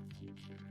future.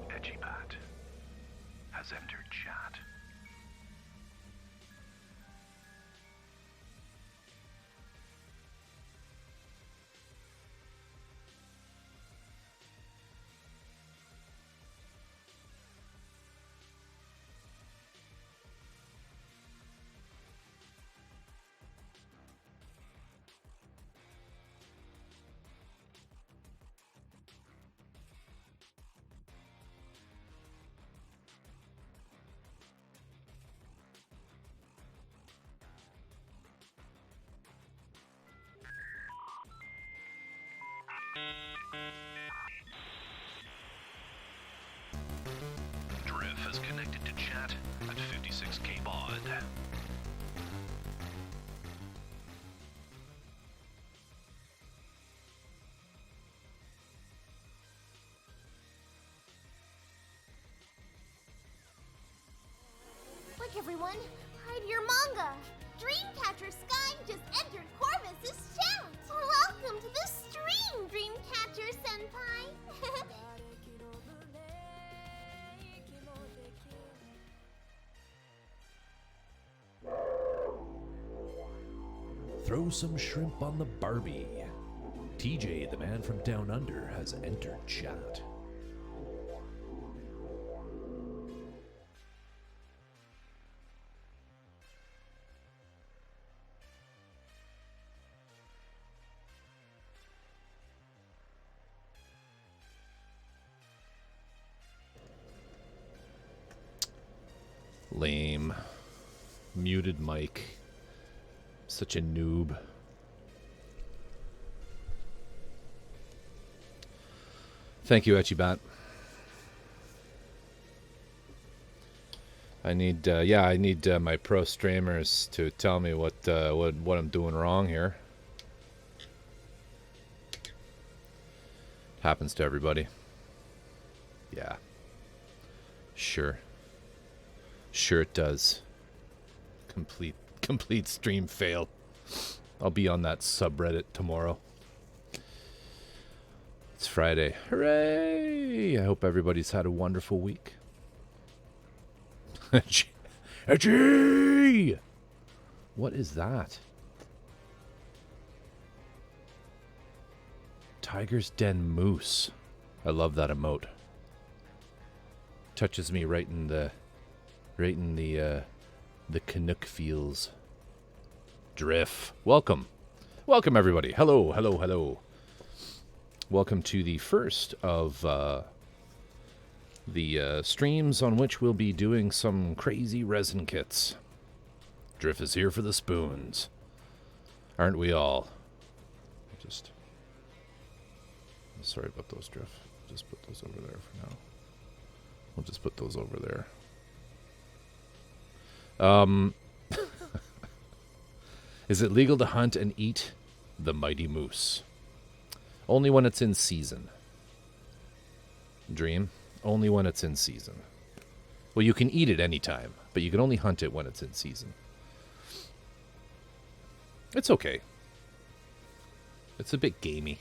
Edgybat has entered chat. Drift is connected to chat at 56k baud. Look, everyone, hide your manga. Dreamcatcher Sky just entered Corvus's chat. Welcome to the stream, Dreamcatcher Senpai. Throw some shrimp on the Barbie. TJ, the man from down under, has entered chat. Lame. Muted mic. Such a noob. Thank you, Etchibat. I need, I need my pro streamers to tell me what I'm doing wrong here. Happens to everybody. Yeah. Sure. Sure it does. Complete stream fail. I'll be on that subreddit tomorrow. It's Friday. Hooray! I hope everybody's had a wonderful week. Edgy! What is that? Tiger's Den Moose. I love that emote. Touches me right in the Canuck feels. Drift. Welcome. Welcome, everybody. Hello, hello, hello. Welcome to the first of the streams on which we'll be doing some crazy resin kits. Drift is here for the spoons. Aren't we all? Just... Sorry about those, Drift. Just put those over there for now. We'll just put those over there. Is it legal to hunt and eat the mighty moose? Only when it's in season. Dream? Only when it's in season. Well, you can eat it anytime, but you can only hunt it when it's in season. It's okay. It's a bit gamey.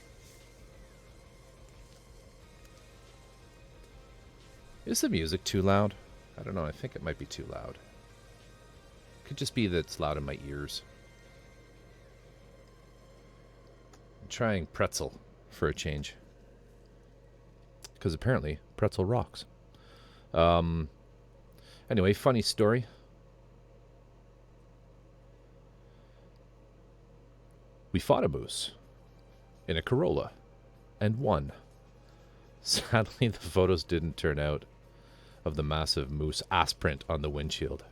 Is the music too loud? I don't know. I think it might be too loud. Could just be that it's loud in my ears. I'm trying pretzel for a change. Because apparently, pretzel rocks. Anyway, funny story. We fought a moose in a Corolla and won. Sadly, the photos didn't turn out of the massive moose ass print on the windshield.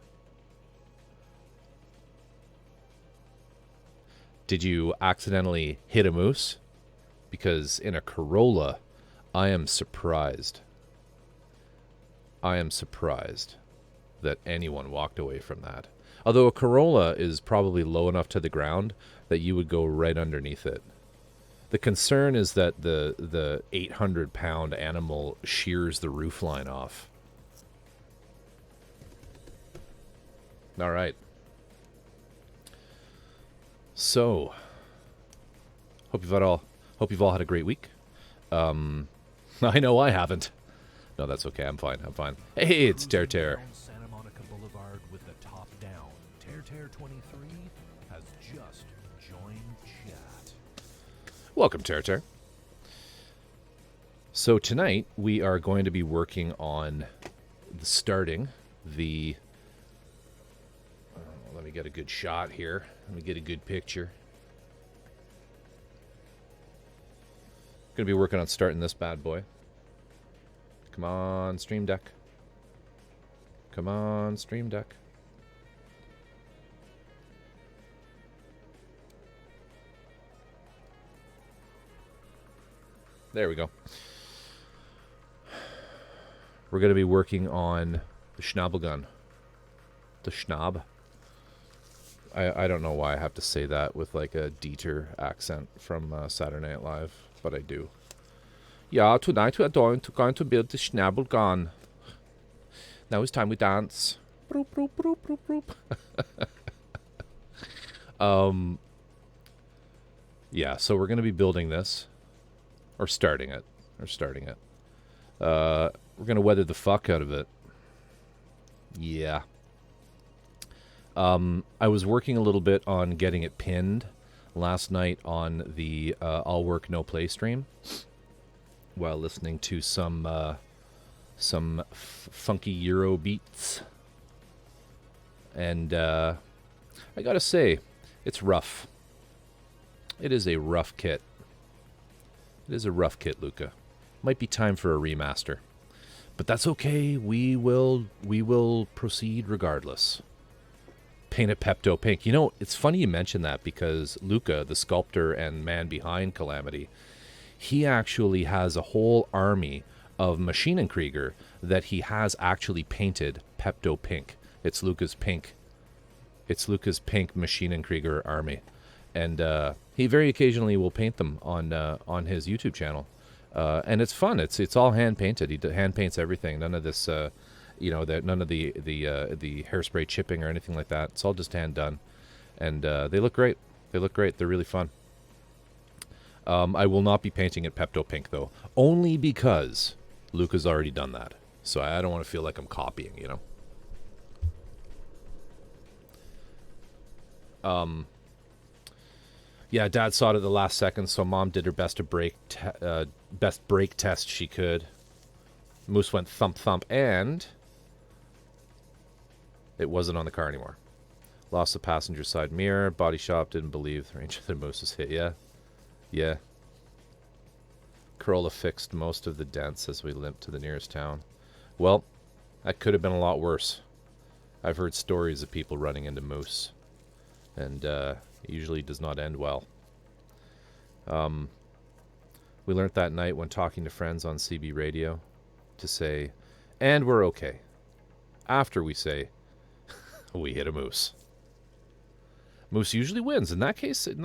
Did you accidentally hit a moose? Because in a Corolla, I am surprised. I am surprised that anyone walked away from that. Although a Corolla is probably low enough to the ground that you would go right underneath it. The concern is that the 800-pound animal shears the roofline off. All right. So, hope you've all had a great week. I know I haven't. No, that's okay. I'm fine. I'm fine. Hey, it's Tear Tear. Down Santa Monica Boulevard with the top down. Tear Tear 23 has just joined chat. Welcome, Tear Tear. So tonight we are going to be working on starting the... let me get a good shot here. Let me get a good picture. Going to be working on starting this bad boy. Come on, Stream Deck. Come on, Stream Deck. There we go. We're going to be working on the Schnabelgun. The Schnaub. I don't know why I have to say that with like a Dieter accent from Saturday Night Live, but I do. Yeah, tonight we are going to build the Schnabelgun. Now it's time we dance. Broop, broop, broop, broop, broop. Yeah, so we're going to be building this. Or starting it. We're going to weather the fuck out of it. Yeah. I was working a little bit on getting it pinned last night on the All Work No Play stream while listening to some funky Euro beats. And I gotta say, it's rough. It is a rough kit. It is a rough kit, Luca. Might be time for a remaster. But that's okay. We will proceed regardless. Paint it Pepto pink. You know, it's funny you mention that because Luca, the sculptor and man behind Kallamity, he actually has a whole army of Maschinenkrieger that he has actually painted Pepto pink. It's Luca's pink Maschinenkrieger army. And he very occasionally will paint them on his YouTube channel. And it's fun. It's all hand painted. He hand paints everything. None of this none of the hairspray chipping or anything like that. It's all just hand done. And they look great. They're really fun. I will not be painting it Pepto pink though, only because Luca's already done that. So I don't want to feel like I'm copying, you know. Yeah, Dad saw it at the last second, so Mom did her best best brake test she could. Moose went thump thump, and it wasn't on the car anymore. Lost the passenger side mirror. Body shop didn't believe the range of the Moose's hit. Yeah. Corolla fixed most of the dents as we limped to the nearest town. Well, that could have been a lot worse. I've heard stories of people running into Moose, and it usually does not end well. We learnt that night when talking to friends on CB radio to say, and we're okay. After we say, we hit a Moose. Moose usually wins. In that case, it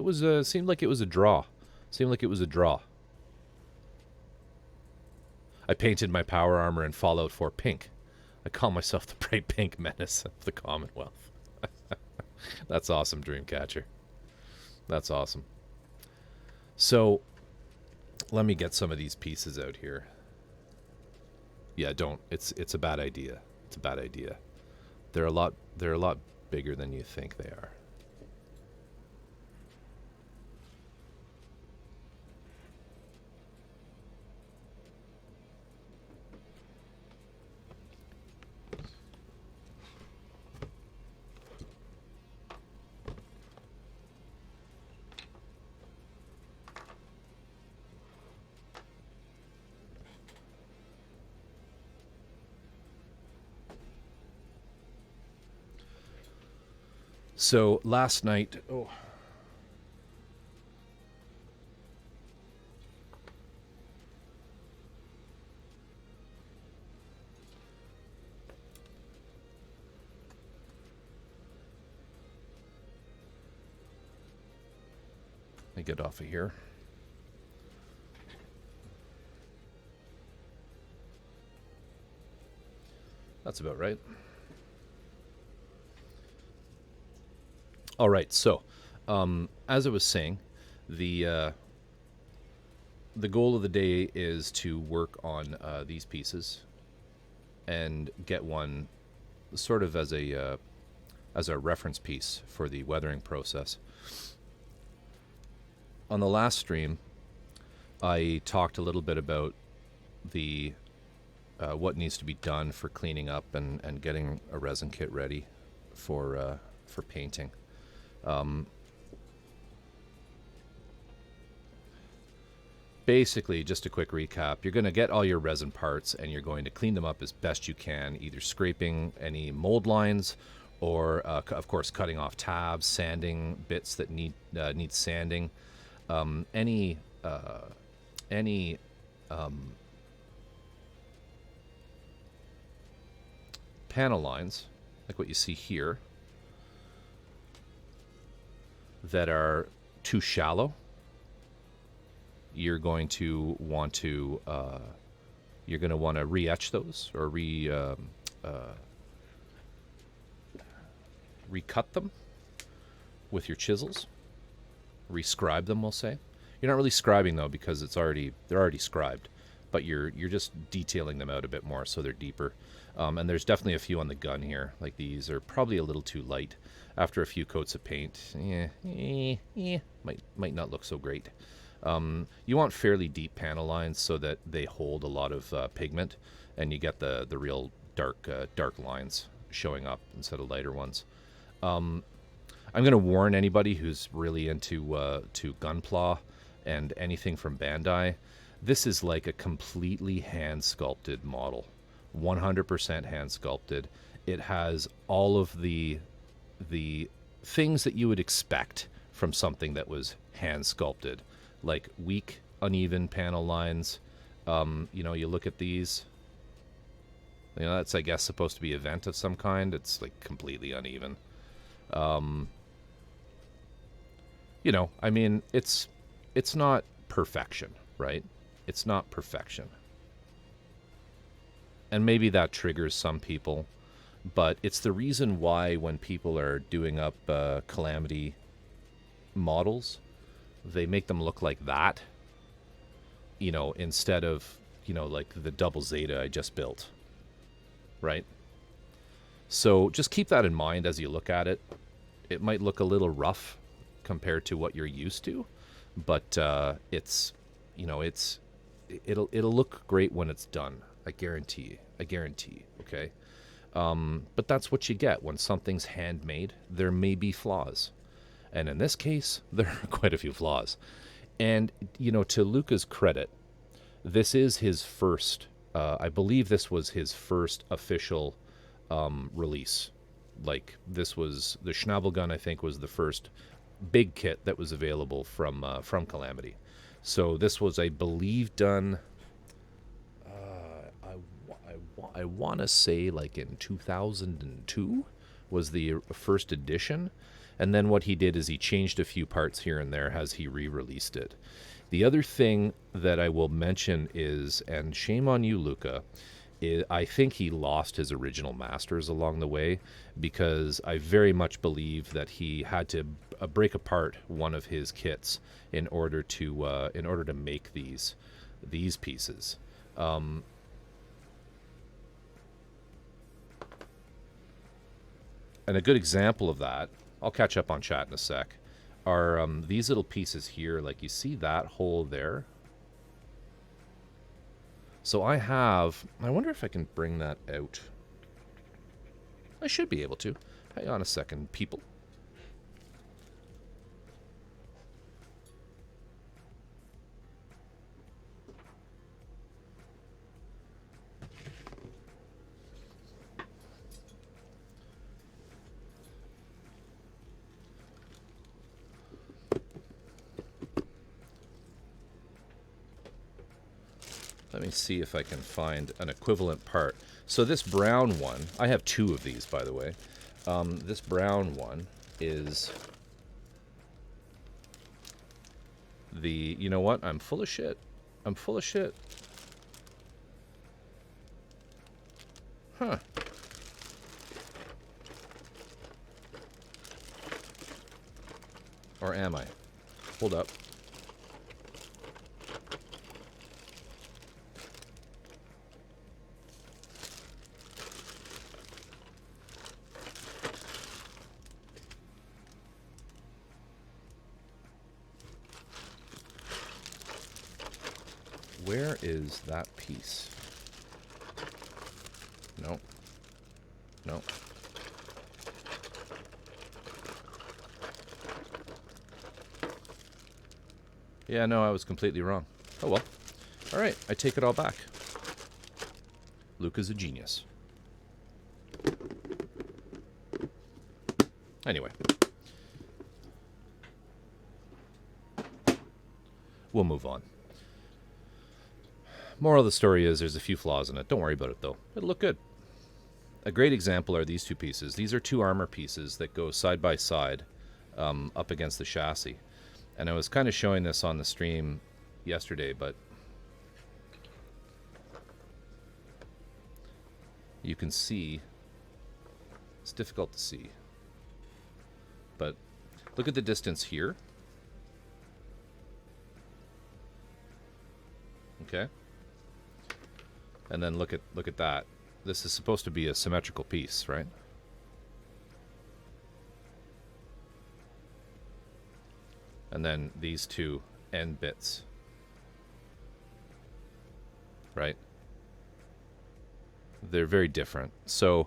was seemed like it was a draw. I painted my power armor in Fallout 4 pink. I call myself the bright pink menace of the Commonwealth. That's awesome, Dreamcatcher. That's awesome. So, let me get some of these pieces out here. Yeah, don't. It's a bad idea. It's a bad idea. They're a lot bigger than you think they are. So last night, let me get off of here. That's about right. All right, so as I was saying, the the goal of the day is to work on these pieces and get one sort of as a reference piece for the weathering process. On the last stream, I talked a little bit about the what needs to be done for cleaning up and getting a resin kit ready for painting. Basically, just a quick recap, you're going to get all your resin parts and you're going to clean them up as best you can, either scraping any mold lines or, of course, cutting off tabs, sanding bits that need sanding. Any panel lines, like what you see here, that are too shallow, you're going to want to re-etch those or recut them with your chisels. Rescribe them, we'll say. You're not really scribing though, because they're already scribed, but you're just detailing them out a bit more so they're deeper. And there's definitely a few on the gun here. Like these are probably a little too light. After a few coats of paint, might not look so great. You want fairly deep panel lines so that they hold a lot of pigment, and you get the real dark lines showing up instead of lighter ones. I'm going to warn anybody who's really into to Gunpla and anything from Bandai. This is like a completely hand sculpted model, 100% hand sculpted. It has all of the things that you would expect from something that was hand sculpted, like weak, uneven panel lines. You look at these. That's, I guess, supposed to be a vent of some kind. It's like completely uneven. It's not perfection, right? It's not perfection. And maybe that triggers some people, but it's the reason why when people are doing up Kallamity models, they make them look like that, instead of, like the double Zeta I just built, right? So just keep that in mind as you look at it. It might look a little rough compared to what you're used to, but it'll look great when it's done. I guarantee. Okay. But that's what you get when something's handmade. There may be flaws, and in this case, there are quite a few flaws. And to Luca's credit, this is his first. I believe this was his first official release. Like, this was the Schnabelgun, I think, was the first big kit that was available from Kallamity. So this was, I believe, done. I want to say like in 2002 was the first edition, and then what he did is he changed a few parts here and there as he re-released it. The other thing that I will mention is, and shame on you, Luca, I think he lost his original masters along the way, because I very much believe that he had to break apart one of his kits in order to make these pieces. And a good example of that, I'll catch up on chat in a sec, are these little pieces here. Like, you see that hole there? So I wonder if I can bring that out. I should be able to. Hang on a second, people. Let me see if I can find an equivalent part. So this brown one, I have two of these, by the way. This brown one is the, you know what? I'm full of shit. Huh. Or am I? Hold up. Where is that piece? No. No. Yeah, no, I was completely wrong. Oh well. Alright, I take it all back. Luca's a genius. Anyway. We'll move on. Moral of the story is there's a few flaws in it. Don't worry about it, though. It'll look good. A great example are these two pieces. These are two armor pieces that go side by side up against the chassis. And I was kind of showing this on the stream yesterday, but you can see, it's difficult to see, but look at the distance here. Okay. And then look at that. This is supposed to be a symmetrical piece, right? And then these two end bits, right? They're very different. So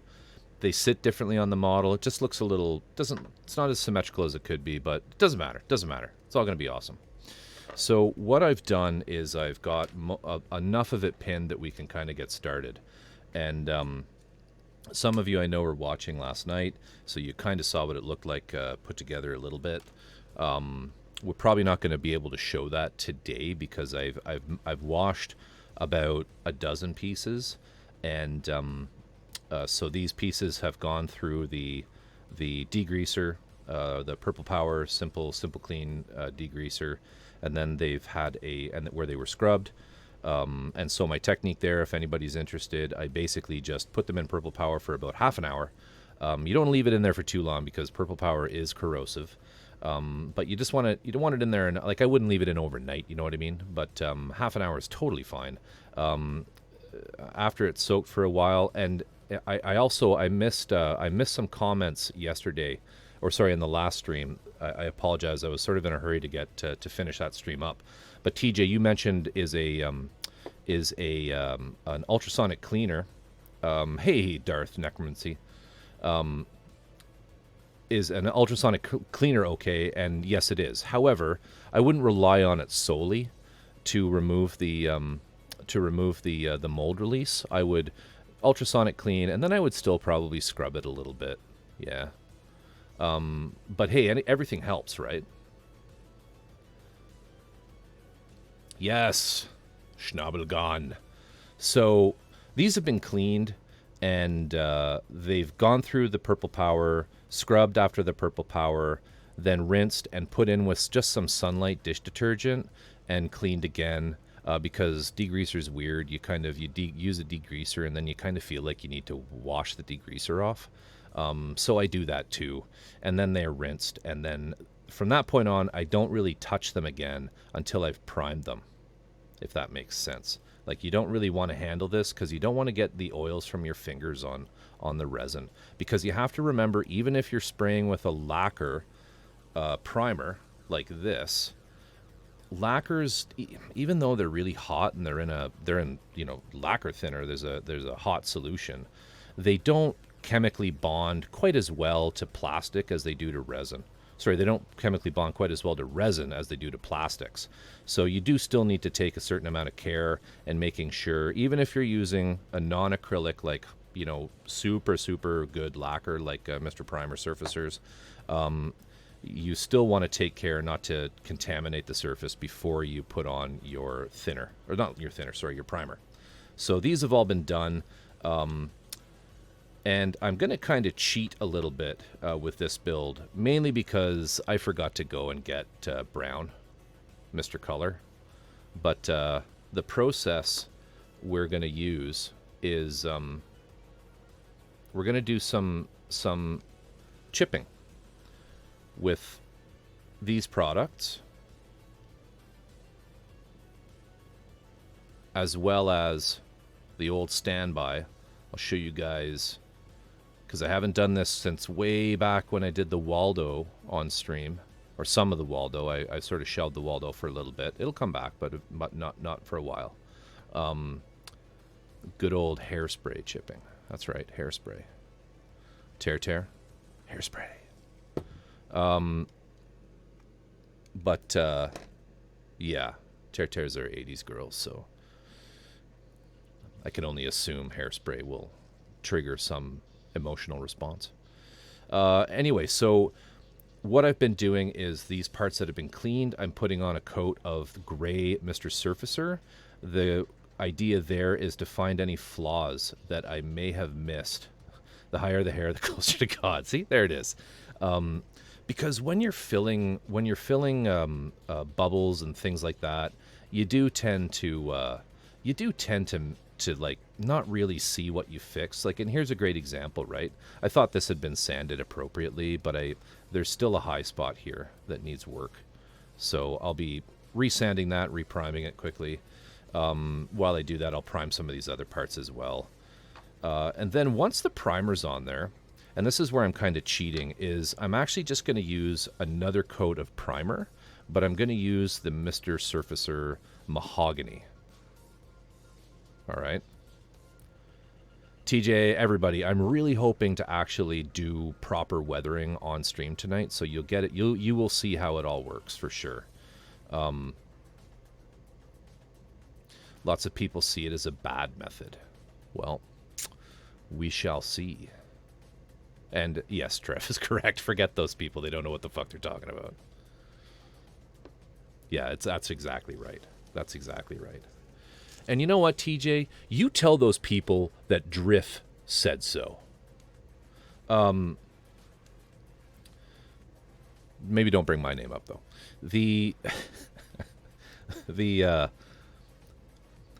they sit differently on the model. It just looks a little, it's not as symmetrical as it could be, but it doesn't matter. Doesn't matter. It's all going to be awesome. So what I've done is I've got enough of it pinned that we can kind of get started. And some of you I know were watching last night, so you kind of saw what it looked like put together a little bit. We're probably not going to be able to show that today because I've washed about a dozen pieces, and so these pieces have gone through the degreaser, the Purple Power simple clean degreaser, and then they've had where they were scrubbed. And so my technique there, if anybody's interested, I basically just put them in Purple Power for about half an hour. You don't leave it in there for too long because Purple Power is corrosive. But you don't want it in there, and like I wouldn't leave it in overnight, you know what I mean? But half an hour is totally fine. After it's soaked for a while, and I missed some comments yesterday, or sorry, in the last stream. I apologize. I was sort of in a hurry to get to finish that stream up. But TJ, you mentioned is an ultrasonic cleaner. Hey, Darth Necromancy. Is an ultrasonic cleaner okay? And yes, it is. However, I wouldn't rely on it solely to remove the mold release. I would ultrasonic clean, and then I would still probably scrub it a little bit. Yeah. But hey, everything helps, right? Yes, Schnabelgun. So these have been cleaned, and they've gone through the Purple Power, scrubbed after the Purple Power, then rinsed and put in with just some Sunlight dish detergent and cleaned again, because degreaser is weird. You use a degreaser and then you kind of feel like you need to wash the degreaser off. So I do that too, and then they're rinsed, and then from that point on I don't really touch them again until I've primed them, if that makes sense. Like, you don't really want to handle this because you don't want to get the oils from your fingers on the resin, because you have to remember, even if you're spraying with a lacquer primer like this, lacquers, even though they're really hot and they're in lacquer thinner, there's a hot solution, they don't chemically bond quite as well to plastic as they do to resin. Sorry, they don't chemically bond quite as well to resin as they do to plastics. So you do still need to take a certain amount of care and making sure, even if you're using a non-acrylic, like, super good lacquer like Mr. Primer Surfacers, you still want to take care not to contaminate the surface before you put on your thinner, or not your thinner, sorry, your primer. So these have all been done. And I'm going to kind of cheat a little bit with this build, mainly because I forgot to go and get brown, Mr. Color. But the process we're going to use is we're going to do some chipping with these products, as well as the old standby. I'll show you guys, because I haven't done this since way back when I did the Waldo on stream, or some of the Waldo. I sort of shelved the Waldo for a little bit. It'll come back, but not for a while. Good old hairspray chipping. That's right, hairspray. Tear. Hairspray. But yeah, Tears are 80s girls, so I can only assume hairspray will trigger some emotional response. Anyway, so what I've been doing is these parts that have been cleaned, I'm putting on a coat of gray Mr. Surfacer. The idea there is to find any flaws that I may have missed. The higher the hair, the closer to God. See, there it is. Because when you're filling bubbles and things like that, you do tend to like not really see what you fix. Like, and here's a great example, right? I thought this had been sanded appropriately, but there's still a high spot here that needs work. So I'll be resanding that, repriming it quickly. While I do that, I'll prime some of these other parts as well. And then once the primer's on there, and this is where I'm kind of cheating, is I'm actually just going to use another coat of primer, but I'm going to use the Mr. Surfacer Mahogany. All right. TJ, everybody, I'm really hoping to actually do proper weathering on stream tonight, so you'll get it. You will see how it all works for sure. Lots of people see it as a bad method. Well, we shall see. And yes, Trev is correct. Forget those people. They don't know what the fuck they're talking about. Yeah, that's exactly right. That's exactly right. And you know what, TJ? You tell those people that Drift said so. Maybe don't bring my name up, though.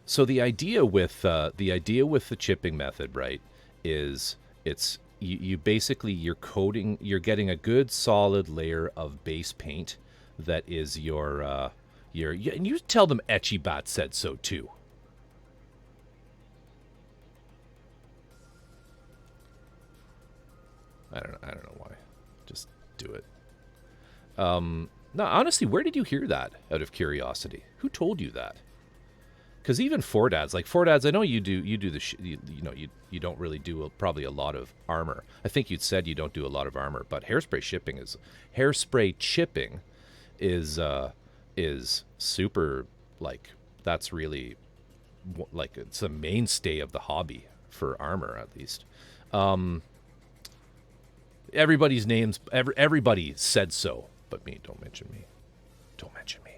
So the idea with the chipping method, right, is you basically you're getting a good solid layer of base paint that is and you tell them Etchybat said so too. I don't know why. Just do it. No, honestly, where did you hear that? Out of curiosity, who told you that? Because even Fordads, I know you do you don't really do probably a lot of armor. I think you'd said you don't do a lot of armor, but hairspray chipping is super, like, that's really like it's a mainstay of the hobby for armor, at least. Everybody's names, everybody said so, but me. Don't mention me. Don't mention me.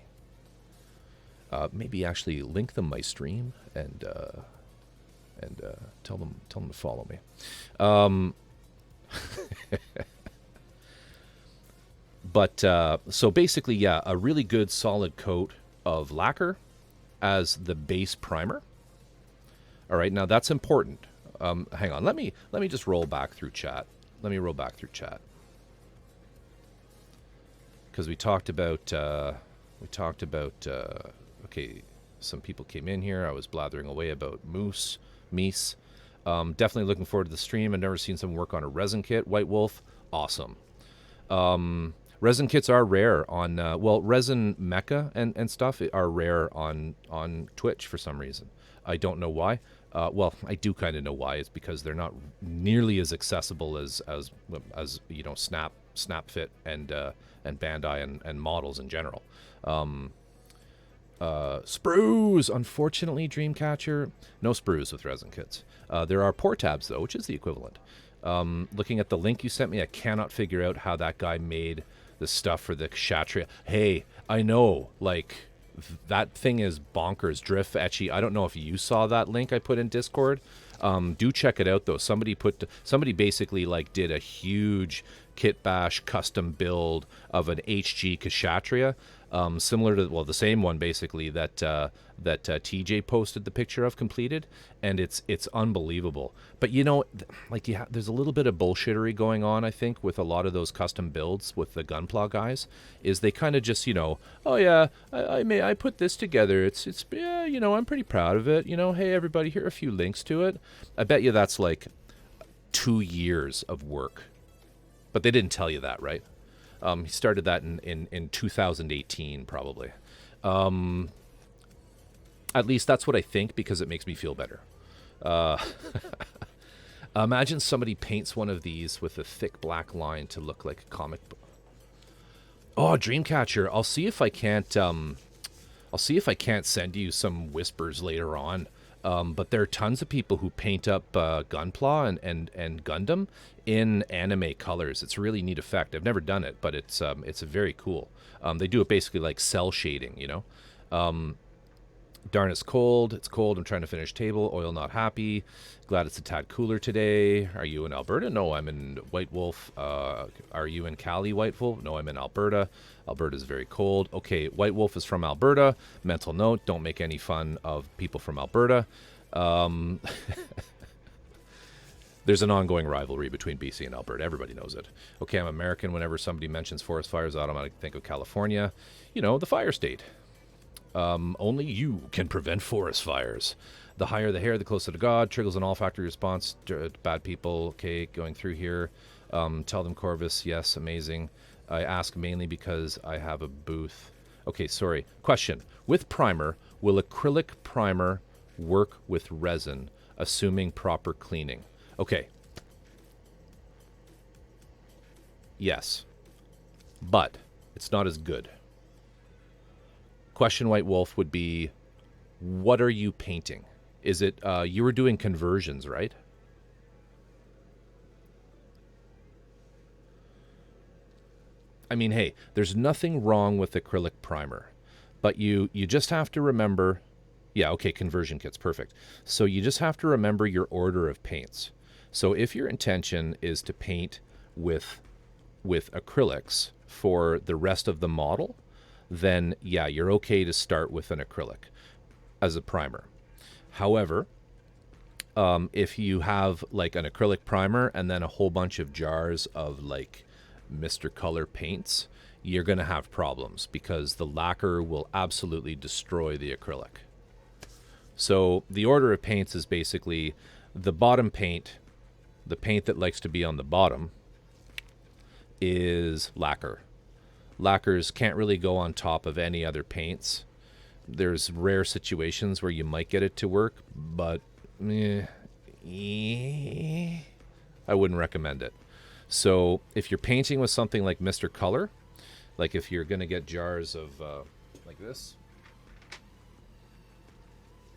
Maybe actually link them my stream and tell them to follow me. But so basically, yeah, a really good solid coat of lacquer as the base primer. All right, now that's important. Hang on, let me just roll back through chat. Let me roll back through chat because we talked about. Okay, some people came in here. I was blathering away about Meese. Definitely looking forward to the stream. I've never seen someone work on a resin kit. White Wolf, awesome. Resin kits are rare on, resin Mecha and stuff are rare on Twitch for some reason. I don't know why. I do kind of know why. It's because they're not nearly as accessible as you know, Snap Fit and Bandai and models in general. Sprues, unfortunately, Dreamcatcher, no sprues with resin kits. There are pour tabs though, which is the equivalent. Looking at the link you sent me, I cannot figure out how that guy made the stuff for the Kshatriya. Hey, I know, like, that thing is bonkers. Drift Etchy, I don't know if you saw that link I put in Discord. Do check it out though. Somebody basically like did a huge kit bash custom build of an HG Kshatriya. Similar to, the same one basically that TJ posted the picture of completed, and it's unbelievable. But you know, there's a little bit of bullshittery going on, I think, with a lot of those custom builds with the Gunpla guys. Is they kind of just, you know, oh yeah, I put this together. It's yeah, you know, I'm pretty proud of it. You know, hey everybody, here are a few links to it. I bet you that's like 2 years of work, but they didn't tell you that, right? He started that in 2018, probably. At least that's what I think, because it makes me feel better. Imagine somebody paints one of these with a thick black line to look like a comic book. Oh, Dreamcatcher! I'll see if I can't. I'll see if I can't send you some whispers later on. But there are tons of people who paint up Gunpla and Gundam in anime colors. It's a really neat effect. I've never done it, but it's very cool. They do it basically like cell shading, you know. Darn, it's cold. It's cold. I'm trying to finish table. Oil not happy. Glad it's a tad cooler today. Are you in Alberta? No, I'm in White Wolf. Are you in Cali, White Wolf? No, I'm in Alberta. Alberta's very cold. Okay, White Wolf is from Alberta. Mental note, don't make any fun of people from Alberta. There's an ongoing rivalry between BC and Alberta. Everybody knows it. Okay, I'm American. Whenever somebody mentions forest fires, I automatically think of California. You know, the fire state. Only you can prevent forest fires. The higher the hair, the closer to God. Triggers an olfactory response to bad people. Okay, going through here. Tell them Corvus. Yes, amazing. I ask mainly because I have a booth. Okay, sorry. Question. With primer, will acrylic primer work with resin, assuming proper cleaning? Okay. Yes. But it's not as good. Question, White Wolf, would be, what are you painting? Is it, you were doing conversions, right? I mean, hey, there's nothing wrong with acrylic primer, but you just have to remember, yeah, okay, conversion kits, perfect. So you just have to remember your order of paints. So if your intention is to paint with acrylics for the rest of the model, then yeah, you're okay to start with an acrylic as a primer. However, if you have like an acrylic primer and then a whole bunch of jars of like Mr. Color paints, you're going to have problems because the lacquer will absolutely destroy the acrylic. So the order of paints is basically the bottom paint, the paint that likes to be on the bottom, is lacquer. Lacquers can't really go on top of any other paints. There's rare situations where you might get it to work, but I wouldn't recommend it. So if you're painting with something like Mr. Color, like if you're going to get jars of like this,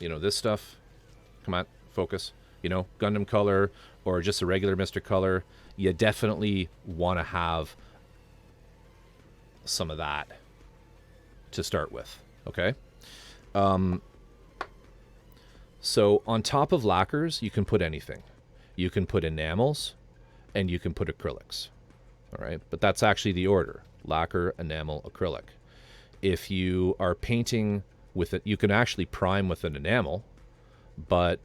you know, this stuff, come on, focus, you know, Gundam Color or just a regular Mr. Color, you definitely want to have some of that to start with, okay? So on top of lacquers, you can put anything. You can put enamels and you can put acrylics, all right? But that's actually the order: lacquer, enamel, acrylic. If you are painting with it, you can actually prime with an enamel, but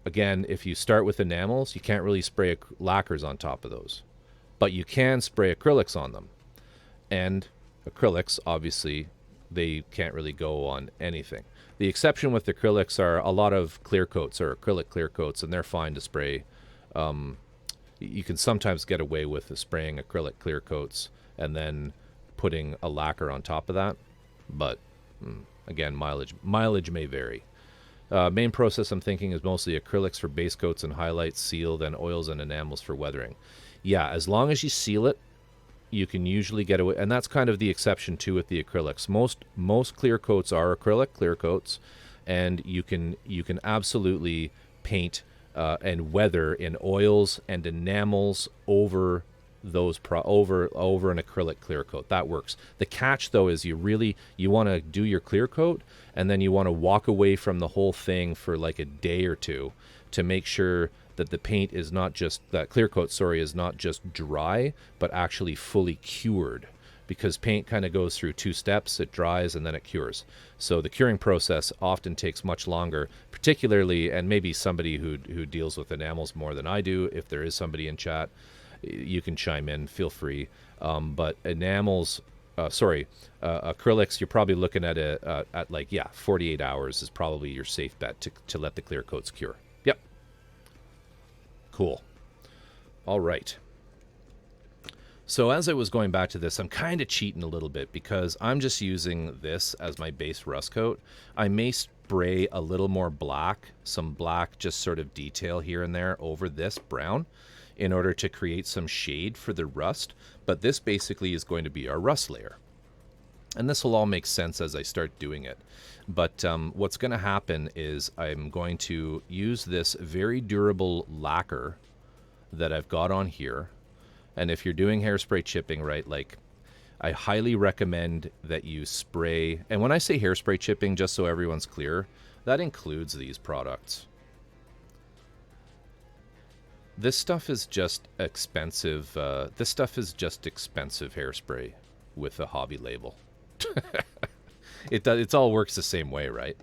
again, if you start with enamels, you can't really spray lacquers on top of those. But you can spray acrylics on them. And acrylics, obviously, they can't really go on anything. The exception with acrylics are a lot of clear coats or acrylic clear coats, and they're fine to spray. You can sometimes get away with spraying acrylic clear coats and then putting a lacquer on top of that. But, again, mileage may vary. Main process I'm thinking is mostly acrylics for base coats and highlights, seal, then oils and enamels for weathering. Yeah, as long as you seal it, you can usually get away, and that's kind of the exception too with the acrylics. Most clear coats are acrylic clear coats, and you can absolutely paint and weather in oils and enamels over those over an acrylic clear coat. That works. The catch though is you want to do your clear coat and then you want to walk away from the whole thing for like a day or two to make sure that the paint is not just, that clear coat, is not just dry, but actually fully cured, because paint kind of goes through two steps. It dries and then it cures. So the curing process often takes much longer, particularly, and maybe somebody who deals with enamels more than I do, if there is somebody in chat, you can chime in, feel free. But enamels, acrylics, you're probably looking at 48 hours is probably your safe bet to let the clear coats cure. Yep. Cool. All right. So as I was going back to this, I'm kind of cheating a little bit because I'm just using this as my base rust coat. I may spray a little more black, some black just sort of detail here and there over this brown in order to create some shade for the rust. But this basically is going to be our rust layer. And this will all make sense as I start doing it. But what's going to happen is I'm going to use this very durable lacquer that I've got on here. And if you're doing hairspray chipping, right, like I highly recommend that you spray. And when I say hairspray chipping, just so everyone's clear, that includes these products. This stuff is just expensive. This stuff is just expensive hairspray with a hobby label. It all works the same way, right?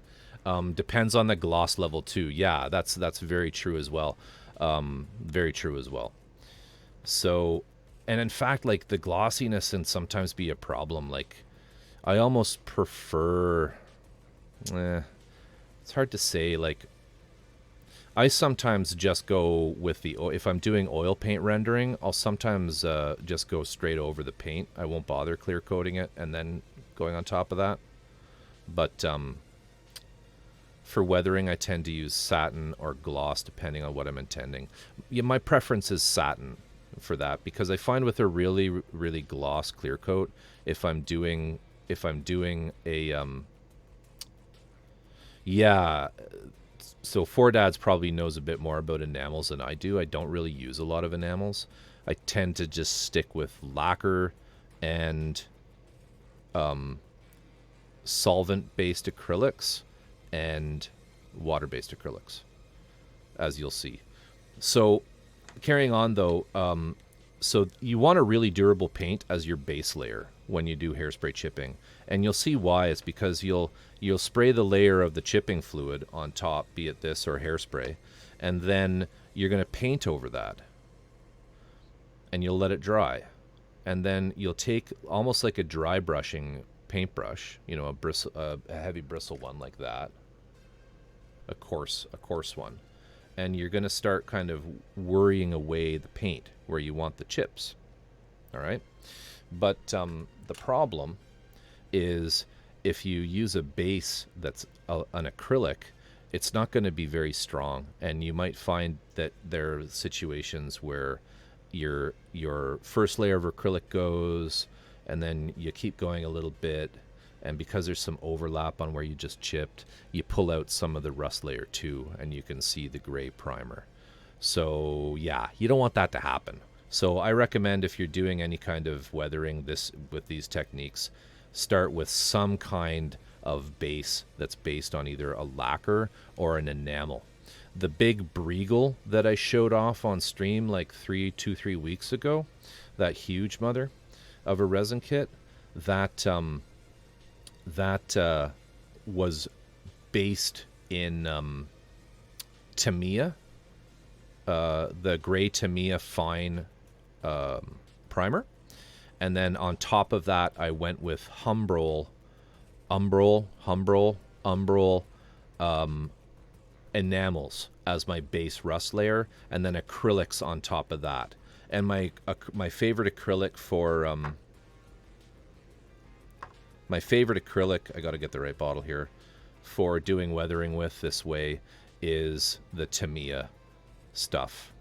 Depends on the gloss level too. Yeah, that's very true as well. Very true as well. So, and in fact, like the glossiness can sometimes be a problem. Like, I almost prefer. It's hard to say. Like, I sometimes just go with the if I'm doing oil paint rendering, I'll sometimes just go straight over the paint. I won't bother clear coating it and then going on top of that. But for weathering, I tend to use satin or gloss depending on what I'm intending. Yeah, my preference is satin for that because I find with a really, really gloss clear coat, if I'm doing a so Four Dads probably knows a bit more about enamels than I do. I don't really use a lot of enamels. I tend to just stick with lacquer and solvent-based acrylics and water-based acrylics, as you'll see. So carrying on though, so you want a really durable paint as your base layer when you do hairspray chipping, and you'll see why. It's because you'll spray the layer of the chipping fluid on top, be it this or hairspray, and then you're going to paint over that, and you'll let it dry, and then you'll take almost like a dry brushing paintbrush, you know, a heavy bristle one like that, a coarse one, and you're going to start kind of worrying away the paint where you want the chips. All right, but the problem is if you use a base that's an acrylic, it's not going to be very strong, and you might find that there are situations where your first layer of acrylic goes, and then you keep going a little bit, and because there's some overlap on where you just chipped, you pull out some of the rust layer too, and you can see the gray primer. So yeah, you don't want that to happen. So I recommend if you're doing any kind of weathering this with these techniques, start with some kind of base that's based on either a lacquer or an enamel. The big Briegel that I showed off on stream like 3 weeks ago, that huge mother of a resin kit, that was based in Tamiya, the gray Tamiya fine primer, and then on top of that I went with Humbrol enamels as my base rust layer, and then acrylics on top of that. And my favorite acrylic for I got to get the right bottle here, for doing weathering with this way is the Tamiya stuff.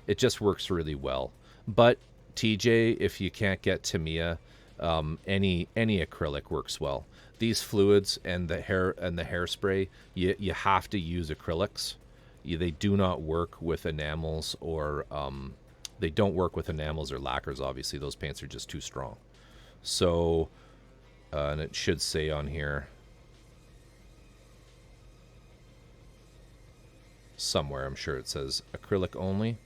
It just works really well. But TJ, if you can't get Tamiya, any acrylic works well. These fluids and the hairspray, you have to use acrylics. They do not work with enamels or they don't work with enamels or lacquers. Obviously, those paints are just too strong. So, and it should say on here somewhere, I'm sure it says acrylic only.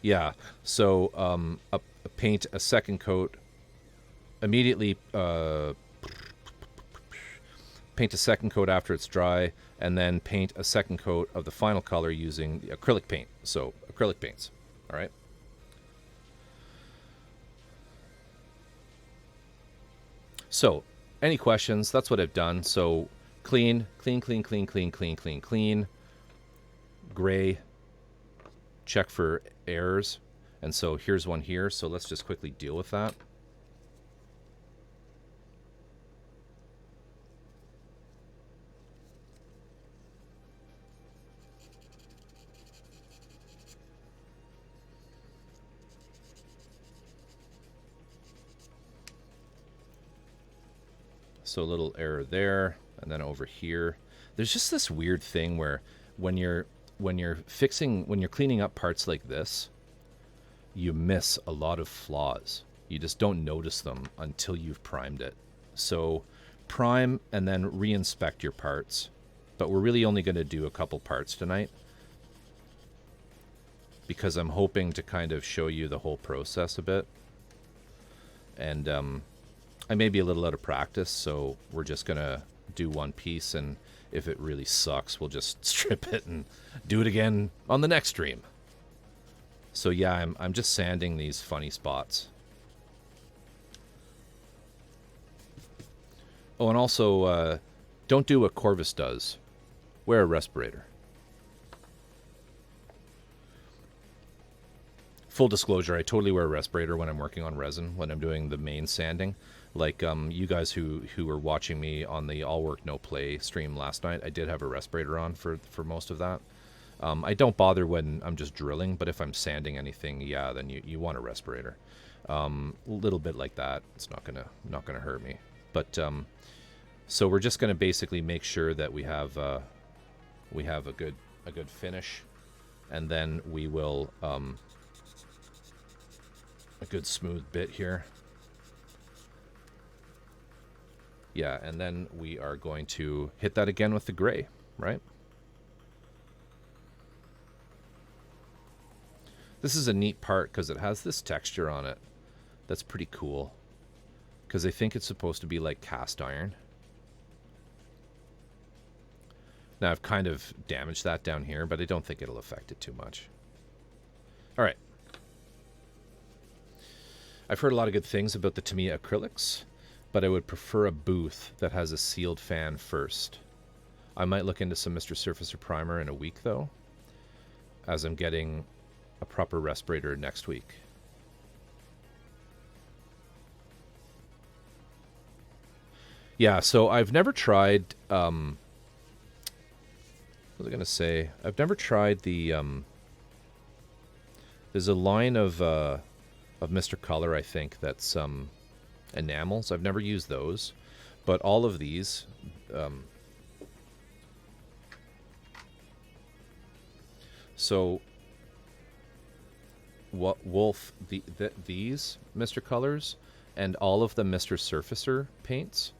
Yeah, so paint a second coat immediately. Paint a second coat after it's dry, and then paint a second coat of the final color using the acrylic paint. So acrylic paints, all right. So, any questions? That's what I've done. So clean, clean, clean, clean, clean, clean, clean, clean. Gray. Check for errors. And so here's one here. So let's just quickly deal with that. So a little error there, and then over here. There's just this weird thing where when you're cleaning up parts like this, you miss a lot of flaws. You just don't notice them until you've primed it. So prime and then reinspect your parts. But we're really only going to do a couple parts tonight, because I'm hoping to kind of show you the whole process a bit. And I may be a little out of practice, so we're just going to do one piece, and if it really sucks, we'll just strip it and do it again on the next stream. So yeah, I'm just sanding these funny spots. Oh, and also, don't do what Corvus does. Wear a respirator. Full disclosure, I totally wear a respirator when I'm working on resin, when I'm doing the main sanding. Like you guys who were watching me on the All Work No Play stream last night, I did have a respirator on for most of that. I don't bother when I'm just drilling, but if I'm sanding anything, yeah, then you want a respirator. A little bit like that, it's not gonna hurt me. But so we're just gonna basically make sure that we have a good finish, and then we will a good smooth bit here. Yeah, and then we are going to hit that again with the gray, right? This is a neat part because it has this texture on it that's pretty cool, because I think it's supposed to be like cast iron. Now I've kind of damaged that down here, but I don't think it'll affect it too much. All right. I've heard a lot of good things about the Tamiya acrylics, but I would prefer a booth that has a sealed fan first. I might look into some Mr. Surfacer primer in a week, though, as I'm getting a proper respirator next week. Yeah, so I've never tried... what was I going to say? I've never tried the... there's a line of Mr. Color, I think, that's... enamels. I've never used those, but all of these so what Wolf these Mr. Colors and all of the Mr. Surfacer paints,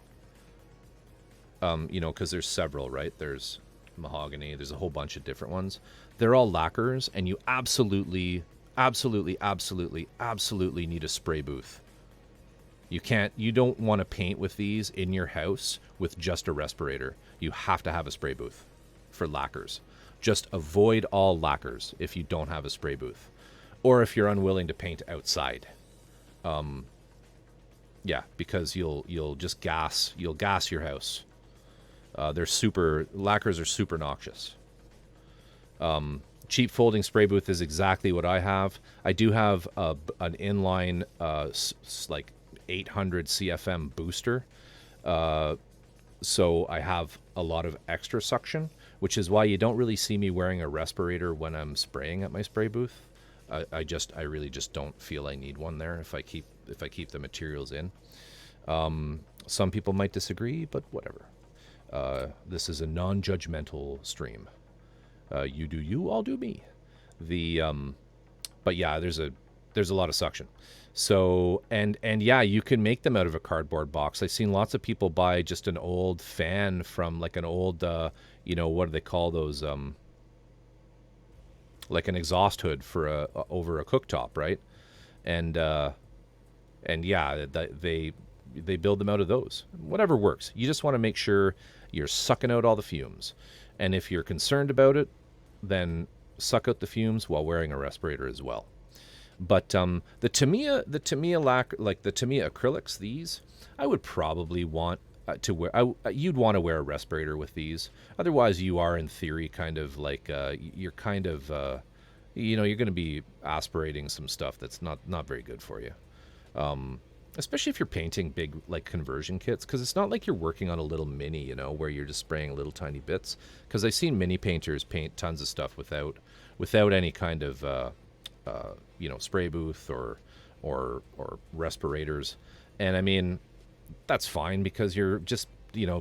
you know, because there's several, right? There's mahogany, there's a whole bunch of different ones. They're all lacquers, and you absolutely need a spray booth. You don't want to paint with these in your house with just a respirator. You have to have a spray booth for lacquers. Just avoid all lacquers if you don't have a spray booth, or if you're unwilling to paint outside. Yeah, because you'll just gas your house. Lacquers are super noxious. Cheap folding spray booth is exactly what I have. I do have an inline like 800 CFM booster, so I have a lot of extra suction, which is why you don't really see me wearing a respirator when I'm spraying at my spray booth. I really just don't feel I need one there if I keep the materials in. Some people might disagree, but whatever. This is a non-judgmental stream. You do you, I'll do me. But yeah, there's a lot of suction. So, and yeah, you can make them out of a cardboard box. I've seen lots of people buy just an old fan from like an old, you know, what do they call those? Like an exhaust hood for over a cooktop, right? And yeah, they build them out of those. Whatever works. You just want to make sure you're sucking out all the fumes. And if you're concerned about it, then suck out the fumes while wearing a respirator as well. But the Tamiya like the Tamiya acrylics, these I would probably want to wear. You'd want to wear a respirator with these. Otherwise, you are in theory kind of like you're kind of you're going to be aspirating some stuff that's not very good for you. Especially if you're painting big like conversion kits, because it's not like you're working on a little mini, where you're just spraying little tiny bits. Because I've seen mini painters paint tons of stuff without any kind of spray booth or respirators, and I mean that's fine because you're just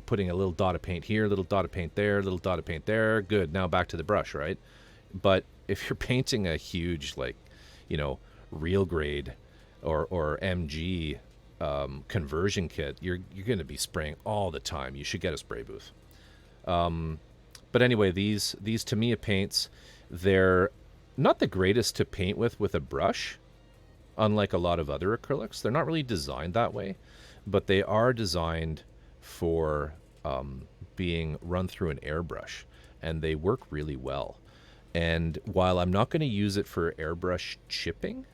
putting a little dot of paint here, little dot of paint there, little dot of paint there. Good, now back to the brush, right? But if you're painting a huge real grade or MG conversion kit, you're going to be spraying all the time. You should get a spray booth. But anyway, these Tamiya paints, they're not the greatest to paint with a brush, unlike a lot of other acrylics. They're not really designed that way, but they are designed for being run through an airbrush, and they work really well. And while I'm not going to use it for airbrush chipping,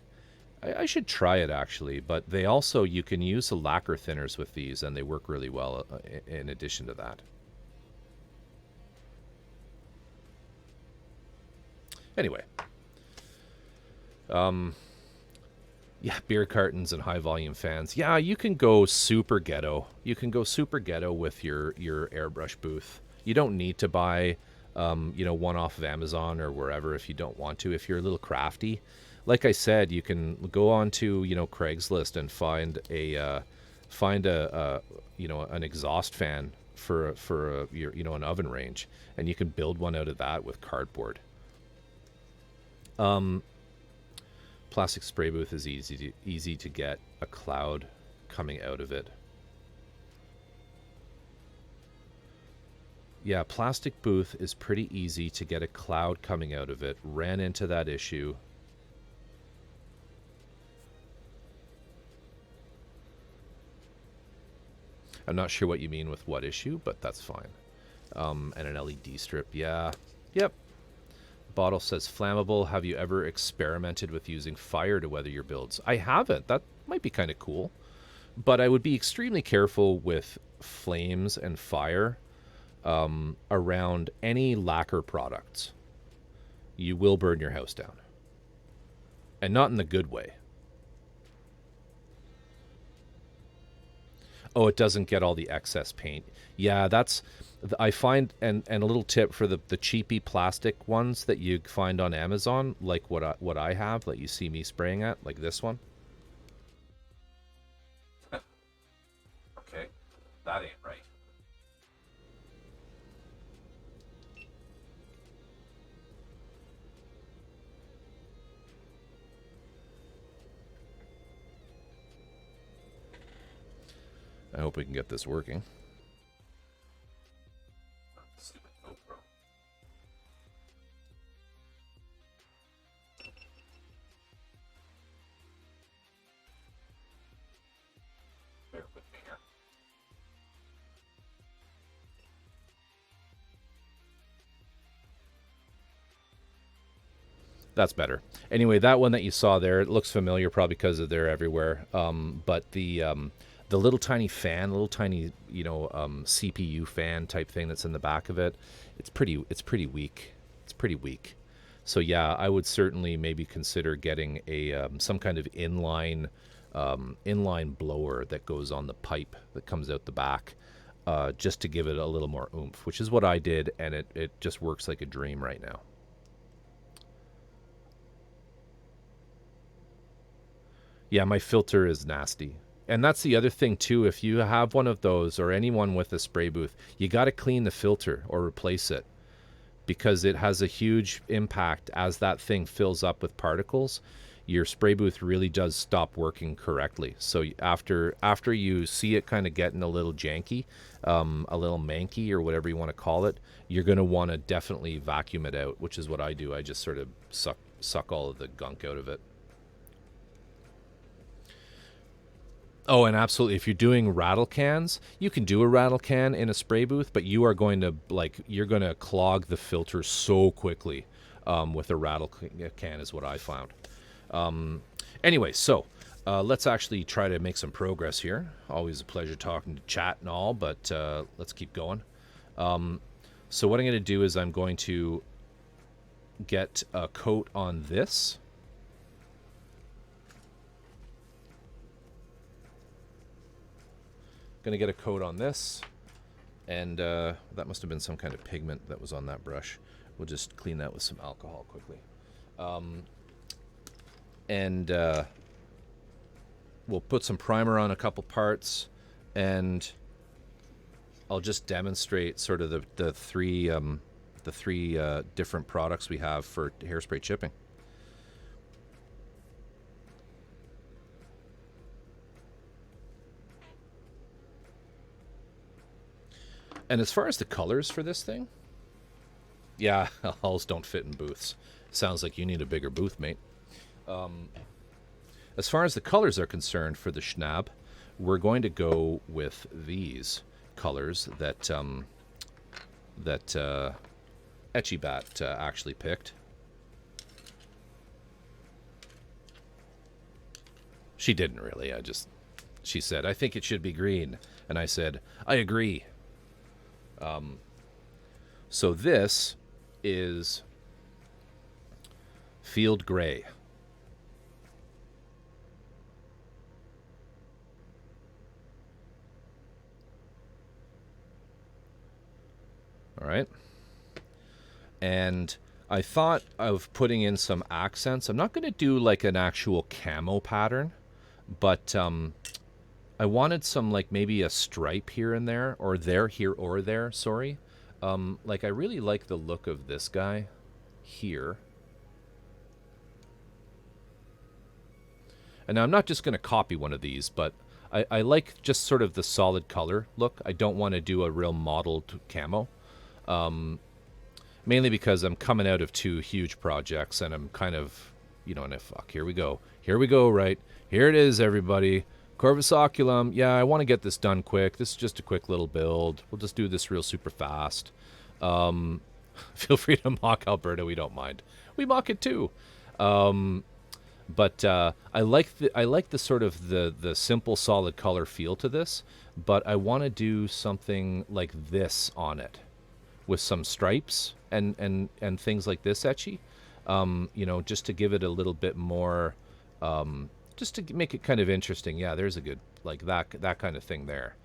I should try it actually, but they also, you can use the lacquer thinners with these, and they work really well in addition to that. Anyway, yeah, beer cartons and high volume fans. Yeah, you can go super ghetto. You can go super ghetto with your airbrush booth. You don't need to buy, one off of Amazon or wherever if you don't want to. If you're a little crafty, like I said, you can go on to Craigslist and find an exhaust fan for your an oven range, and you can build one out of that with cardboard. Plastic spray booth is easy to get a cloud coming out of it. Yeah, plastic booth is pretty easy to get a cloud coming out of it. Ran into that issue. I'm not sure what you mean with what issue, but that's fine. And an LED strip, yeah. Yep. Bottle says flammable. Have you ever experimented with using fire to weather your builds? I haven't. That might be kind of cool. But I would be extremely careful with flames and fire around any lacquer products. You will burn your house down. And not in the good way. Oh, it doesn't get all the excess paint. Yeah, that's... I find, and a little tip for the cheapy plastic ones that you find on Amazon, like what I have, that you see me spraying at, like this one. Okay, that ain't right. I hope we can get this working. Stupid GoPro. Bear with me here. That's better. Anyway, that one that you saw there, it looks familiar probably because they're everywhere. But the little tiny fan, little tiny, CPU fan type thing that's in the back of it, it's pretty weak. It's pretty weak. So yeah, I would certainly maybe consider getting a some kind of inline blower that goes on the pipe that comes out the back, just to give it a little more oomph, which is what I did, and it just works like a dream right now. Yeah, my filter is nasty. And that's the other thing too, if you have one of those or anyone with a spray booth, you got to clean the filter or replace it, because it has a huge impact as that thing fills up with particles. Your spray booth really does stop working correctly. So after you see it kind of getting a little janky, a little manky or whatever you want to call it, you're going to want to definitely vacuum it out, which is what I do. I just sort of suck all of the gunk out of it. Oh, and absolutely, if you're doing rattle cans, you can do a rattle can in a spray booth, but you are going to you're going to clog the filter so quickly with a rattle can is what I found. Anyway, so let's actually try to make some progress here. Always a pleasure talking to chat and all, but let's keep going. So what I'm going to do is I'm going to get a coat on this. Going to get a coat on this. And that must have been some kind of pigment that was on that brush. We'll just clean that with some alcohol quickly. And we'll put some primer on a couple parts, and I'll just demonstrate sort of the three different products we have for hairspray chipping. And as far as the colors for this thing, yeah, hulls don't fit in booths. Sounds like you need a bigger booth, mate. As far as the colors are concerned for the Schnab, we're going to go with these colors that Etchybat actually picked. She didn't really. She said, I think it should be green. And I said, I agree. So this is Field Gray. All right. And I thought of putting in some accents. I'm not going to do like an actual camo pattern, but I wanted some, like, maybe a stripe here and there, or there, sorry. Like, I really like the look of this guy here. And now I'm not just going to copy one of these, but I like just sort of the solid color look. I don't want to do a real modeled camo. Mainly because I'm coming out of 2 huge projects, and I'm kind of, you know, and fuck, here we go, right? Here it is, everybody. Corvus Oculum. Yeah, I want to get this done quick. This is just a quick little build. We'll just do this real super fast. Feel free to mock Alberta. We don't mind. We mock it too. But I like the sort of the simple solid color feel to this, but I want to do something like this on it, with some stripes and things like this etchy, you know, just to give it a little bit more, just to make it kind of interesting. Yeah, there's a good, like, that kind of thing there.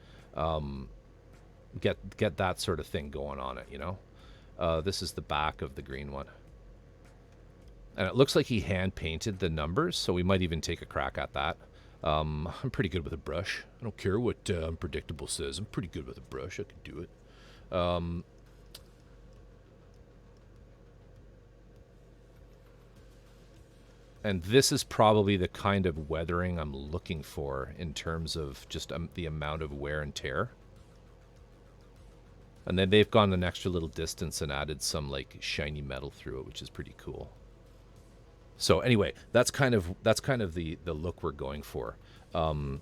Get that sort of thing going on it, you know. This is the back of the green one. And it looks like he hand painted the numbers, so we might even take a crack at that. I'm pretty good with a brush. I don't care what Unpredictable says. I'm pretty good with a brush. I can do it. And this is probably the kind of weathering I'm looking for in terms of just the amount of wear and tear. And then they've gone an extra little distance and added some, like, shiny metal through it, which is pretty cool. So anyway, that's kind of the look we're going for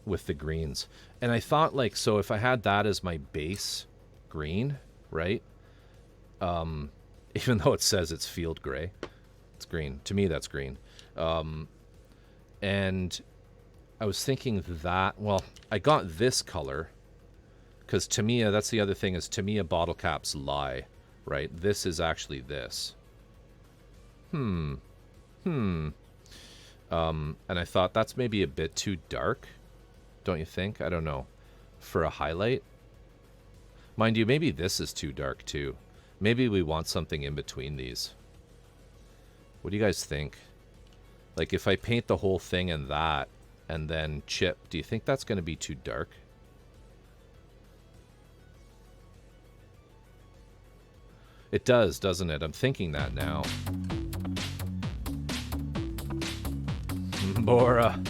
with the greens. And I thought, like, so if I had that as my base green, right? Even though it says it's field gray, it's green. To me, that's green. And I was thinking that, well, I got this color because Tamiya, that's the other thing, is Tamiya bottle caps lie, right? This is actually this. And I thought that's maybe a bit too dark, don't you think? I don't know. For a highlight. Mind you, maybe this is too dark too. Maybe we want something in between these. What do you guys think? Like, if I paint the whole thing in that and then chip, do you think that's going to be too dark? It does, doesn't it? I'm thinking that now. Bora.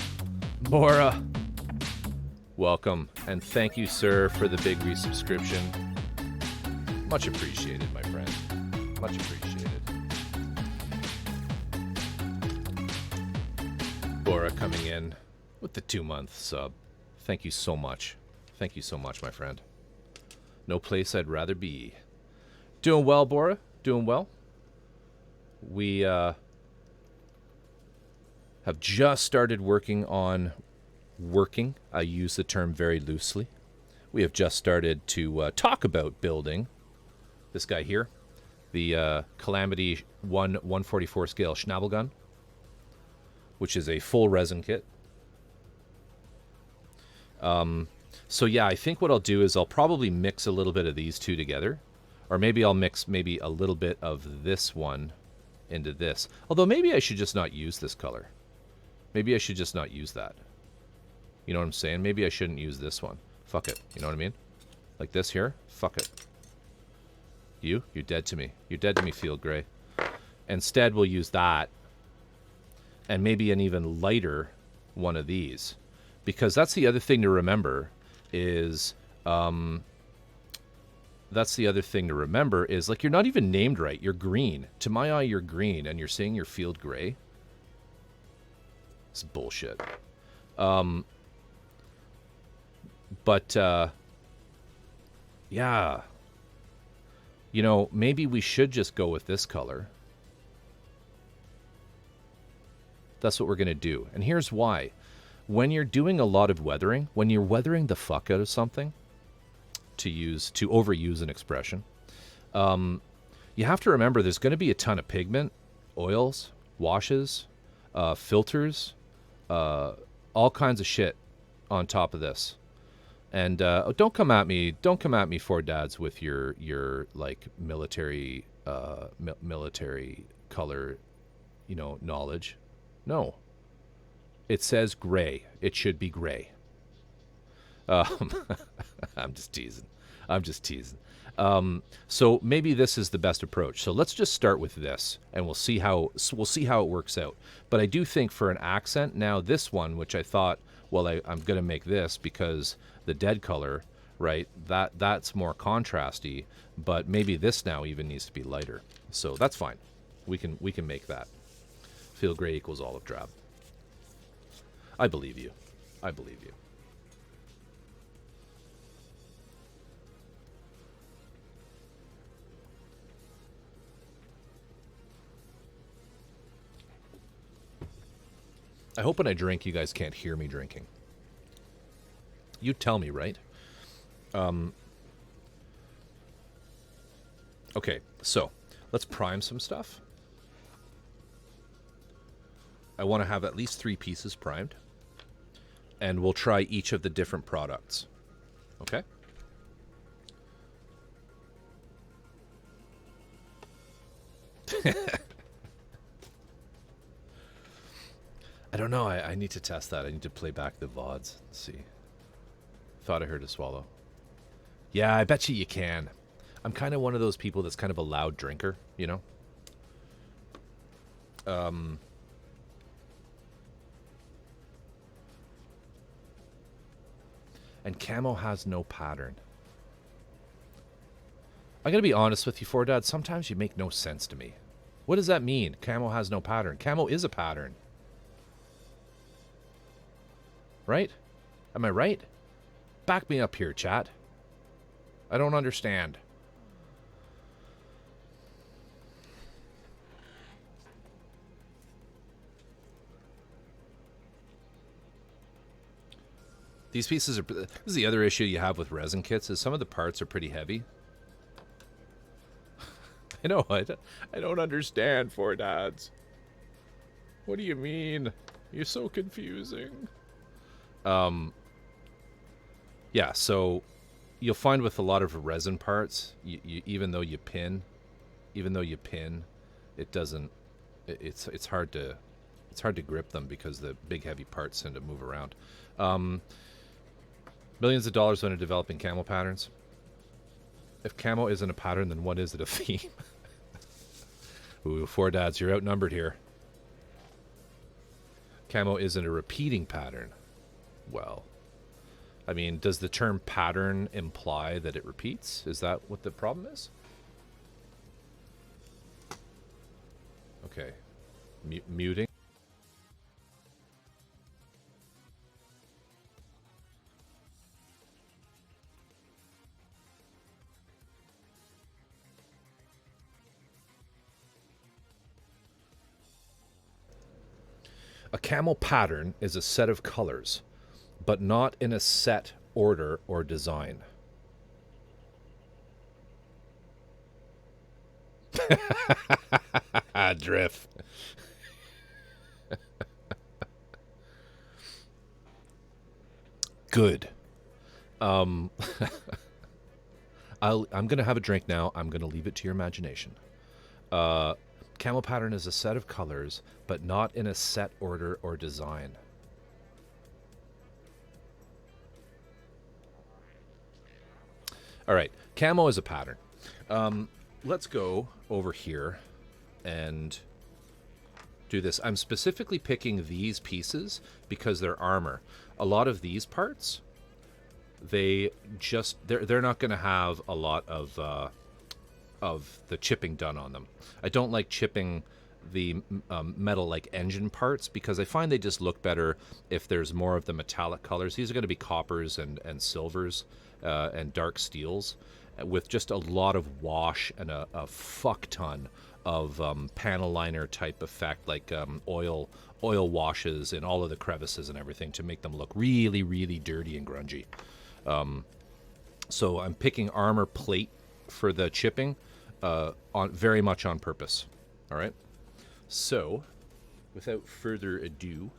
Welcome, and thank you, sir, for the big resubscription. Much appreciated, my friend. Much appreciated. Bora coming in with the 2-month sub. Thank you so much. Thank you so much, my friend. No place I'd rather be. Doing well, Bora. Doing well. We have just started working on working. I use the term very loosely. We have just started to talk about building this guy here, the Kallamity 1/144 scale Schnabelgun, which is a full resin kit. So yeah, I think what I'll do is I'll probably mix a little bit of these two together. Or maybe I'll mix maybe a little bit of this one into this. Although maybe I should just not use this color. Maybe I should just not use that. You know what I'm saying? Maybe I shouldn't use this one. Fuck it. You know what I mean? Like this here? Fuck it. You're dead to me. You're dead to me, Field Gray. Instead, we'll use that. And maybe an even lighter one of these. Because that's the other thing to remember is... that's the other thing to remember is, like, you're not even named right. You're green. To my eye, you're green, and you're saying you're Field Gray? It's bullshit. Yeah. You know, maybe we should just go with this color. That's what we're going to do. And here's why. When you're doing a lot of weathering, when you're weathering the fuck out of something, to overuse an expression, you have to remember there's going to be a ton of pigment, oils, washes, filters, all kinds of shit on top of this. And don't come at me, Four Dads, with your like military color, knowledge. No. It says gray. It should be gray. I'm just teasing. So maybe this is the best approach. So let's just start with this, and we'll see how it works out. But I do think for an accent, now this one, which I thought, well, I'm going to make this because the dead color, right? That's more contrasty. But maybe this now even needs to be lighter. So that's fine. We can make that. Field Gray equals olive drab. I believe you. I believe you. I hope when I drink, you guys can't hear me drinking. You tell me, right? Okay, so let's prime some stuff. I want to have at least 3 pieces primed. And we'll try each of the different products. Okay? I don't know. I need to test that. I need to play back the VODs. Let's see. Thought I heard a swallow. Yeah, I bet you can. I'm kind of one of those people that's kind of a loud drinker, you know? And camo has no pattern. I gotta be honest with you, Four Dad. Sometimes you make no sense to me. What does that mean? Camo has no pattern. Camo is a pattern. Right? Am I right? Back me up here, chat. I don't understand. These pieces are... This is the other issue you have with resin kits, is some of the parts are pretty heavy. I know, I don't understand, Four Dads. What do you mean? You're so confusing. Yeah, so you'll find with a lot of resin parts, even though you pin, it doesn't... It's hard to grip them because the big heavy parts tend to move around. Millions of dollars when developing camo patterns. If camo isn't a pattern, then what is it, a theme? Ooh, Four Dads, you're outnumbered here. Camo isn't a repeating pattern. Well, I mean, does the term pattern imply that it repeats? Is that what the problem is? Okay. Muting. A camo pattern is a set of colors but not in a set order or design. Drift. Good. I'm gonna have a drink now. I'm gonna leave it to your imagination. Camel pattern is a set of colors, but not in a set order or design. All right, camo is a pattern. Let's go over here and do this. I'm specifically picking these pieces because they're armor. A lot of these parts, they're not going to have a lot of the chipping done on them. I don't like chipping the metal like engine parts because I find they just look better if there's more of the metallic colors. These are going to be coppers and silvers and dark steels with just a lot of wash and a fuck ton of panel liner type effect, like oil washes in all of the crevices and everything to make them look really, really dirty and grungy. So I'm picking armor plate for the chipping very much on purpose. All right. So without further ado,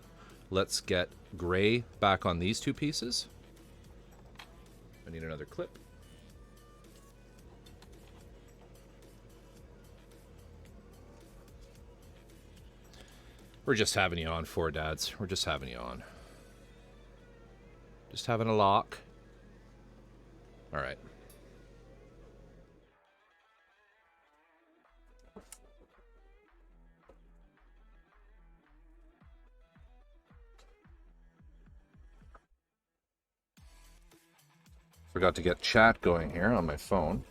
let's get gray back on these two pieces. I need another clip. We're just having you on, Four Dads. We're just having you on. Just having a lock. All right. Forgot to get chat going here on my phone.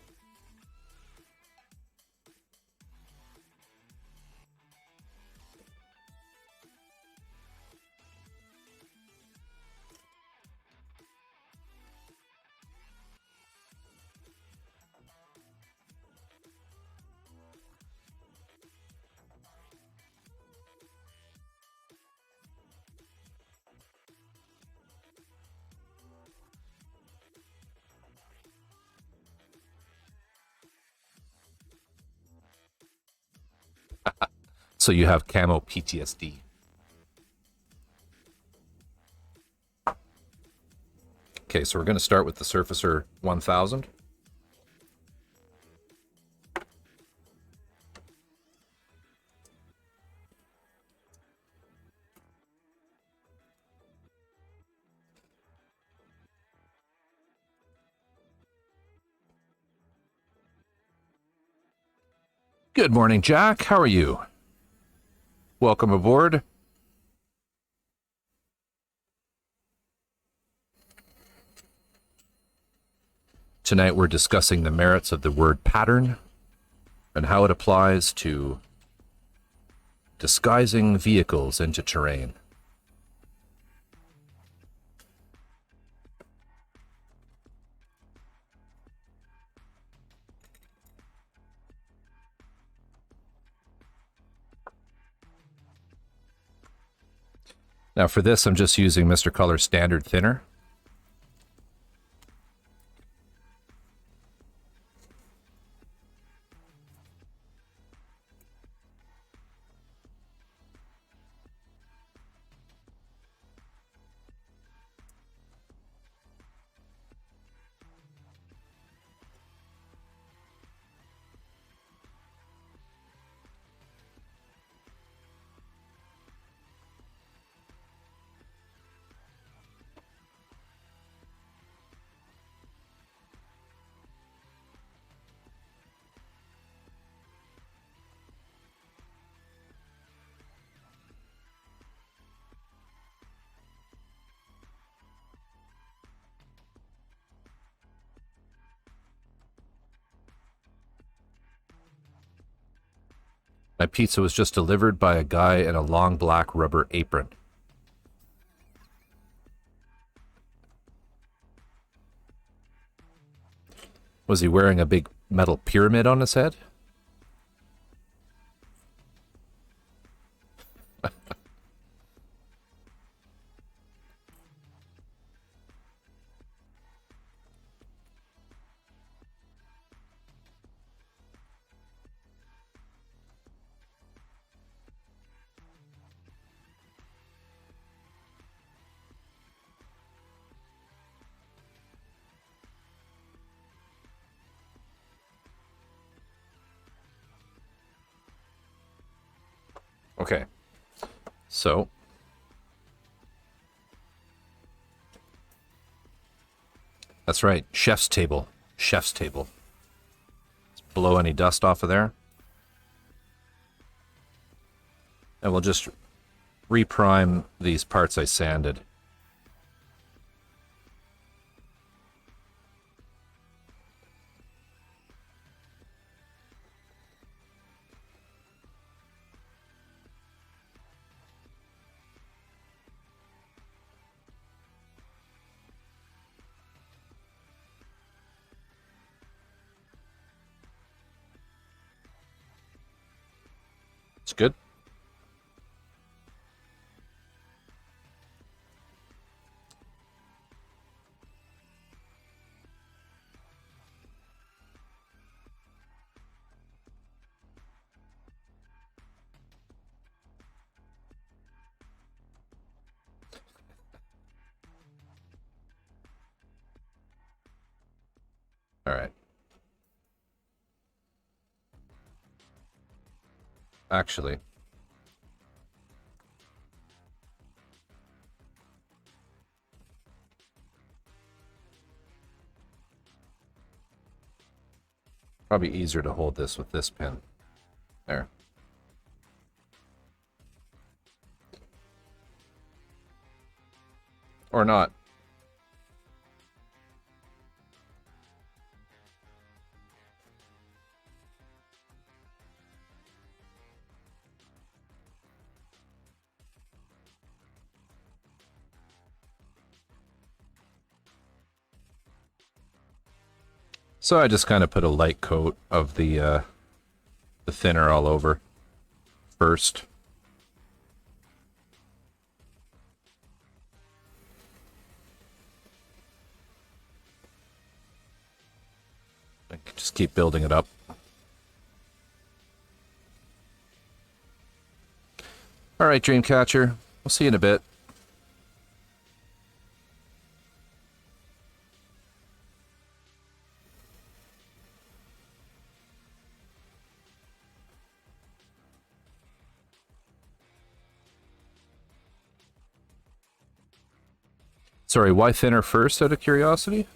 So you have camo PTSD. Okay, so we're going to start with the Surfacer 1000. Good morning, Jack. How are you? Welcome aboard. Tonight we're discussing the merits of the word pattern and how it applies to disguising vehicles into terrain. Now for this, I'm just using Mr. Color Standard Thinner. My pizza was just delivered by a guy in a long black rubber apron. Was he wearing a big metal pyramid on his head? Okay. So. That's right. Chef's table. Chef's table. Let's blow any dust off of there. And we'll just reprime these parts I sanded. It's good. All right. Actually, probably easier to hold this with this pin. There. Or not. So I just kind of put a light coat of the thinner all over first. Just keep building it up. All right, Dreamcatcher. We'll see you in a bit. Sorry, why thinner first, out of curiosity?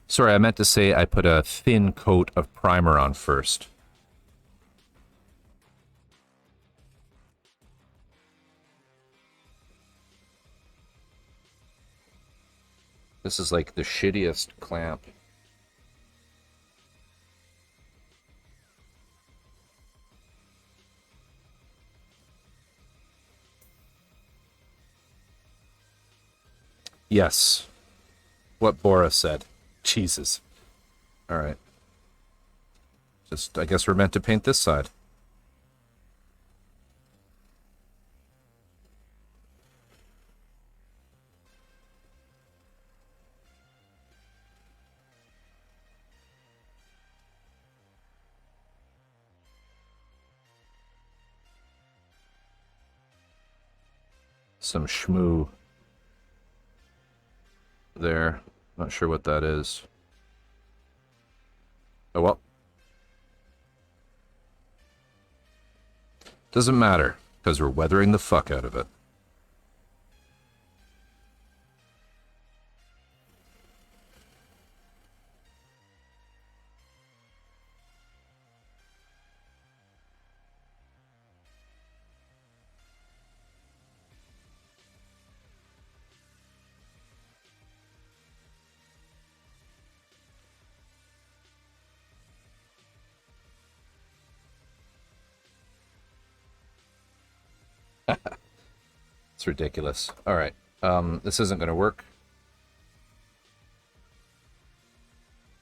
Sorry, I meant to say I put a thin coat of primer on first. This is like the shittiest clamp. Yes. What Bora said. Jesus. Alright. Just, I guess we're meant to paint this side. Some shmoo there. Not sure what that is. Oh well. Doesn't matter, because we're weathering the fuck out of it. It's ridiculous. All right. This isn't going to work.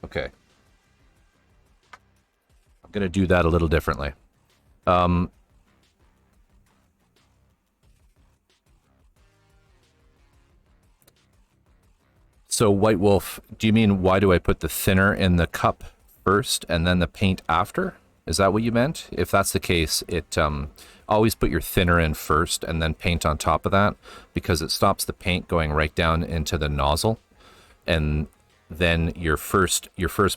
Okay. I'm going to do that a little differently. So, White Wolf, do you mean why do I put the thinner in the cup first and then the paint after? Is that what you meant? If that's the case, it always put your thinner in first and then paint on top of that, because it stops the paint going right down into the nozzle, and then your first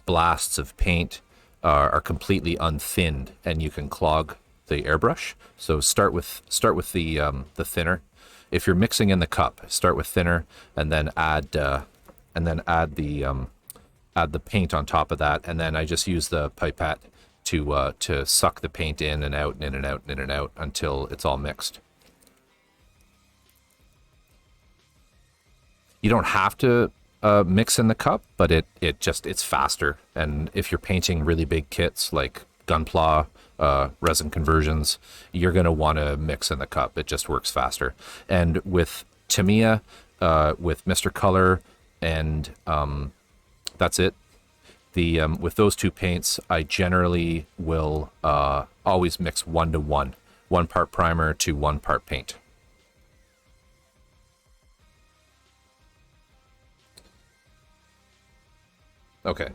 blasts of paint are completely unthinned, and you can clog the airbrush. So start with the thinner. If you're mixing in the cup, start with thinner and then add the paint on top of that, and then I just use the pipette to suck the paint in and out and in and out and in and out until it's all mixed. You don't have to mix in the cup, but it's faster. And if you're painting really big kits like Gunpla, resin conversions, you're going to want to mix in the cup. It just works faster. And with Tamiya, with Mr. Color, and that's it. With those two paints, I generally will always mix 1-to-1, 1 part primer to 1 part paint. Okay,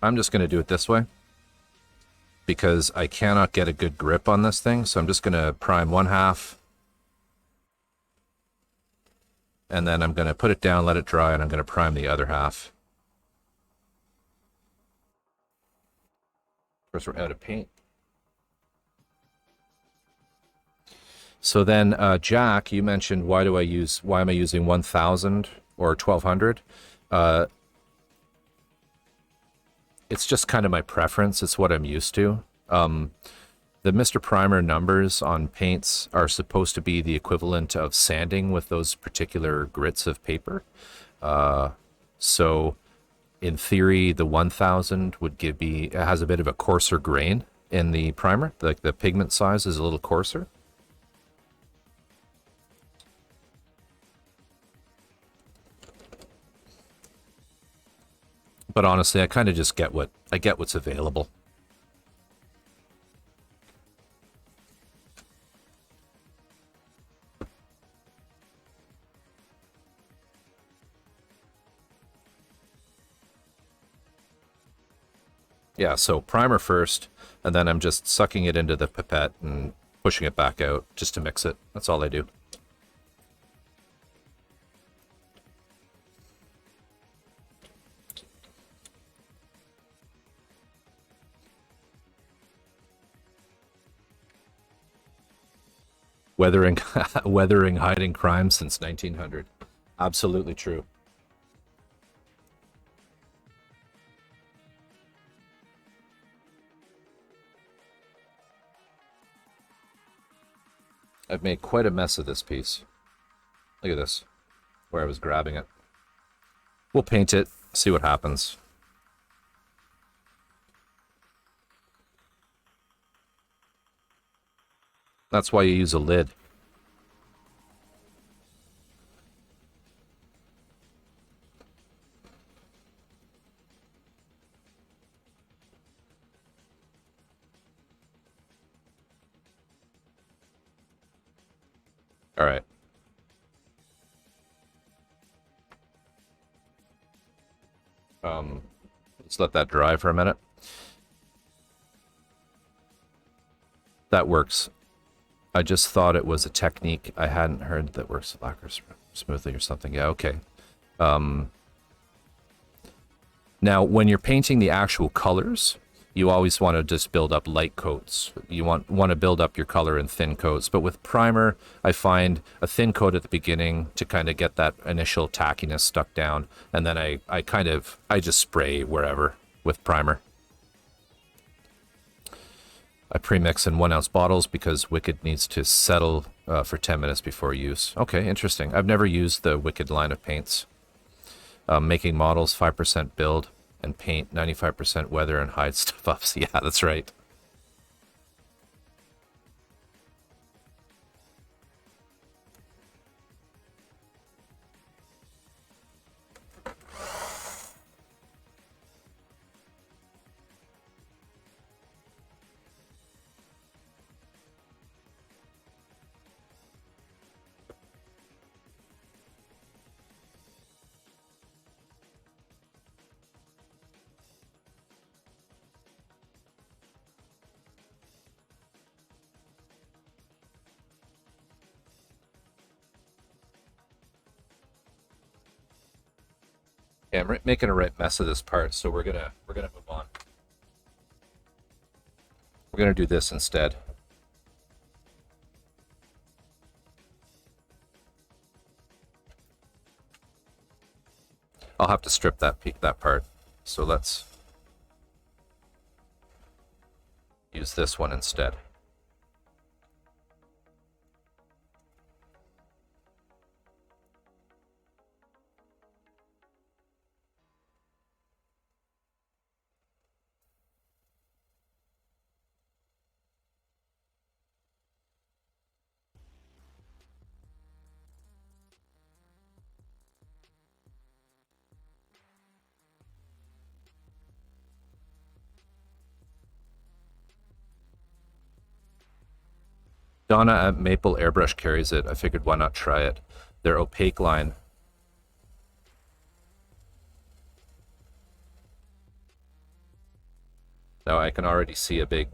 I'm just going to do it this way because I cannot get a good grip on this thing, so I'm just going to prime 1/2, and then I'm going to put it down, let it dry, and I'm going to prime the other half. Of course, we're out of paint. So then, Jack, you mentioned why am I using 1000 or 1200? It's just kind of my preference. It's what I'm used to. The Mr. Primer numbers on paints are supposed to be the equivalent of sanding with those particular grits of paper. So in theory, the 1000 would it has a bit of a coarser grain in the primer. Like the pigment size is a little coarser. But honestly, I kind of just get what's available. Yeah, so primer first, and then I'm just sucking it into the pipette and pushing it back out just to mix it. That's all I do. Weathering hiding crime since 1900. Absolutely true. I've made quite a mess of this piece. Look at this, where I was grabbing it. We'll paint it, see what happens. That's why you use a lid. All right. Let's let that dry for a minute. That works. I just thought it was a technique I hadn't heard that works lacquer smoothly or something. Yeah, okay. Now, when you're painting the actual colors, you always want to just build up light coats. You want to build up your color in thin coats. But with primer, I find a thin coat at the beginning to kind of get that initial tackiness stuck down. And then I just spray wherever with primer. I pre-mix in 1 ounce bottles because Wicked needs to settle for 10 minutes before use. Okay, interesting. I've never used the Wicked line of paints. Making models, 5% build, and paint, 95% weather and hide stuff up. So yeah, that's right. Yeah, I'm making a right mess of this part, so we're gonna move on. We're gonna do this instead. I'll have to strip that part. So let's use this one instead. Donna at Maple Airbrush carries it. I figured why not try it. Their opaque line. Now I can already see a big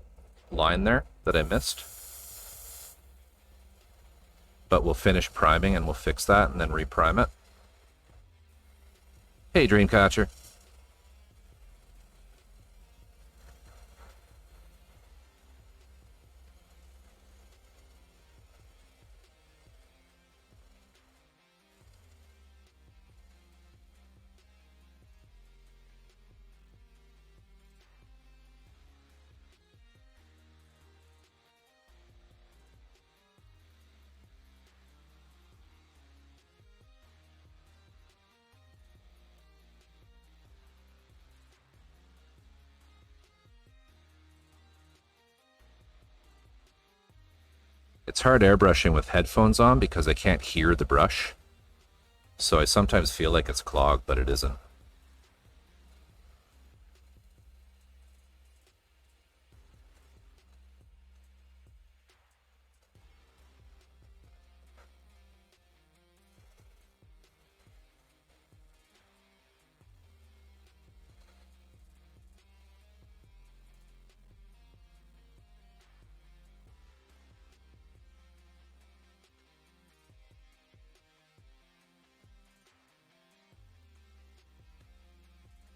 line there that I missed. But we'll finish priming and we'll fix that and then reprime it. Hey, Dreamcatcher. It's hard airbrushing with headphones on because I can't hear the brush. So I sometimes feel like it's clogged, but it isn't.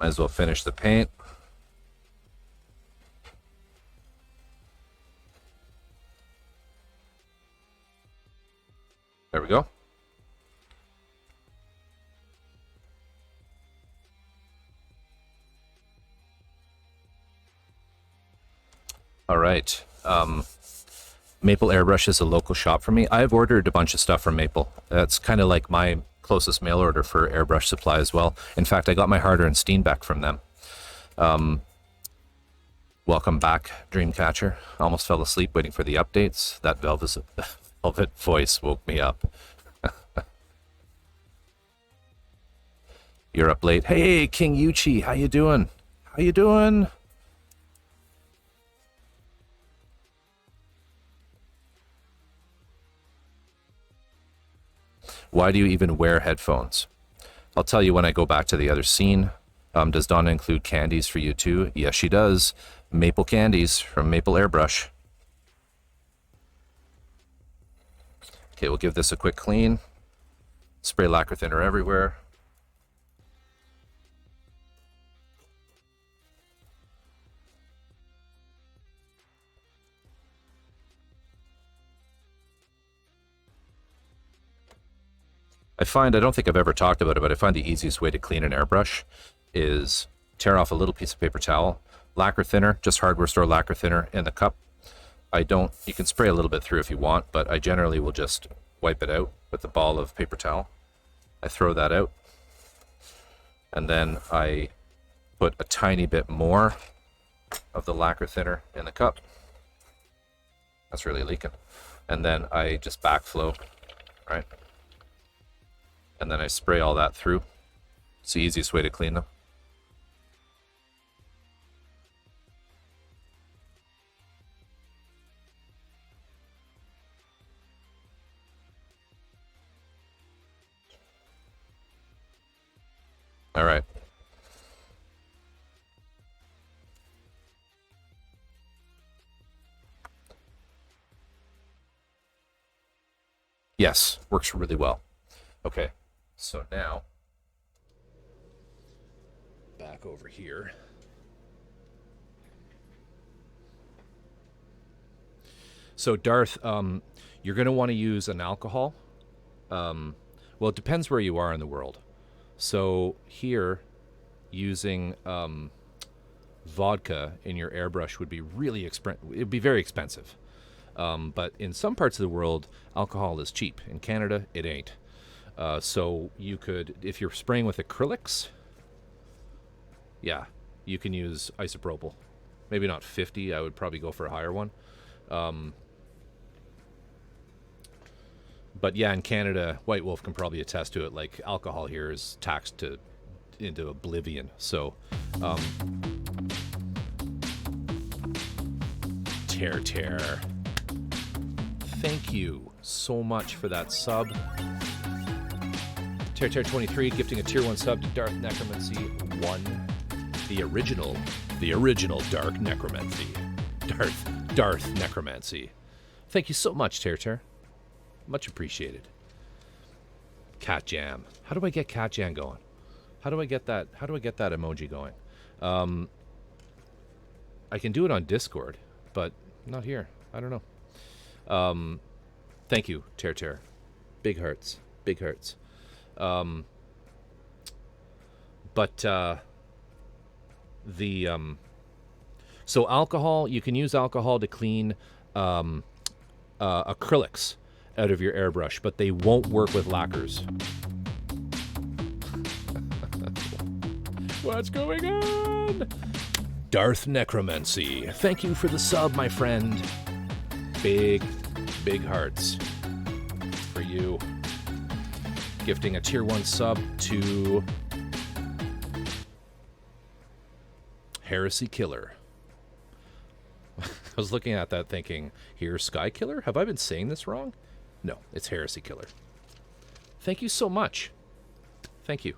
Might as well finish the paint. There we go. All right. Maple Airbrush is a local shop for me. I've ordered a bunch of stuff from Maple. That's kind of like my closest mail order for airbrush supply as well. In fact, I got my Harder and Steenbeck from them. Welcome back, Dreamcatcher. Almost fell asleep waiting for the updates. That velvet voice woke me up. You're up late. Hey, King Yuchi, how you doing? How you doing? Why do you even wear headphones? I'll tell you when I go back to the other scene. Does Donna include candies for you too? Yes, she does. Maple candies from Maple Airbrush. Okay, we'll give this a quick clean. Spray lacquer thinner everywhere. I don't think I've ever talked about it, but I find the easiest way to clean an airbrush is tear off a little piece of paper towel, lacquer thinner, just hardware store lacquer thinner in the cup. You can spray a little bit through if you want, but I generally will just wipe it out with a ball of paper towel. I throw that out, and then I put a tiny bit more of the lacquer thinner in the cup. That's really leaking. And then I just backflow, right? And then I spray all that through. It's the easiest way to clean them. All right. Yes, works really well. Okay. So now, back over here. So Darth, you're going to want to use an alcohol. Well, it depends where you are in the world. So here, using vodka in your airbrush would be really it'd be very expensive. But in some parts of the world, alcohol is cheap. In Canada, it ain't. So you could, if you're spraying with acrylics, yeah, you can use isopropyl. Maybe not 50. I would probably go for a higher one. But yeah, in Canada, White Wolf can probably attest to it. Like, alcohol here is taxed into oblivion. So, Tear. Thank you so much for that sub. Tear23 gifting a tier 1 sub to Darth Necromancy 1. The original Dark Necromancy. Darth Necromancy. Thank you so much, Tear. Much appreciated. Cat Jam. How do I get Cat Jam going? How do I get that emoji going? I can do it on Discord, but not here. I don't know. Thank you, Tear. Big hearts. So alcohol, you can use alcohol to clean acrylics out of your airbrush, but they won't work with lacquers. What's going on? Darth Necromancy. Thank you for the sub, my friend. Big hearts for you. Gifting a tier 1 sub to Heresy Killer. I was looking at that thinking, here's Sky Killer? Have I been saying this wrong? No, it's Heresy Killer. Thank you so much. Thank you.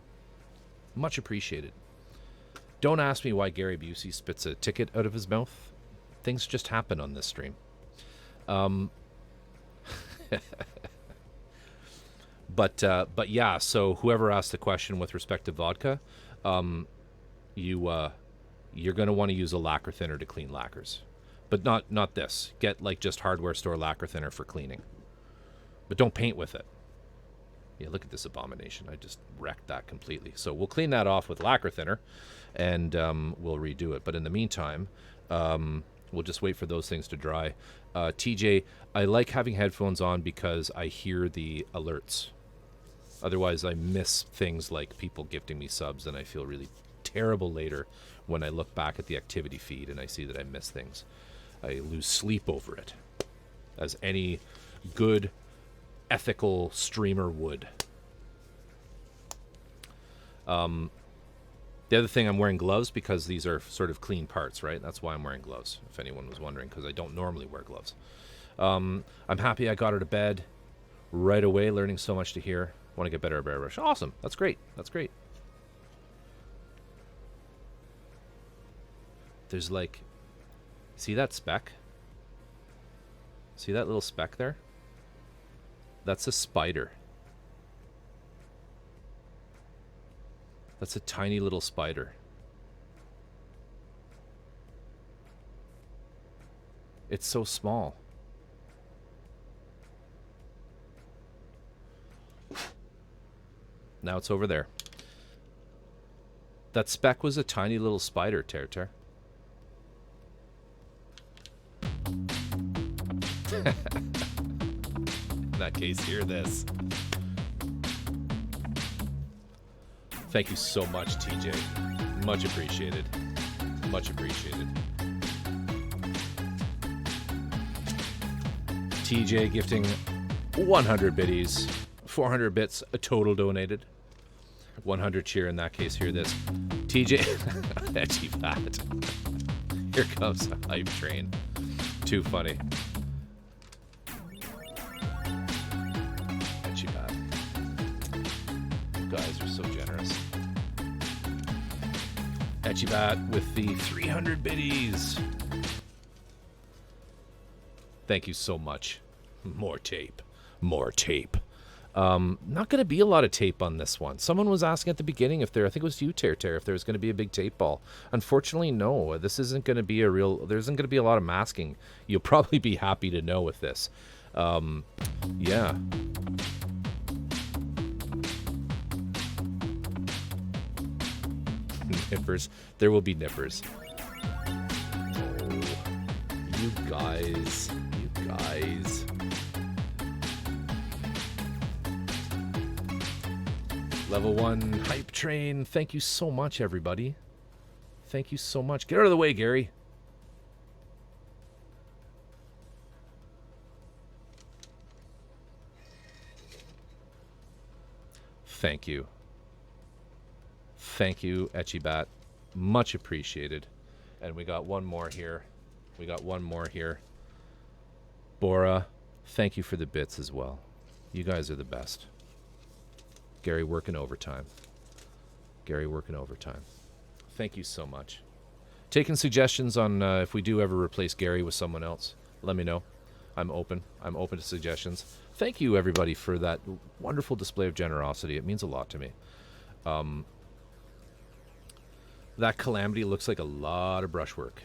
Much appreciated. Don't ask me why Gary Busey spits a ticket out of his mouth. Things just happen on this stream. But yeah, so whoever asked the question with respect to vodka, you're going to want to use a lacquer thinner to clean lacquers. But not this. Get like just hardware store lacquer thinner for cleaning. But don't paint with it. Yeah, look at this abomination. I just wrecked that completely. So we'll clean that off with lacquer thinner, and we'll redo it. But in the meantime, we'll just wait for those things to dry. TJ, I like having headphones on because I hear the alerts. Otherwise, I miss things like people gifting me subs, and I feel really terrible later when I look back at the activity feed and I see that I miss things. I lose sleep over it, as any good ethical streamer would. The other thing, I'm wearing gloves because these are sort of clean parts, right? That's why I'm wearing gloves, if anyone was wondering, because I don't normally wear gloves. I'm happy I got her to bed right away, learning so much to hear. Want to get better at airbrush. Awesome. That's great. There's like, see that speck? See that little speck there? That's a spider. That's a tiny little spider. It's so small. Now it's over there. That speck was a tiny little spider, Tear. In that case, hear this. Thank you so much, TJ. Much appreciated. TJ gifting 100 biddies, 400 bits, a total donated. 100 cheer, in that case, hear this. TJ, etchy fat. Here comes a hype train. Too funny. Etchy fat. You guys are so generous. Etchy fat with the 300 biddies. Thank you so much. More tape. Not going to be a lot of tape on this one. Someone was asking at the beginning if there, I think it was you, Tear, if there was going to be a big tape ball. Unfortunately, no. This isn't going to be there isn't going to be a lot of masking. You'll probably be happy to know with this. Yeah. nippers. There will be nippers. Oh, you guys. You guys. Level 1 hype train. Thank you so much, everybody. Thank you so much. Get out of the way, Gary. Thank you. Thank you, Etchibat. Much appreciated. And we got one more here. We got one more here. Bora, thank you for the bits as well. You guys are the best. Gary working overtime. Gary working overtime. Thank you so much. Taking suggestions on if we do ever replace Gary with someone else. Let me know. I'm open. I'm open to suggestions. Thank you, everybody, for that wonderful display of generosity. It means a lot to me. That Kallamity looks like a lot of brushwork.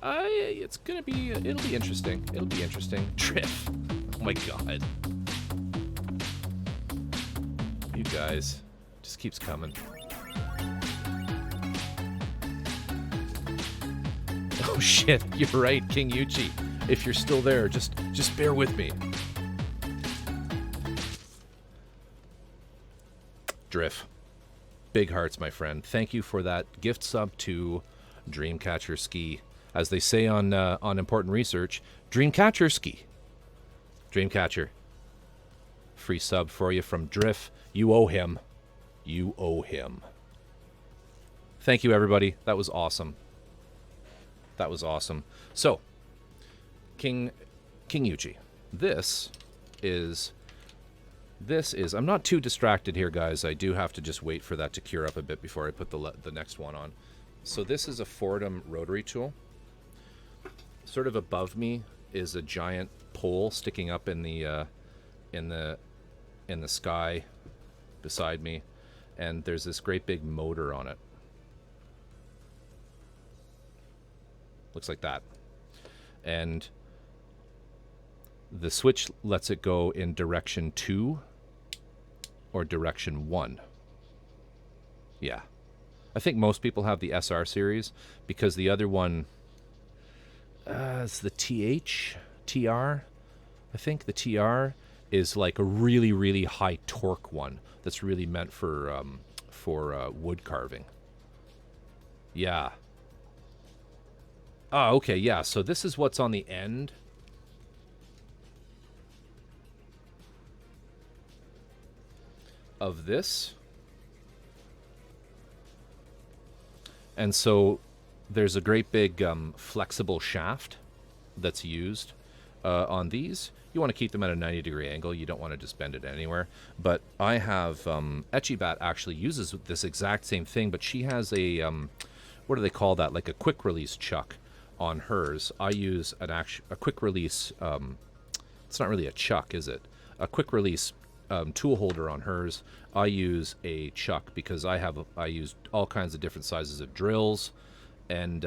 It's gonna be. It'll be interesting. It'll be interesting. Drift. Oh my god. You guys, just keeps coming. Oh shit! You're right, King Yuchi. If you're still there, just bear with me. Drift. Big hearts, my friend. Thank you for that gift sub to Dreamcatcher Ski. As they say on Important Research, Dreamcatcher Ski. Dreamcatcher. Free sub for you from Drift. You owe him. You owe him. Thank you, everybody. That was awesome. That was awesome. So, King Yuchi. This is... I'm not too distracted here, guys. I do have to just wait for that to cure up a bit before I put the next one on. So this is a Fordham rotary tool. Sort of above me is a giant pole sticking up in the sky beside me, and there's this great big motor on it. Looks like that. And the switch lets it go in direction 2 or direction 1. Yeah. I think most people have the SR series because the other one, it's the TR. I think the TR is like a really, really high torque one that's really meant for wood carving. Yeah. Oh, okay, yeah. So this is what's on the end. Of this. And so there's a great big flexible shaft that's used on these. You want to keep them at a 90-degree angle. You don't want to just bend it anywhere. But I have Etchibat actually uses this exact same thing, but she has a what do they call that? Like a quick release chuck on hers. I use a quick release. It's not really a chuck, is it? A quick release tool holder on hers. I use a chuck because I use all kinds of different sizes of drills, and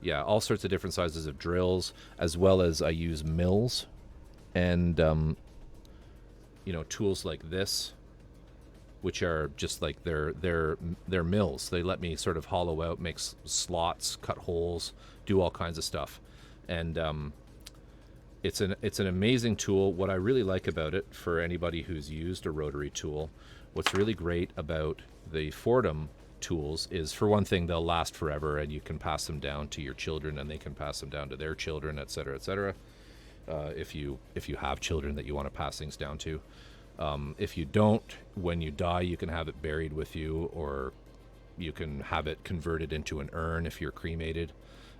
yeah, all sorts of different sizes of drills, as well as I use mills, and you know, tools like this, which are just like they're mills. They let me sort of hollow out, make slots, cut holes, do all kinds of stuff, and it's an amazing tool. What I really like about it, for anybody who's used a rotary tool, what's really great about the Fordham tools is, for one thing, they'll last forever, and you can pass them down to your children, and they can pass them down to their children, etc., etc. If you have children that you want to pass things down to. If you don't, when you die, you can have it buried with you, or you can have it converted into an urn if you're cremated.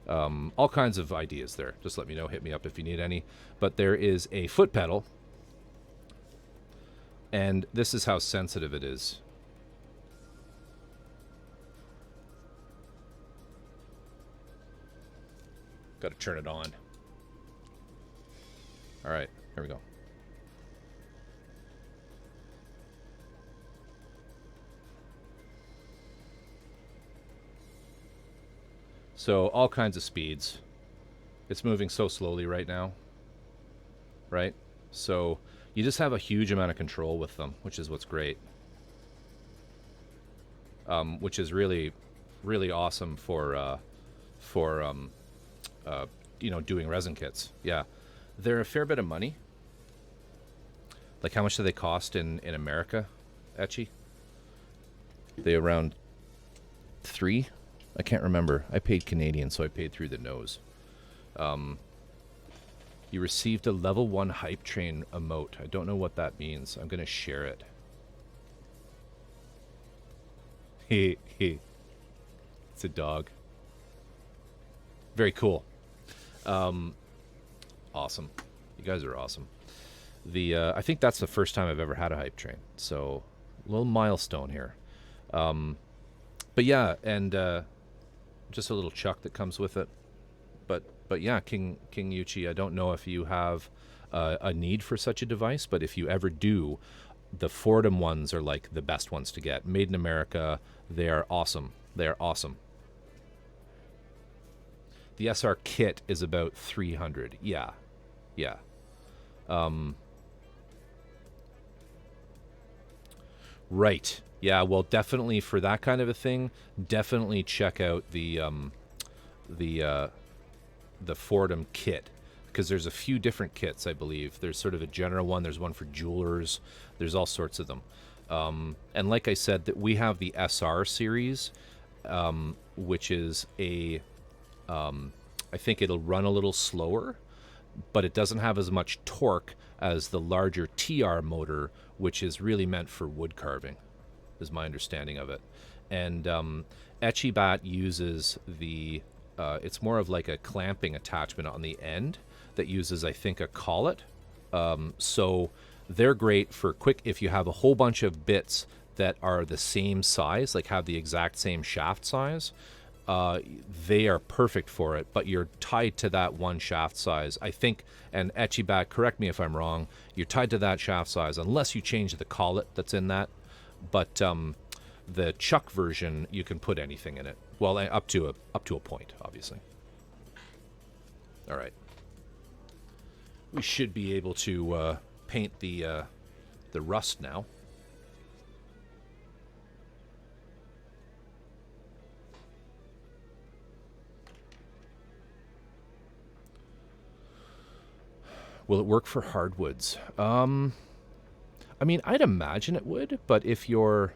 All kinds of ideas there. Just let me know. Hit me up if you need any. But there is a foot pedal, and this is how sensitive it is. Got to turn it on. All right, here we go. So all kinds of speeds. It's moving so slowly right now, right? So you just have a huge amount of control with them, which is what's great. Which is really really awesome for doing resin kits. Yeah, they're a fair bit of money. Like, how much do they cost in America, Etchy? They around 3? I can't remember. I paid Canadian, so I paid through the nose. You received a level 1 hype train emote. I don't know what that means. I'm going to share it. It's a dog. Very cool. Awesome. You guys are awesome. I think that's the first time I've ever had a hype train. So, a little milestone here. But yeah, and just a little chuck that comes with it. But yeah, King Yuchi, I don't know if you have a need for such a device, but if you ever do, the Fordham ones are like the best ones to get. Made in America, they are awesome. They are awesome. The SR kit is about 300. Yeah. Yeah. Right. Yeah, well, definitely for that kind of a thing, definitely check out the Fordham kit, because there's a few different kits, I believe. There's sort of a general one. There's one for jewelers. There's all sorts of them. And like I said, that we have the SR series, which is I think it'll run a little slower, but it doesn't have as much torque as the larger TR motor, which is really meant for wood carving, is my understanding of it. And Etchibat uses it's more of like a clamping attachment on the end that uses, I think, a collet. So they're great for quick, if you have a whole bunch of bits that are the same size, like have the exact same shaft size, they are perfect for it, but you're tied to that one shaft size. I think, and Etchibat, correct me if I'm wrong, you're tied to that shaft size unless you change the collet that's in that. But the chuck version, you can put anything in it. Well, up to a point, obviously. All right. We should be able to paint the rust now. Will it work for hardwoods? I mean, I'd imagine it would, but if you're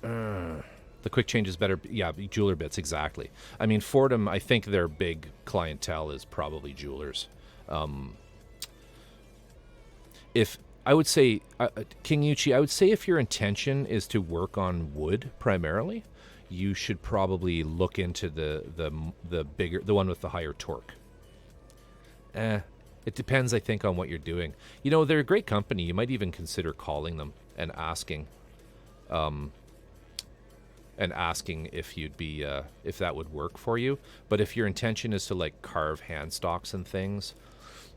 the quick change is better. Yeah, jeweler bits, exactly. I mean, Fordham, I think their big clientele is probably jewelers. If I would say, King Yuchi, I would say if your intention is to work on wood primarily, you should probably look into the bigger, the one with the higher torque. It depends, I think, on what you're doing. You know, they're a great company. You might even consider calling them and asking if you'd be if that would work for you. But if your intention is to like carve hand stocks and things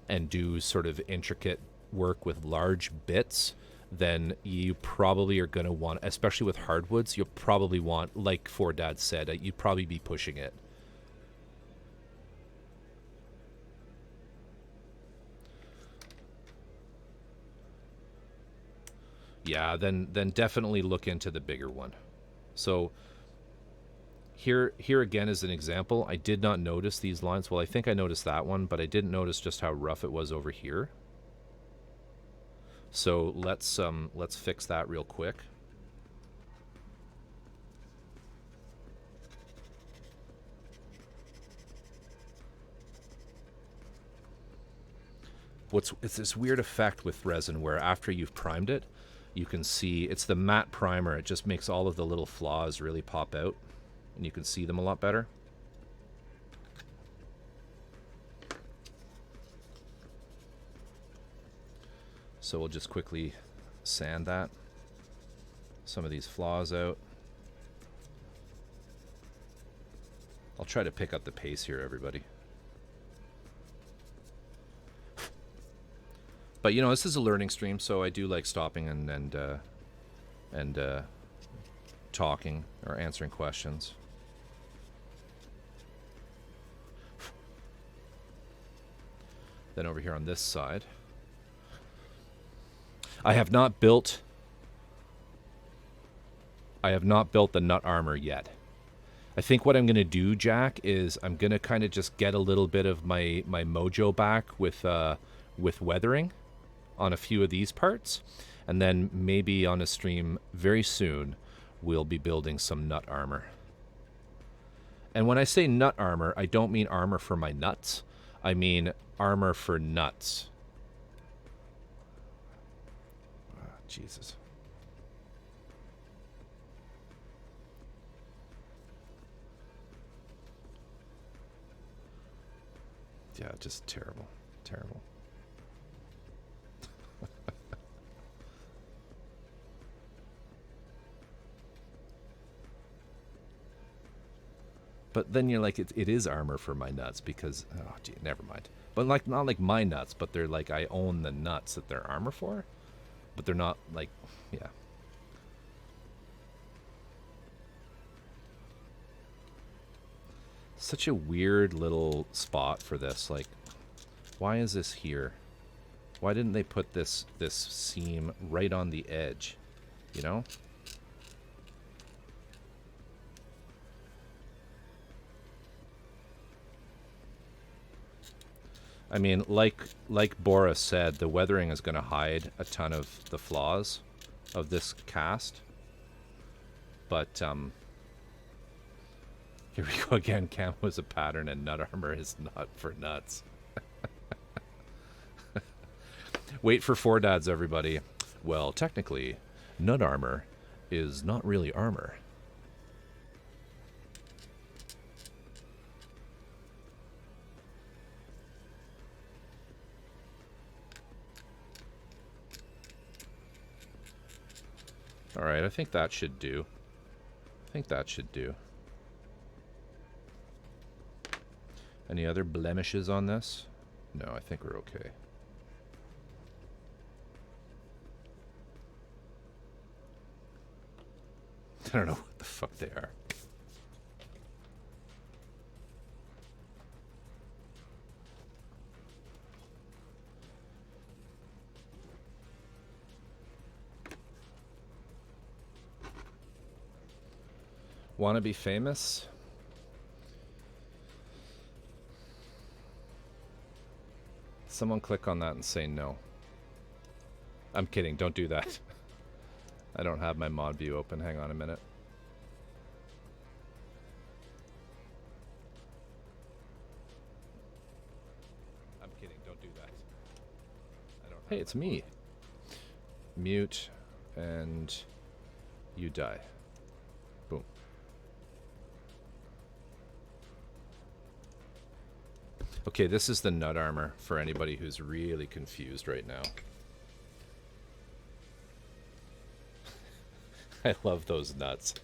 and do sort of intricate work with large bits, then you probably are going to want, especially with hardwoods, you'll probably want, like Dad said, you'd probably be pushing it. Yeah, then definitely look into the bigger one. So here again is an example. I did not notice these lines. Well, I think I noticed that one, but I didn't notice just how rough it was over here. So let's fix that real quick. It's this weird effect with resin where after you've primed it, you can see it's the matte primer. It just makes all of the little flaws really pop out, and you can see them a lot better. So we'll just quickly sand some of these flaws out. I'll try to pick up the pace here, everybody. But you know, this is a learning stream, so I do like stopping and talking or answering questions. Then over here on this side, I have not built I have not built the nut armor yet. I think what I'm going to do, Jack, is I'm going to kind of just get a little bit of my mojo back with weathering on a few of these parts. And then maybe on a stream very soon, we'll be building some nut armor. And when I say nut armor, I don't mean armor for my nuts. I mean armor for nuts. Oh, Jesus. Yeah, just terrible. Terrible. But then you're like, it is armor for my nuts because, oh, gee, never mind. But like, not like my nuts, but they're like, I own the nuts that they're armor for. But they're not like, yeah. Such a weird little spot for this. Like, why is this here? Why didn't they put this seam right on the edge? You know? I mean, like Boris said, the weathering is going to hide a ton of the flaws of this cast. But, here we go again. Cam was a pattern and nut armor is not for nuts. Wait for 4 dads, everybody. Well, technically, nut armor is not really armor. Alright, I think that should do. I think that should do. Any other blemishes on this? No, I think we're okay. I don't know what the fuck they are. Want to be famous? Someone click on that and say no. I'm kidding, don't do that. I don't have my mod view open. Hang on a minute. I'm kidding, don't do that. Hey, it's me. Mute, and you die. Boom. Okay, this is the nut armor for anybody who's really confused right now. I love those nuts.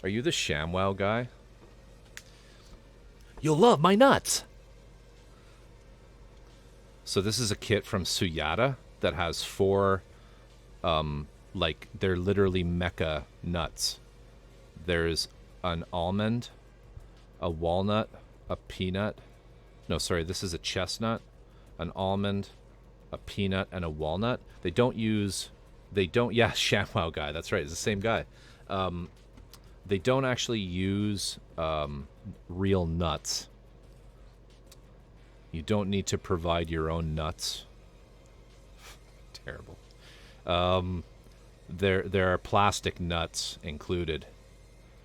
Are you the ShamWow guy? You'll love my nuts! So this is a kit from Suyata that has 4, like, they're literally Mecha nuts. There's an almond, a walnut, a peanut. No, sorry, this is a chestnut, an almond, a peanut, and a walnut. Yeah, ShamWow guy, that's right, it's the same guy. They don't actually use real nuts. You don't need to provide your own nuts. Terrible. There are plastic nuts included.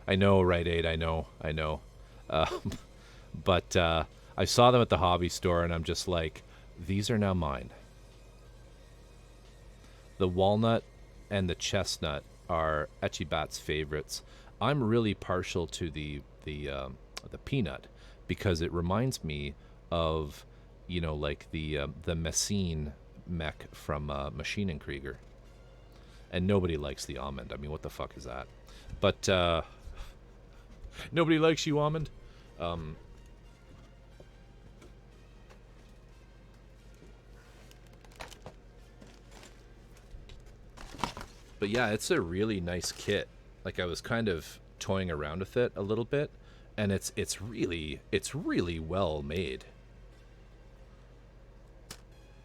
I know, Rite Aid, I know. But I saw them at the hobby store, and I'm just like, these are now mine. The walnut and the chestnut are Echibat's favorites. I'm really partial to the peanut because it reminds me of, you know, like the Messine mech from Maschinenkrieger. And nobody likes the almond. I mean, what the fuck is that? But nobody likes you, almond. But yeah, it's a really nice kit. Like, I was kind of toying around with it a little bit, and it's really well made.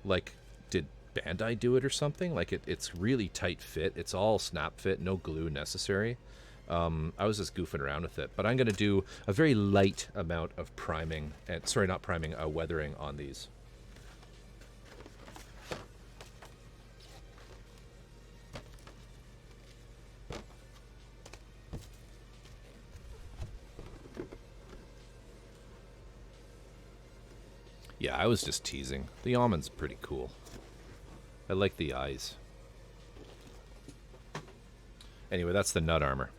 Like, did Bandai do it or something? Like, it's really tight fit. It's all snap fit, no glue necessary. I was just goofing around with it. But I'm going to do a very light amount of priming, and sorry, not priming, weathering on these. Yeah, I was just teasing. The almond's pretty cool. I like the eyes. Anyway, that's the nut armor.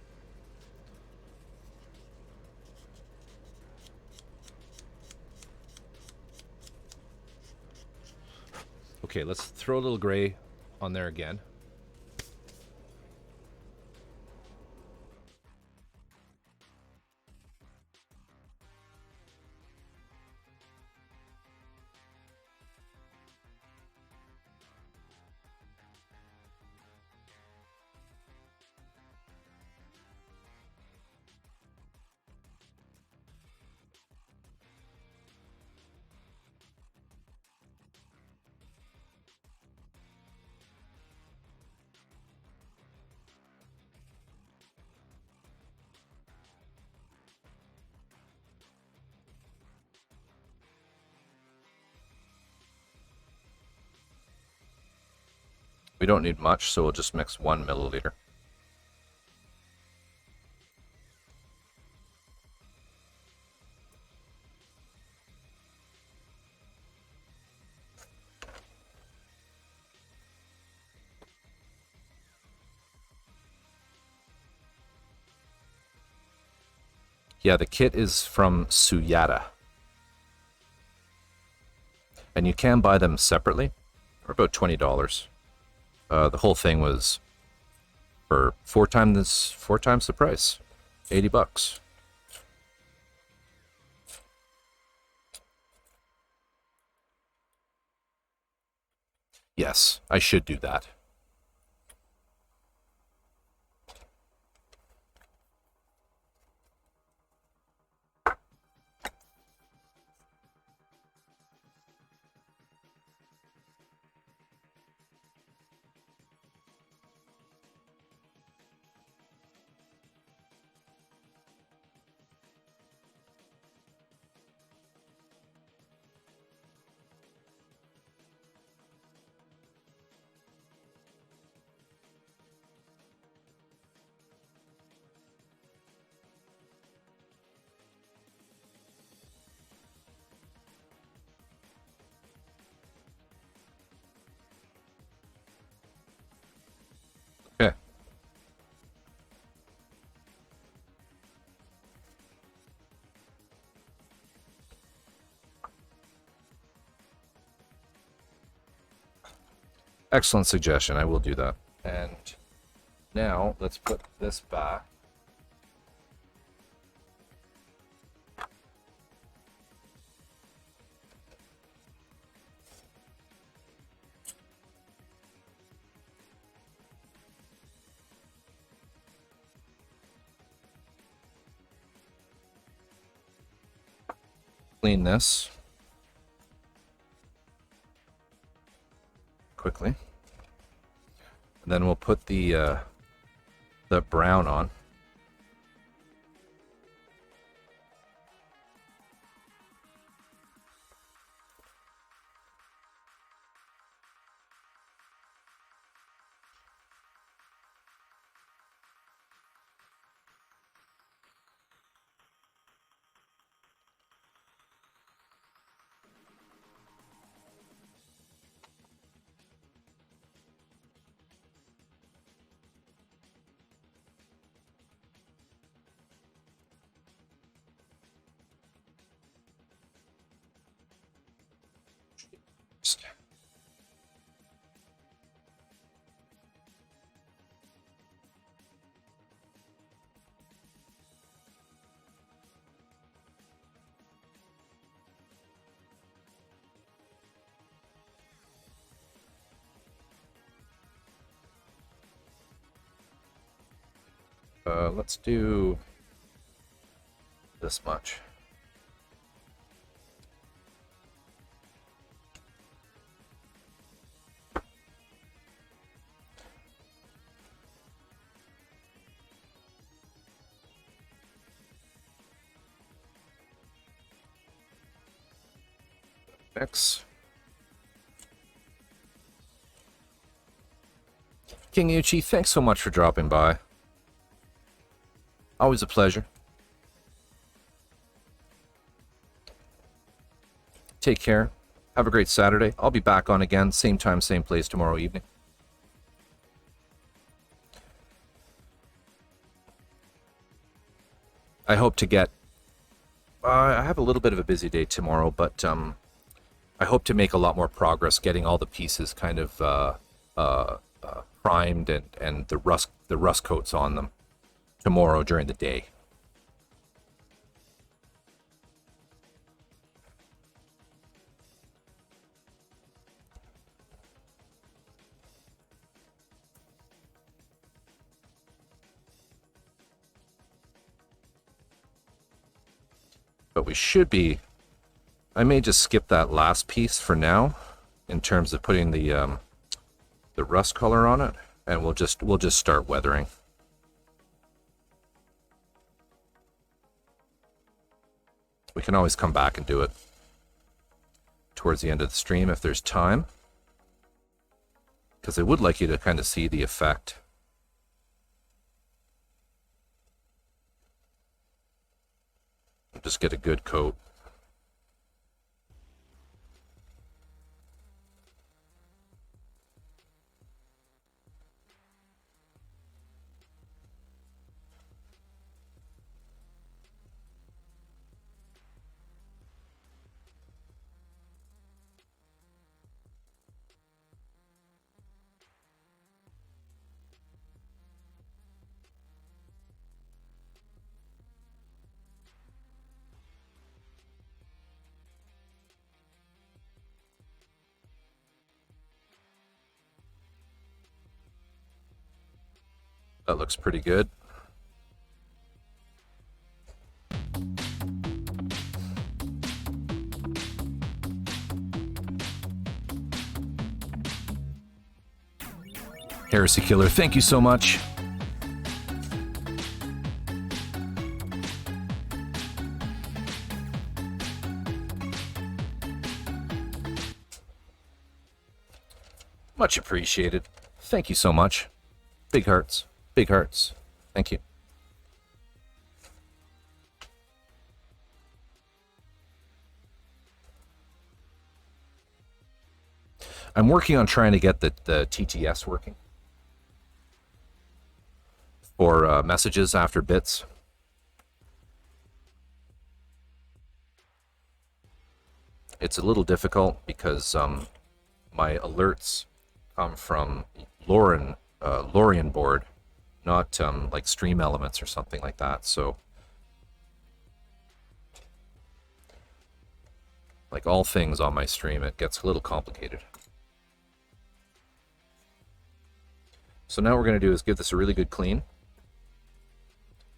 Okay, let's throw a little gray on there again. We don't need much, so we'll just mix 1 milliliter. Yeah, the kit is from Suyata. And you can buy them separately for about $20. The whole thing was for four times the price, $80. Yes, I should do that. Okay. Excellent suggestion. I will do that. And now let's put this back. Clean this quickly. And then we'll put the brown on. Let's do this much. X. King Uchi, thanks so much for dropping by. Always a pleasure. Take care. Have a great Saturday. I'll be back on again, same time, same place tomorrow evening. I hope to get... I have a little bit of a busy day tomorrow, but I hope to make a lot more progress getting all the pieces kind of primed and the rust coats on them tomorrow during the day. But we should be... I may just skip that last piece for now, in terms of putting the rust color on it, and we'll just start weathering. We can always come back and do it towards the end of the stream if there's time, because I would like you to kind of see the effect. Just get a good coat. That looks pretty good. Heresy Killer, thank you so much. Much appreciated. Thank you so much. Big hearts. Big hearts. Thank you. I'm working on trying to get the TTS working for messages after bits. It's a little difficult because my alerts come from Lorian board, not like Stream Elements or something like that. So, like all things on my stream, it gets a little complicated. So now what we're going to do is give this a really good clean.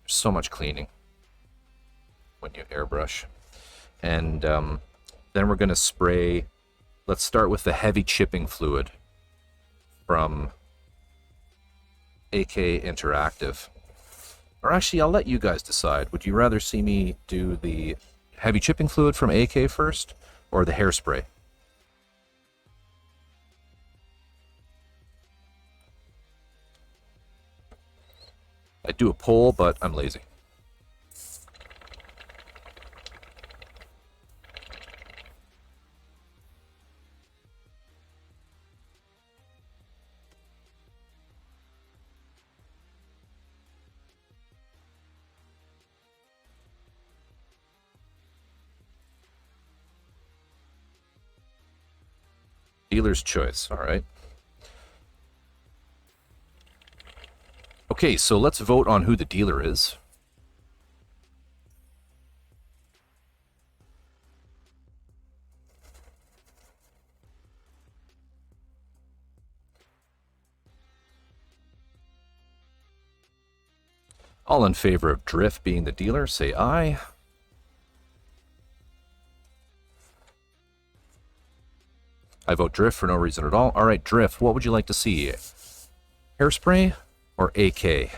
There's so much cleaning when you airbrush. And then we're going to spray, let's start with the heavy chipping fluid from AK Interactive. Or actually, I'll let you guys decide. Would you rather see me do the heavy chipping fluid from AK first, or the hairspray? I'd do a poll, but I'm lazy. Dealer's choice, all right. Okay, so let's vote on who the dealer is. All in favor of Drift being the dealer, say aye. I vote Drift for no reason at all. All right, Drift, what would you like to see? Hairspray or AK?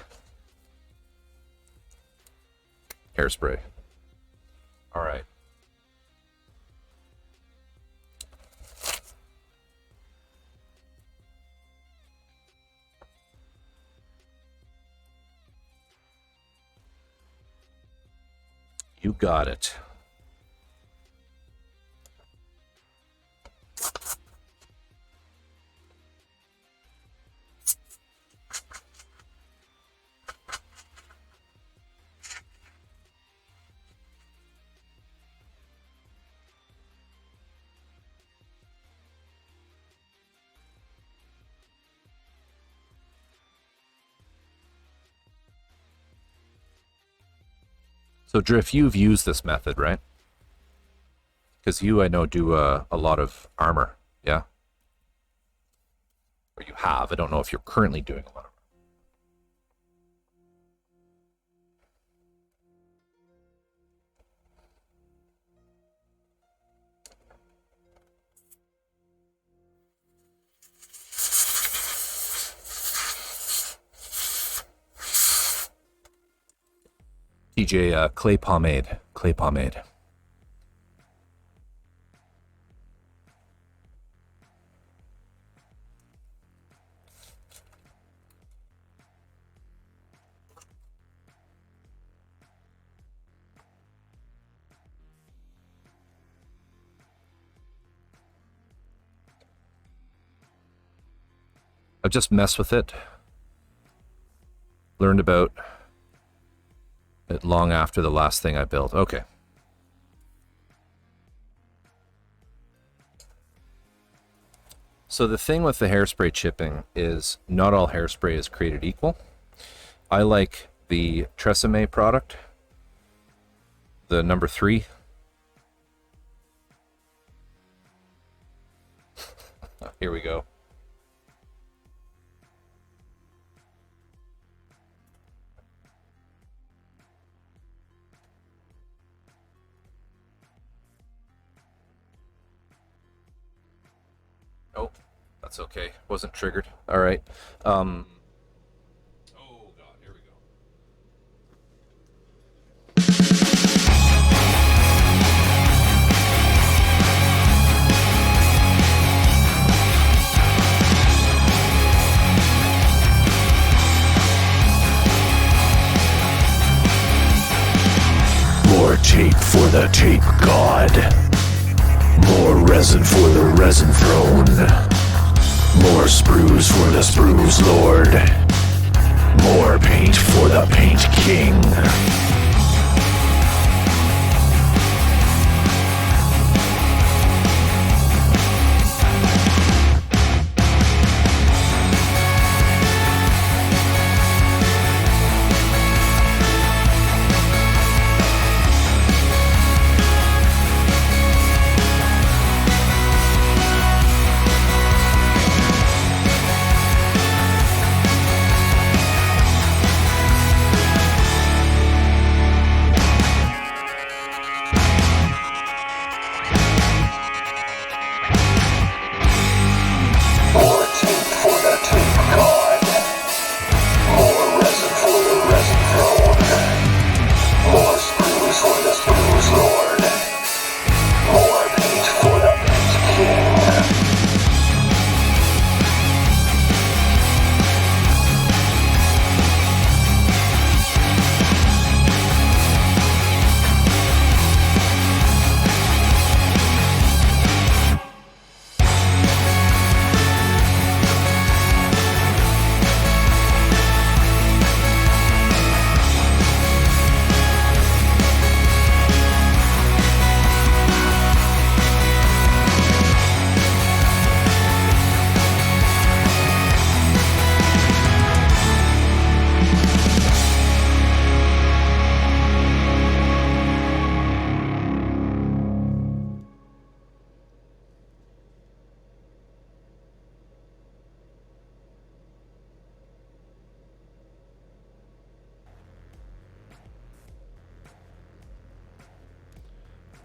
Hairspray. All right. You got it. So, Drift, you've used this method, right? Because you, I know, do a lot of armor, yeah? Or you have. I don't know if you're currently doing a lot of TJ, clay pomade. Clay pomade. I've just messed with it. Learned about it long after the last thing I built. Okay. So the thing with the hairspray chipping is not all hairspray is created equal. I like the Tresemme product, the number 3. Here we go. Oh, that's okay. Wasn't triggered. All right. Oh God, here we go. More tape for the tape god. More resin for the resin throne. More sprues for the sprues lord. More paint for the paint king.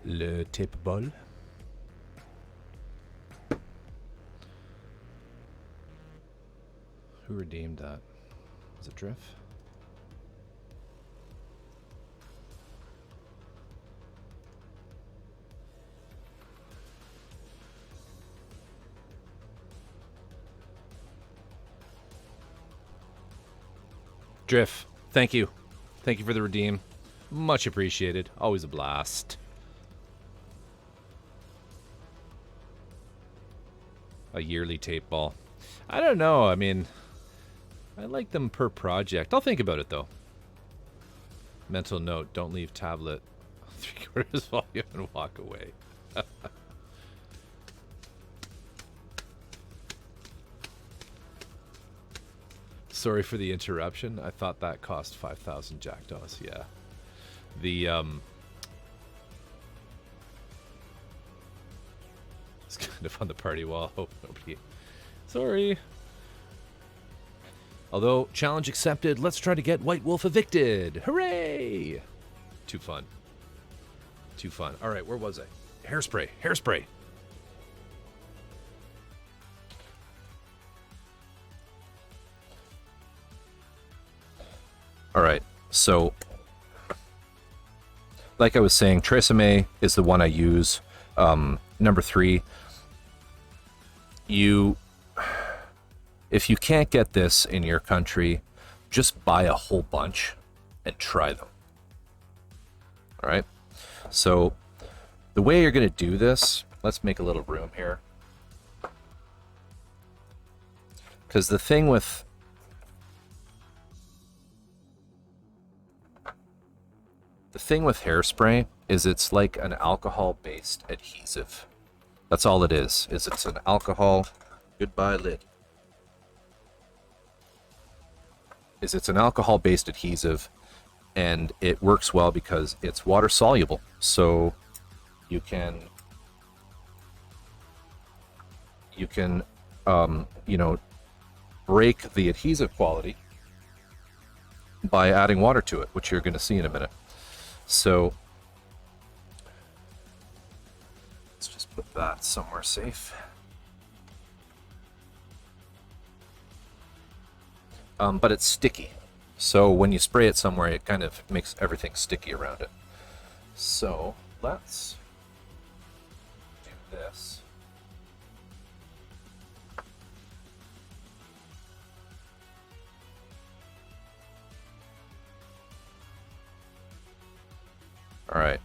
Le tape ball. Who redeemed that? Was it Drift? Drift, thank you. Thank you for the redeem. Much appreciated. Always a blast. A yearly tape ball. I don't know. I mean, I like them per project. I'll think about it, though. Mental note, don't leave tablet 3/4 volume and walk away. Sorry for the interruption. I thought that cost 5,000 jackdaws. Yeah. It's kind of on the party wall. Hope nobody... Sorry. Although, challenge accepted. Let's try to get White Wolf evicted. Hooray! Too fun. Too fun. All right, where was I? Hairspray. Hairspray. All right, so like I was saying, Tresemme is the one I use. Number 3, if you can't get this in your country, just buy a whole bunch and try them. All right, so the way you're going to do this, let's make a little room here. Because the thing with hairspray is it's like an alcohol-based adhesive. That's all it is it's an alcohol... Goodbye, lid. It's an alcohol-based adhesive, and it works well because it's water-soluble. So you can you know, break the adhesive quality by adding water to it, which you're going to see in a minute. So let's just put that somewhere safe. But it's sticky. So when you spray it somewhere, it kind of makes everything sticky around it. So let's do this. All right.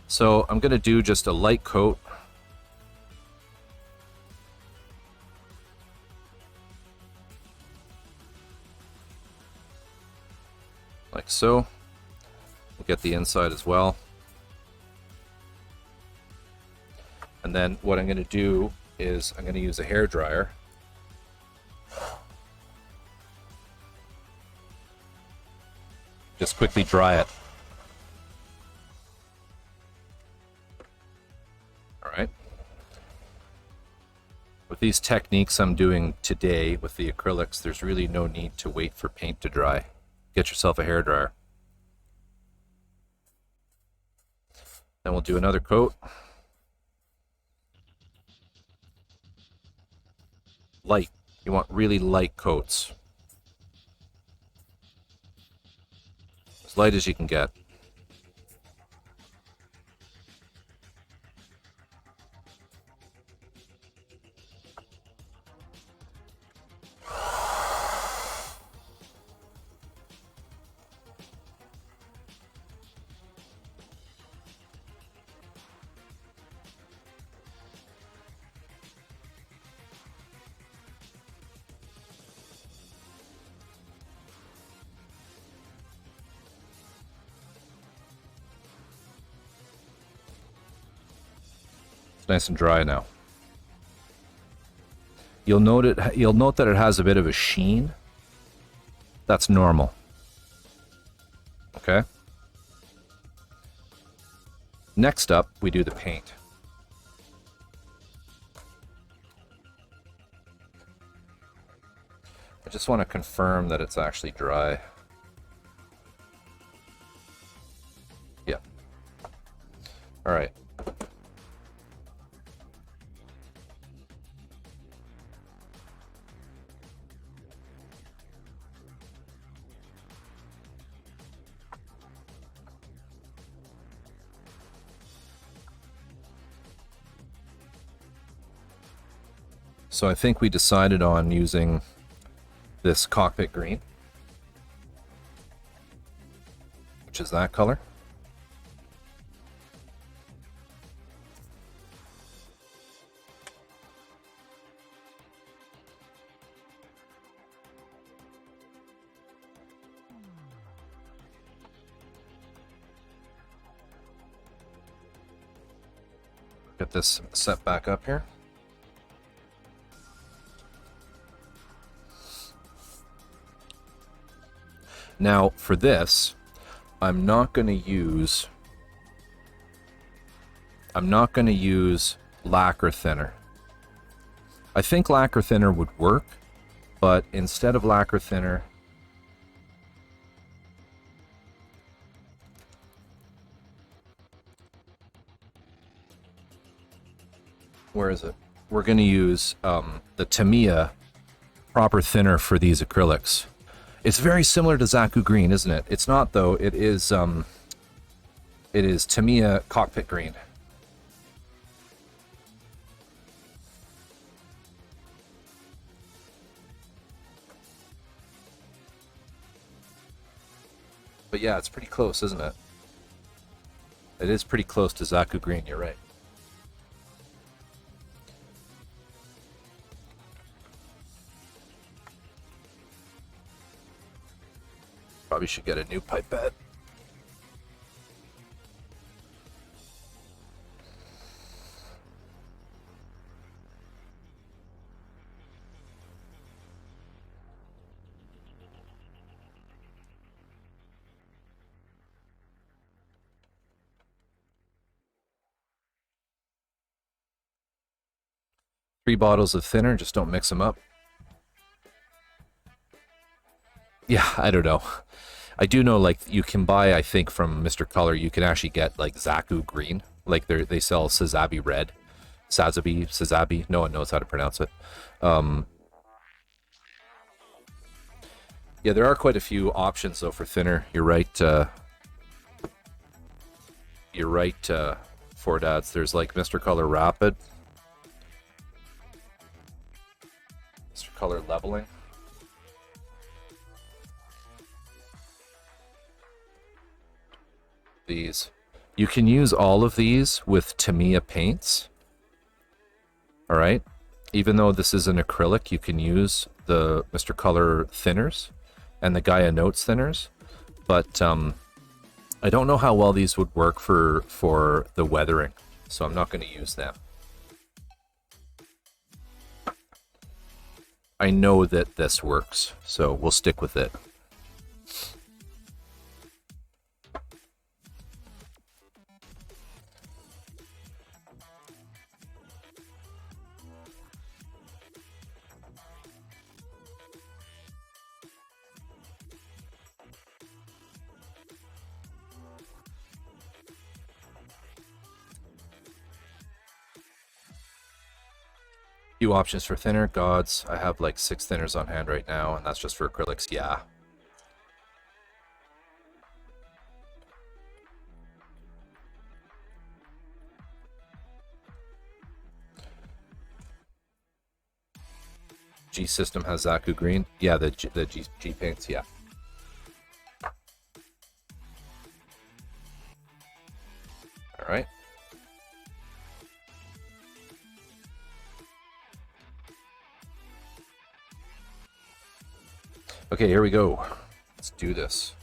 So I'm going to do just a light coat. Like so. We'll get the inside as well. And then what I'm going to do is I'm going to use a hair dryer. Just quickly dry it. All right. With these techniques I'm doing today with the acrylics, there's really no need to wait for paint to dry. Get yourself a hair dryer. Then we'll do another coat. Light. You want really light coats. As light as you can get. It's nice and dry now. You'll note that it has a bit of a sheen. That's normal. Okay? Next up, we do the paint. I just want to confirm that it's actually dry. Yeah. All right. So I think we decided on using this cockpit green. which is that color. Get this set back up here. Now, for this, I'm not going to use lacquer thinner. I think lacquer thinner would work, but instead of lacquer thinner, where is it? We're going to use the Tamiya proper thinner for these acrylics. It's very similar to Zaku Green, isn't it? It's not, though. It is Tamiya Cockpit Green. But yeah, it's pretty close, isn't it? It is pretty close to Zaku Green, you're right. Probably should get a new pipette. Three bottles of thinner, just don't mix them up. Yeah, I don't know. I do know, like, you can buy, I think, from Mr. Color, you can actually get, like, Zaku Green. Like, they sell Sazabi Red. Sazabi. No one knows how to pronounce it. Yeah, there are quite a few options, though, for thinner. You're right, Four Dads. There's, like, Mr. Color Rapid. Mr. Color Leveling. These. You can use all of these with Tamiya paints. Alright? Even though this is an acrylic, you can use the Mr. Color thinners and the Gaia Notes thinners. But I don't know how well these would work for the weathering, so I'm not going to use them. I know that this works, so we'll stick with it. Few options for thinner. Gods, I have like 6 thinners on hand right now, and that's just for acrylics. Yeah. G system has Zaku Green. Yeah, the G paints. Yeah. All right. Okay, here we go. Let's do this.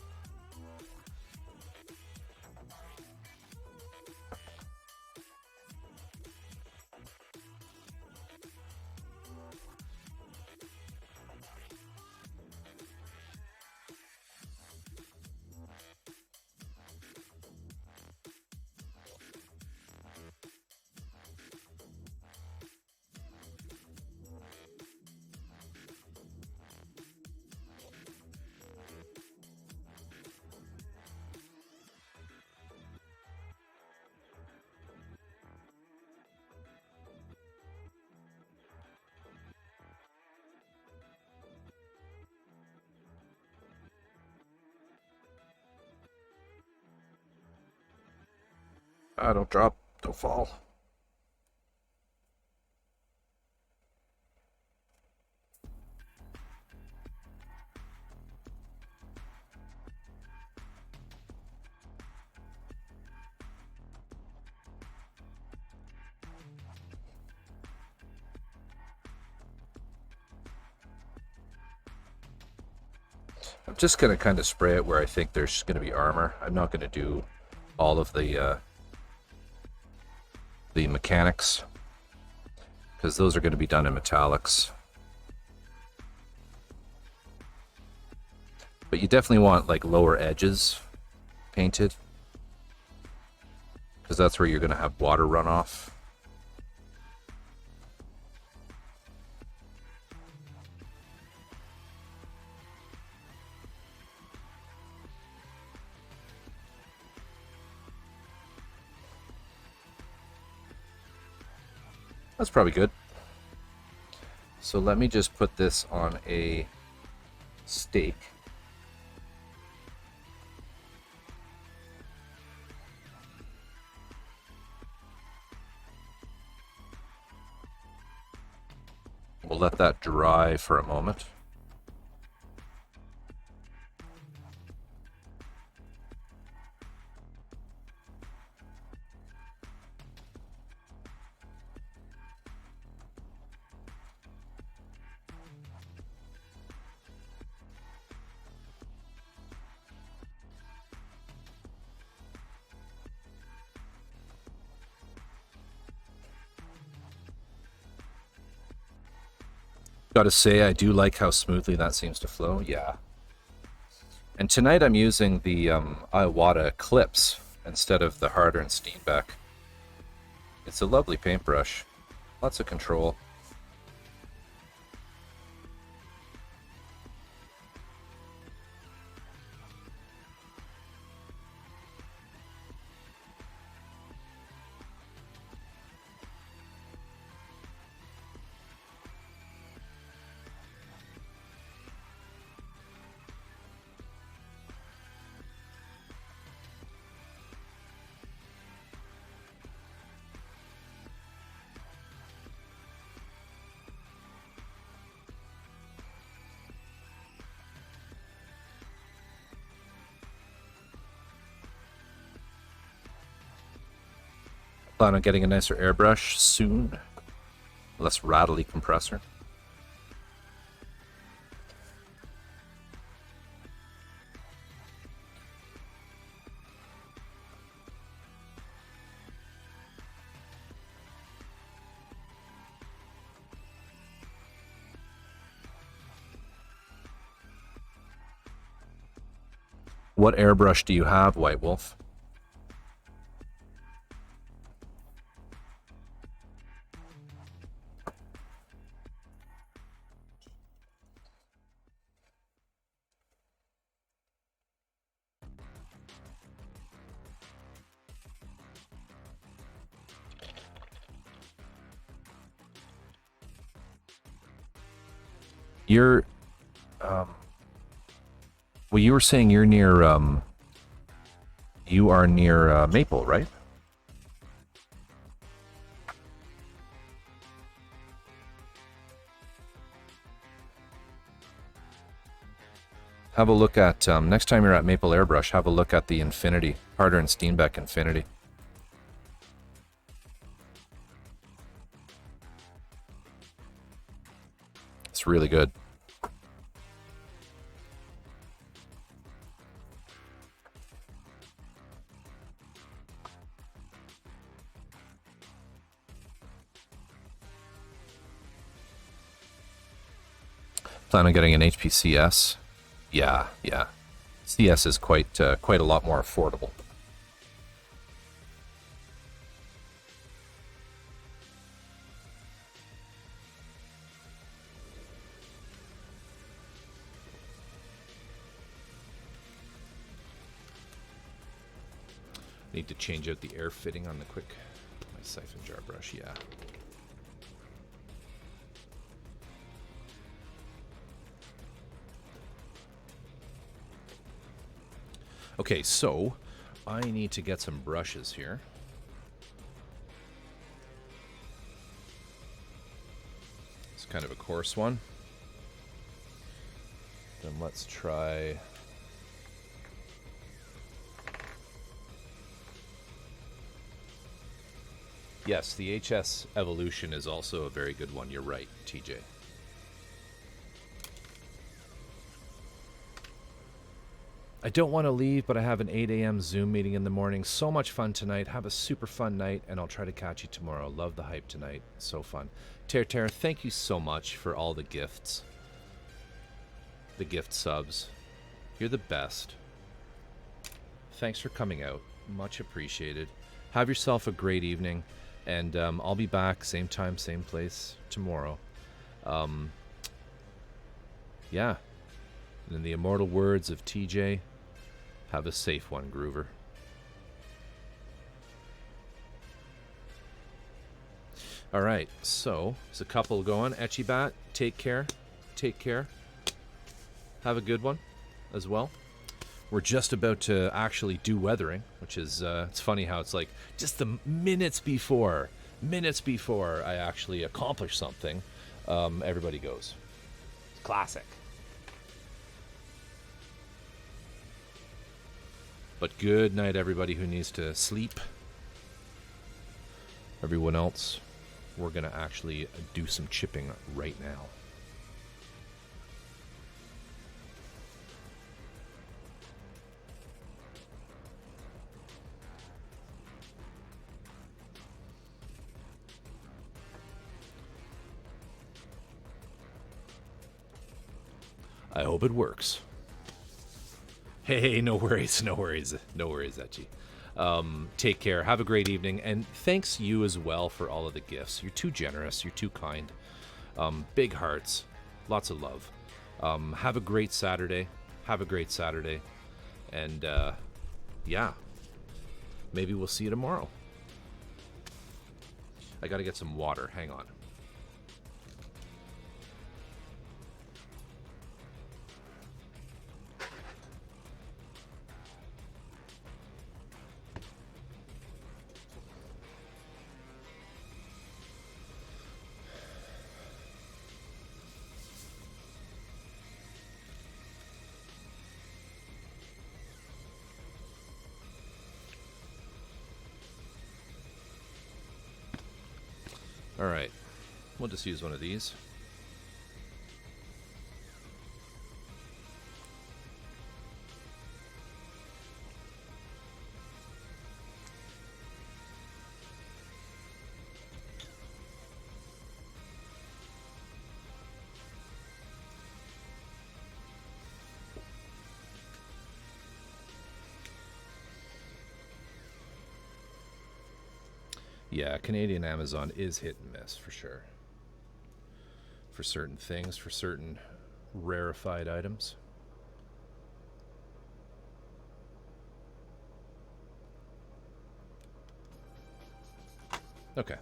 Don't drop, don't fall. I'm just going to kind of spray it where I think there's going to be armor. I'm not going to do all of the mechanics, because those are going to be done in metallics. But you definitely want like lower edges painted, because that's where you're going to have water runoff. That's probably good. So let me just put this on a stake. We'll let that dry for a moment. Gotta say, I do like how smoothly that seems to flow, yeah. And tonight I'm using the Iwata clips instead of the harder Steenbeck. It's a lovely paintbrush. Lots of control. Plan on getting a nicer airbrush soon. Less rattly compressor. What airbrush do you have, White Wolf? You're, well, you were saying you're near, you are near Maple, right? Have a look at, next time you're at Maple Airbrush, have a look at the Infinity, Harder and Steenbeck Infinity. It's really good. Plan on getting an HP CS? Yeah. CS is quite a lot more affordable. Need to change out the air fitting on the my siphon jar brush, yeah. Okay, so I need to get some brushes here. It's kind of a coarse one. Then let's try... Yes, the HS Evolution is also a very good one. You're right, TJ. I don't want to leave, but I have an 8 a.m. Zoom meeting in the morning. So much fun tonight. Have a super fun night, and I'll try to catch you tomorrow. Love the hype tonight. So fun. Tear, thank you so much for all the gifts. The gift subs. You're the best. Thanks for coming out. Much appreciated. Have yourself a great evening, and I'll be back same time, same place tomorrow. Yeah. And in the immortal words of TJ, have a safe one, Groover. All right, so there's a couple going. Etchibat, take care. Take care. Have a good one as well. We're just about to actually do weathering, which is, it's funny how it's like just the minutes before I actually accomplish something, everybody goes. It's classic. But good night, everybody who needs to sleep. Everyone else, we're going to actually do some chipping right now. I hope it works. Hey, no worries, Etchi. Take care. Have a great evening, and thanks you as well for all of the gifts. You're too generous. You're too kind. Big hearts. Lots of love. Have a great Saturday. And, yeah. Maybe we'll see you tomorrow. I gotta get some water. Hang on. Alright, we'll just use one of these. Yeah, Canadian Amazon is hit and miss for sure. For certain things, for certain rarefied items. Okay.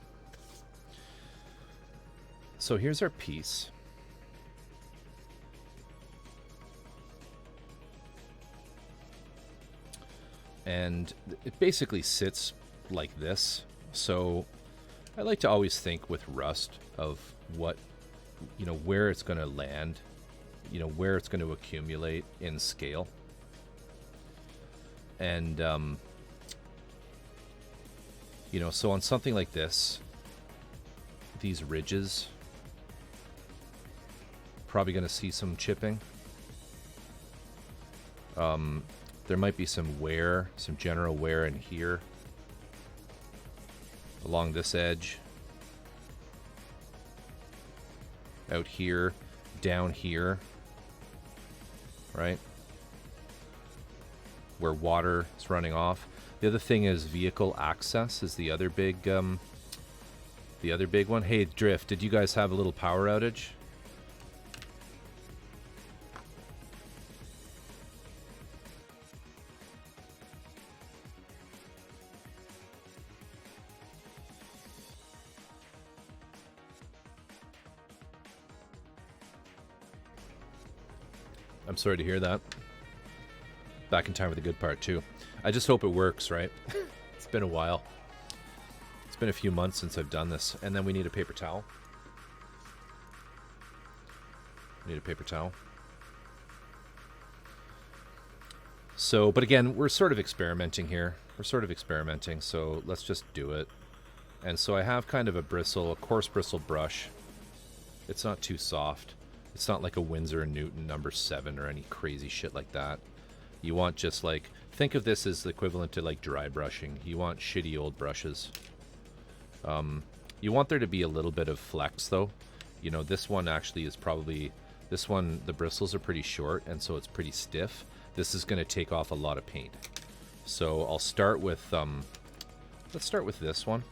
So here's our piece. And it basically sits like this. So I like to always think with rust of what, where it's going to land, where it's going to accumulate in scale. And, so on something like this, these ridges, probably going to see some chipping. There might be some wear, some general wear in here. Along this edge, out here, down here, right? Where water is running off. The other thing is vehicle access is the other big one. Hey, Drift, did you guys have a little power outage? I'm sorry to hear that. Back in time for the good part, too. I just hope it works, right? It's been a while. It's been a few months since I've done this. And then we need a paper towel. So, but again, we're sort of experimenting here. So let's just do it. And so I have kind of a coarse bristle brush. It's not too soft. It's not like a Winsor & Newton number 7 or any crazy shit like that. You want just like, think of this as the equivalent to like dry brushing. You want shitty old brushes. You want there to be a little bit of flex though. You know, this one actually is probably, this one, the bristles are pretty short and so it's pretty stiff. This is going to take off a lot of paint. So I'll start with, let's start with this one.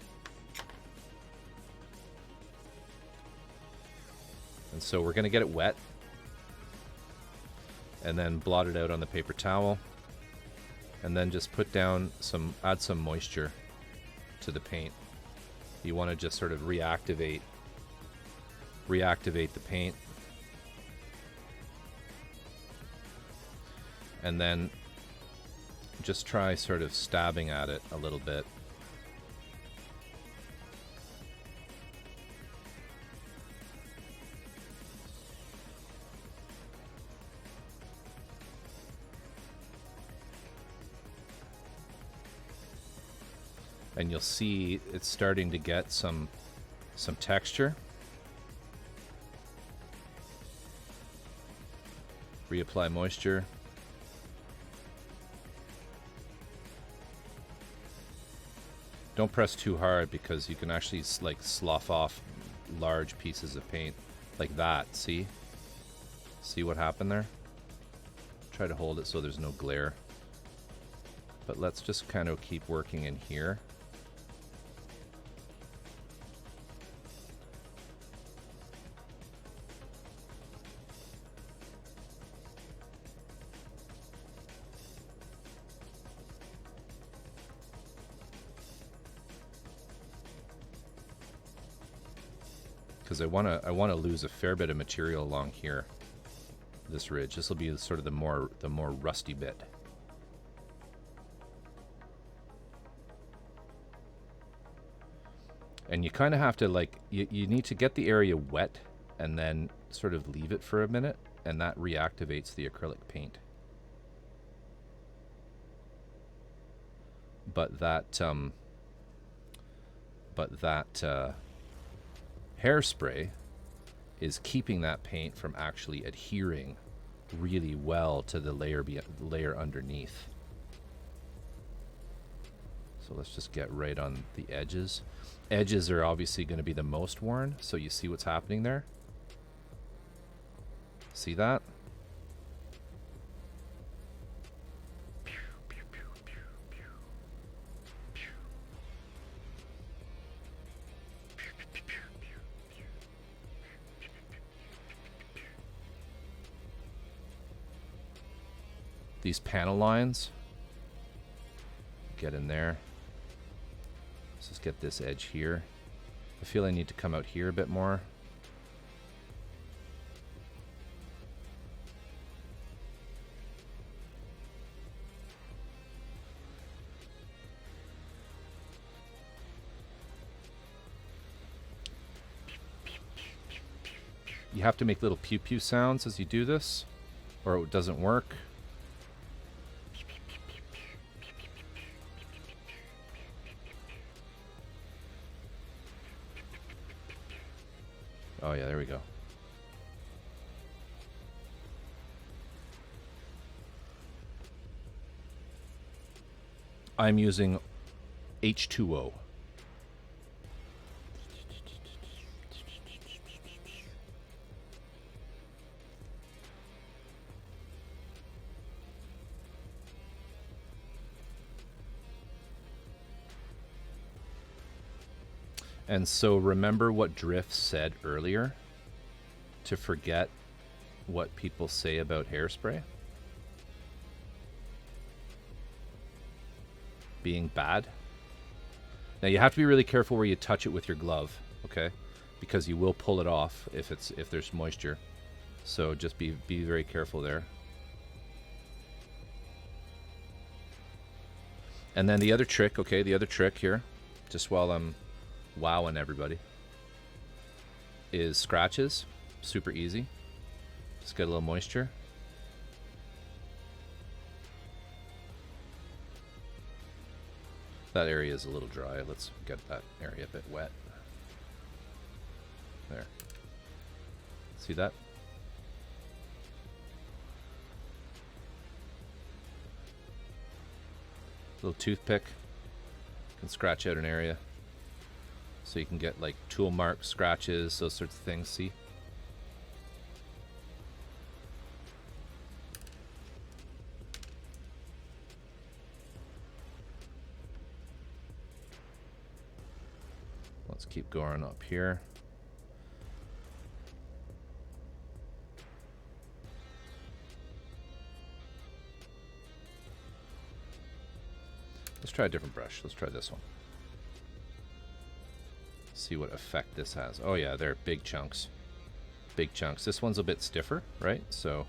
And so we're going to get it wet. And then blot it out on the paper towel. And then just put down some, add some moisture to the paint. You want to just sort of reactivate the paint. And then just try sort of stabbing at it a little bit. And you'll see it's starting to get some texture. Reapply moisture. Don't press too hard because you can actually like slough off large pieces of paint like that. See what happened there? Try to hold it so there's no glare. But let's just kind of keep working in here. Because I want to lose a fair bit of material along here, this ridge. This will be sort of the more rusty bit. And you kind of have to like you need to get the area wet and then sort of leave it for a minute, and that reactivates the acrylic paint. But that hairspray is keeping that paint from actually adhering really well to the layer underneath. So let's just get right on the edges. Edges are obviously going to be the most worn, so you see what's happening there? See that? These panel lines, get in there. Let's just get this edge here. I feel I need to come out here a bit more. You have to make little pew pew sounds as you do this, or it doesn't work. Oh yeah, there we go. I'm using H2O. And so remember what Drift said earlier, to forget what people say about hairspray being bad. Now you have to be really careful where you touch it with your glove, okay? Because you will pull it off if there's moisture. So just be very careful there. And then the other trick, okay, the other trick here, just while I'm wowing everybody, is scratches. Super easy. Just get a little moisture. That area is a little dry. Let's get that area a bit wet. There. See that? Little toothpick. Can scratch out an area. So you can get like tool marks, scratches, those sorts of things, see? Let's keep going up here. Let's try a different brush. Let's try this one. See what effect this has. Oh yeah, they're big chunks. Big chunks. This one's a bit stiffer, right? So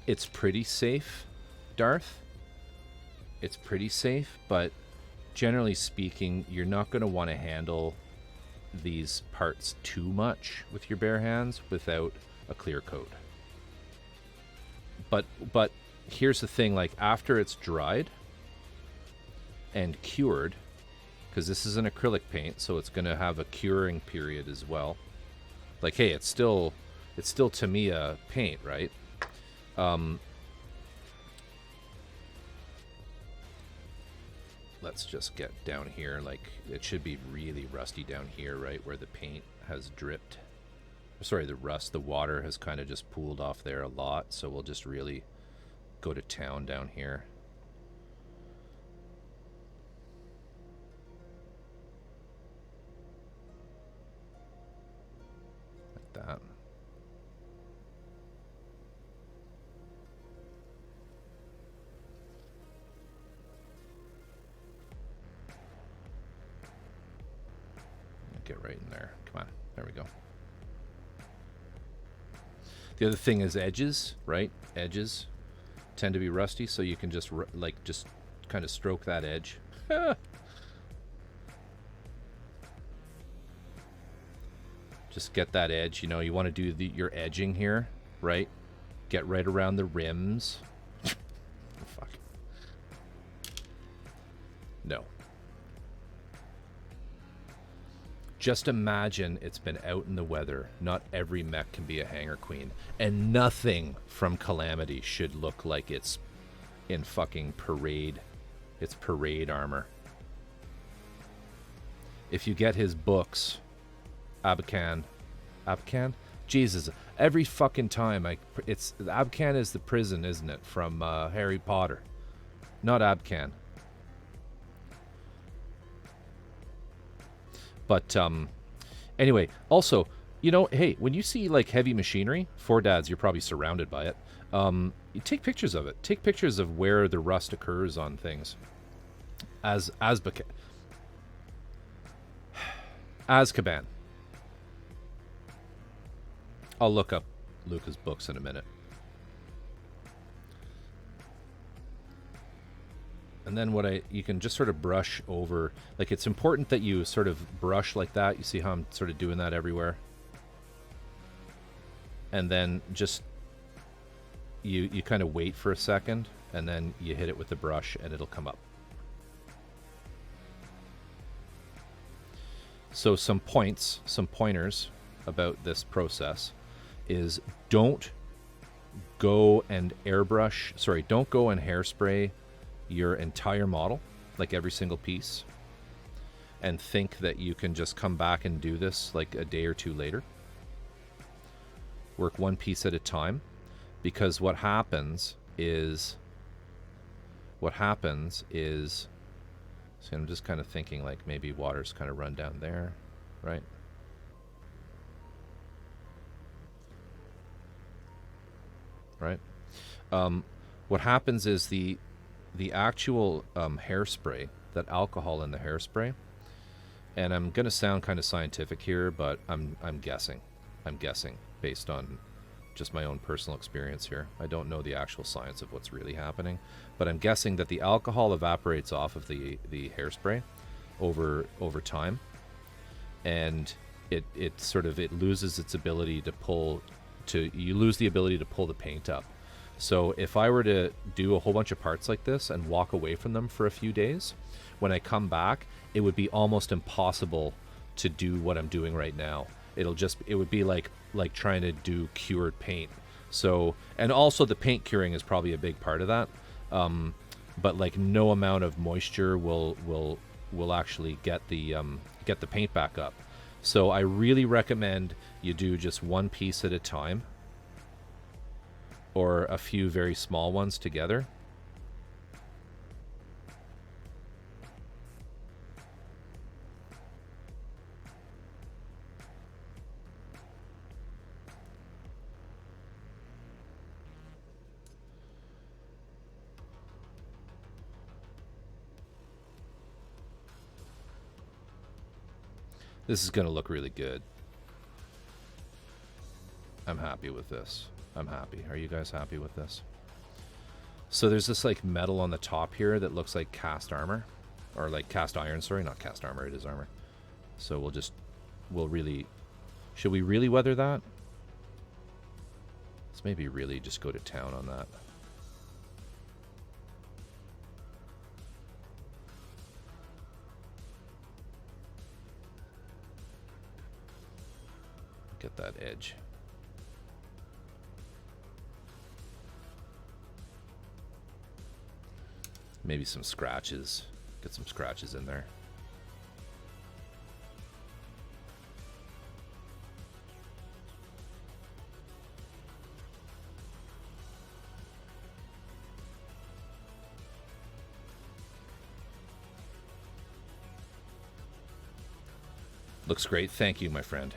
it's pretty safe, Darth. It's pretty safe, but generally speaking, you're not going to want to handle these parts too much with your bare hands without a clear coat. But here's the thing, like after it's dried and cured, because this is an acrylic paint, so it's going to have a curing period as well. Like, hey, it's still Tamiya paint, right? Let's just get down here. Like, it should be really rusty down here, right, where the paint has dripped. Sorry, the water has kind of just pooled off there a lot, so we'll just really go to town down here. Like that. Get right in there. Come on. There we go. The other thing is edges, right? Edges tend to be rusty, so you can just just kind of stroke that edge. Just get that edge. You know, you want to do your edging here, right? Get right around the rims. Fuck. No. Just imagine it's been out in the weather. Not every mech can be a hanger queen. And nothing from Kallamity should look like it's in fucking parade. It's parade armor. If you get his books, Abakan? Jesus, every fucking time it's Abakan is the prison, isn't it? From Harry Potter. Not Abakan. But anyway, also, you know, hey, when you see like heavy machinery, 4Dads, you're probably surrounded by it. You take pictures of it. Take pictures of where the rust occurs on things. Azkaban. I'll look up Luca's books in a minute. And then you can just sort of brush over, like it's important that you sort of brush like that. You see how I'm sort of doing that everywhere? And then just, you kind of wait for a second, and then you hit it with the brush and it'll come up. So some pointers about this process is don't go and hairspray your entire model, like every single piece, and think that you can just come back and do this like a day or two later. Work one piece at a time, because what happens is see, I'm just kind of thinking like maybe water's kind of run down there, right? Right. What happens is the actual hairspray, that alcohol in the hairspray, and I'm going to sound kind of scientific here, but I'm guessing based on just my own personal experience here. I don't know the actual science of what's really happening, but I'm guessing that the alcohol evaporates off of the hairspray over time, and it loses its ability to pull, you lose the ability to pull the paint up. So if I were to do a whole bunch of parts like this and walk away from them for a few days, when I come back, it would be almost impossible to do what I'm doing right now. It would be like trying to do cured paint. So, and also the paint curing is probably a big part of that. But like no amount of moisture will actually get the paint back up. So I really recommend you do just one piece at a time, or a few very small ones together. This is going to look really good. I'm happy with this. I'm happy. Are you guys happy with this? So there's this like metal on the top here that looks like cast armor, or like cast iron, sorry, not cast armor, it is armor. So should we really weather that? Let's maybe really just go to town on that. Get that edge. Maybe some scratches. Get some scratches in there. Looks great. Thank you, my friend.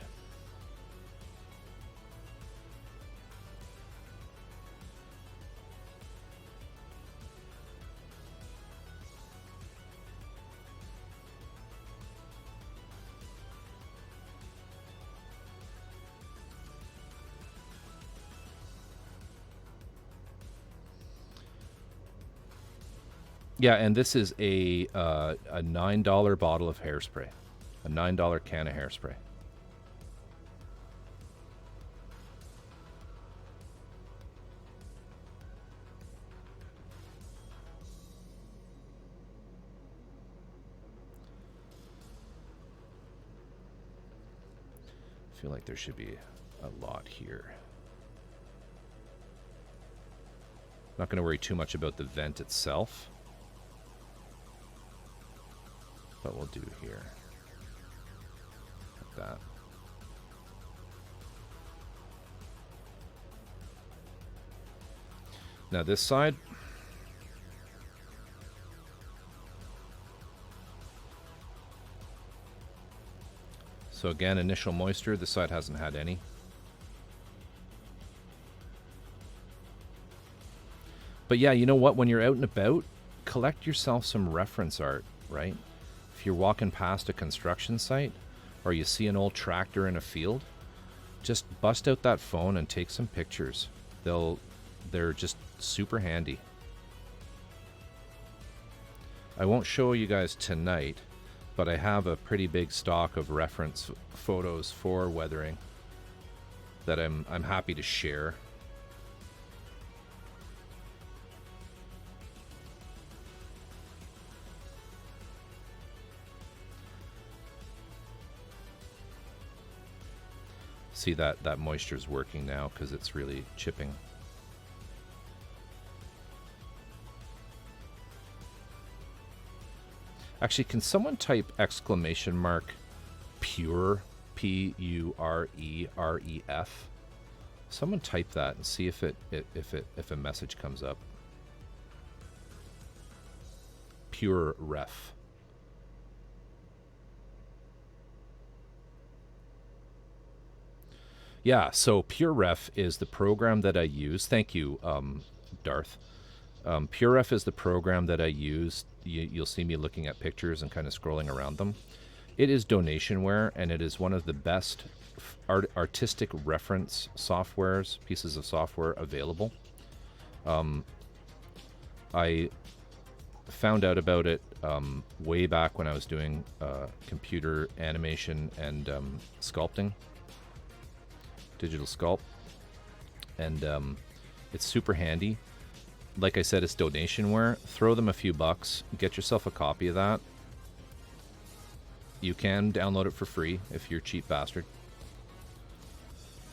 Yeah, and this is a $9 bottle of hairspray, a $9 can of hairspray. I feel like there should be a lot here. Not going to worry too much about the vent itself. But we'll do here, like that. Now this side, so again, initial moisture. This side hasn't had any. But yeah, you know what? When you're out and about, collect yourself some reference art, right? If you're walking past a construction site or you see an old tractor in a field, just bust out that phone and take some pictures. They're just super handy. I won't show you guys tonight, but I have a pretty big stock of reference photos for weathering that I'm happy to share. See that moisture's working now because it's really chipping. Actually, can someone type exclamation mark pure, P-U-R-E-R-E-F? Someone type that and see if a message comes up. Pure ref. Yeah, so PureRef is the program that I use. Thank you, Darth. PureRef is the program that I use. You'll see me looking at pictures and kind of scrolling around them. It is donationware, and it is one of the best artistic reference softwares, pieces of software available. I found out about it way back when I was doing computer animation and digital sculpt, and It's super handy. Like I said, it's donationware. Throw them a few bucks. Get yourself a copy of that. You can download it for free if you're a cheap bastard.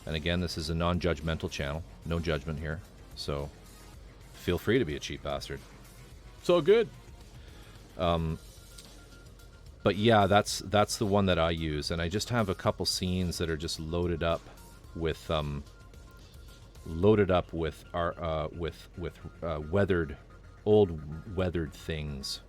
And again, this is a non-judgmental channel. No judgment here. So feel free to be a cheap bastard. It's all good. But yeah, that's the one that I use, and I just have a couple scenes that are just loaded up with our weathered, old weathered things.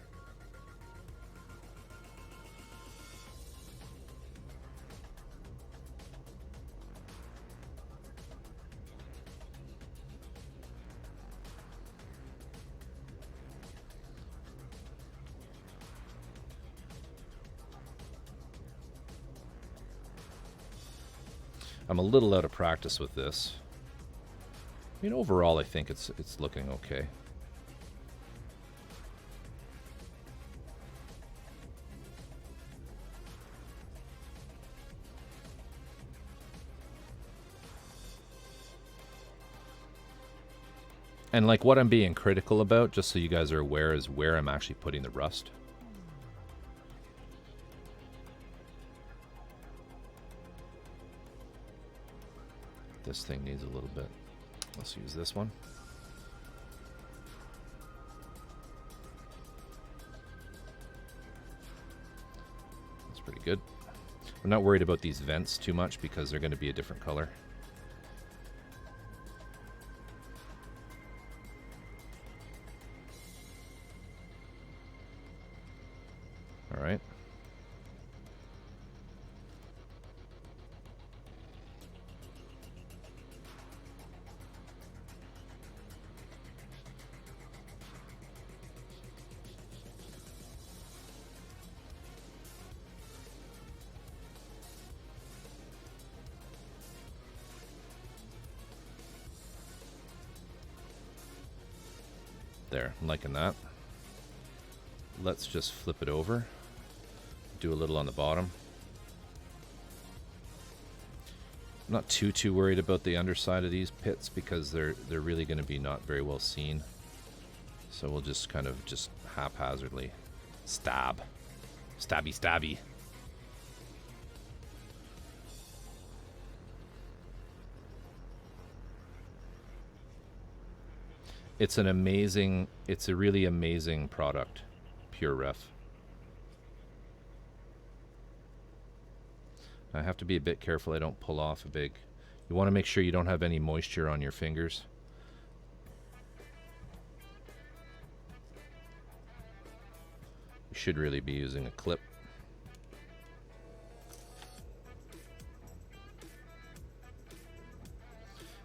I'm a little out of practice with this. I mean, overall, I think it's looking okay. And like what I'm being critical about, just so you guys are aware, is where I'm actually putting the rust. This thing needs a little bit. Let's use this one. That's pretty good. I'm not worried about these vents too much because they're going to be a different color. All right. There, I'm liking that. Let's just flip it over. Do a little on the bottom. I'm not too worried about the underside of these pits because they're really going to be not very well seen. So we'll just kind of just haphazardly stabby. It's a really amazing product, Pure Ref. I have to be a bit careful I don't pull off a big... You want to make sure you don't have any moisture on your fingers. You should really be using a clip.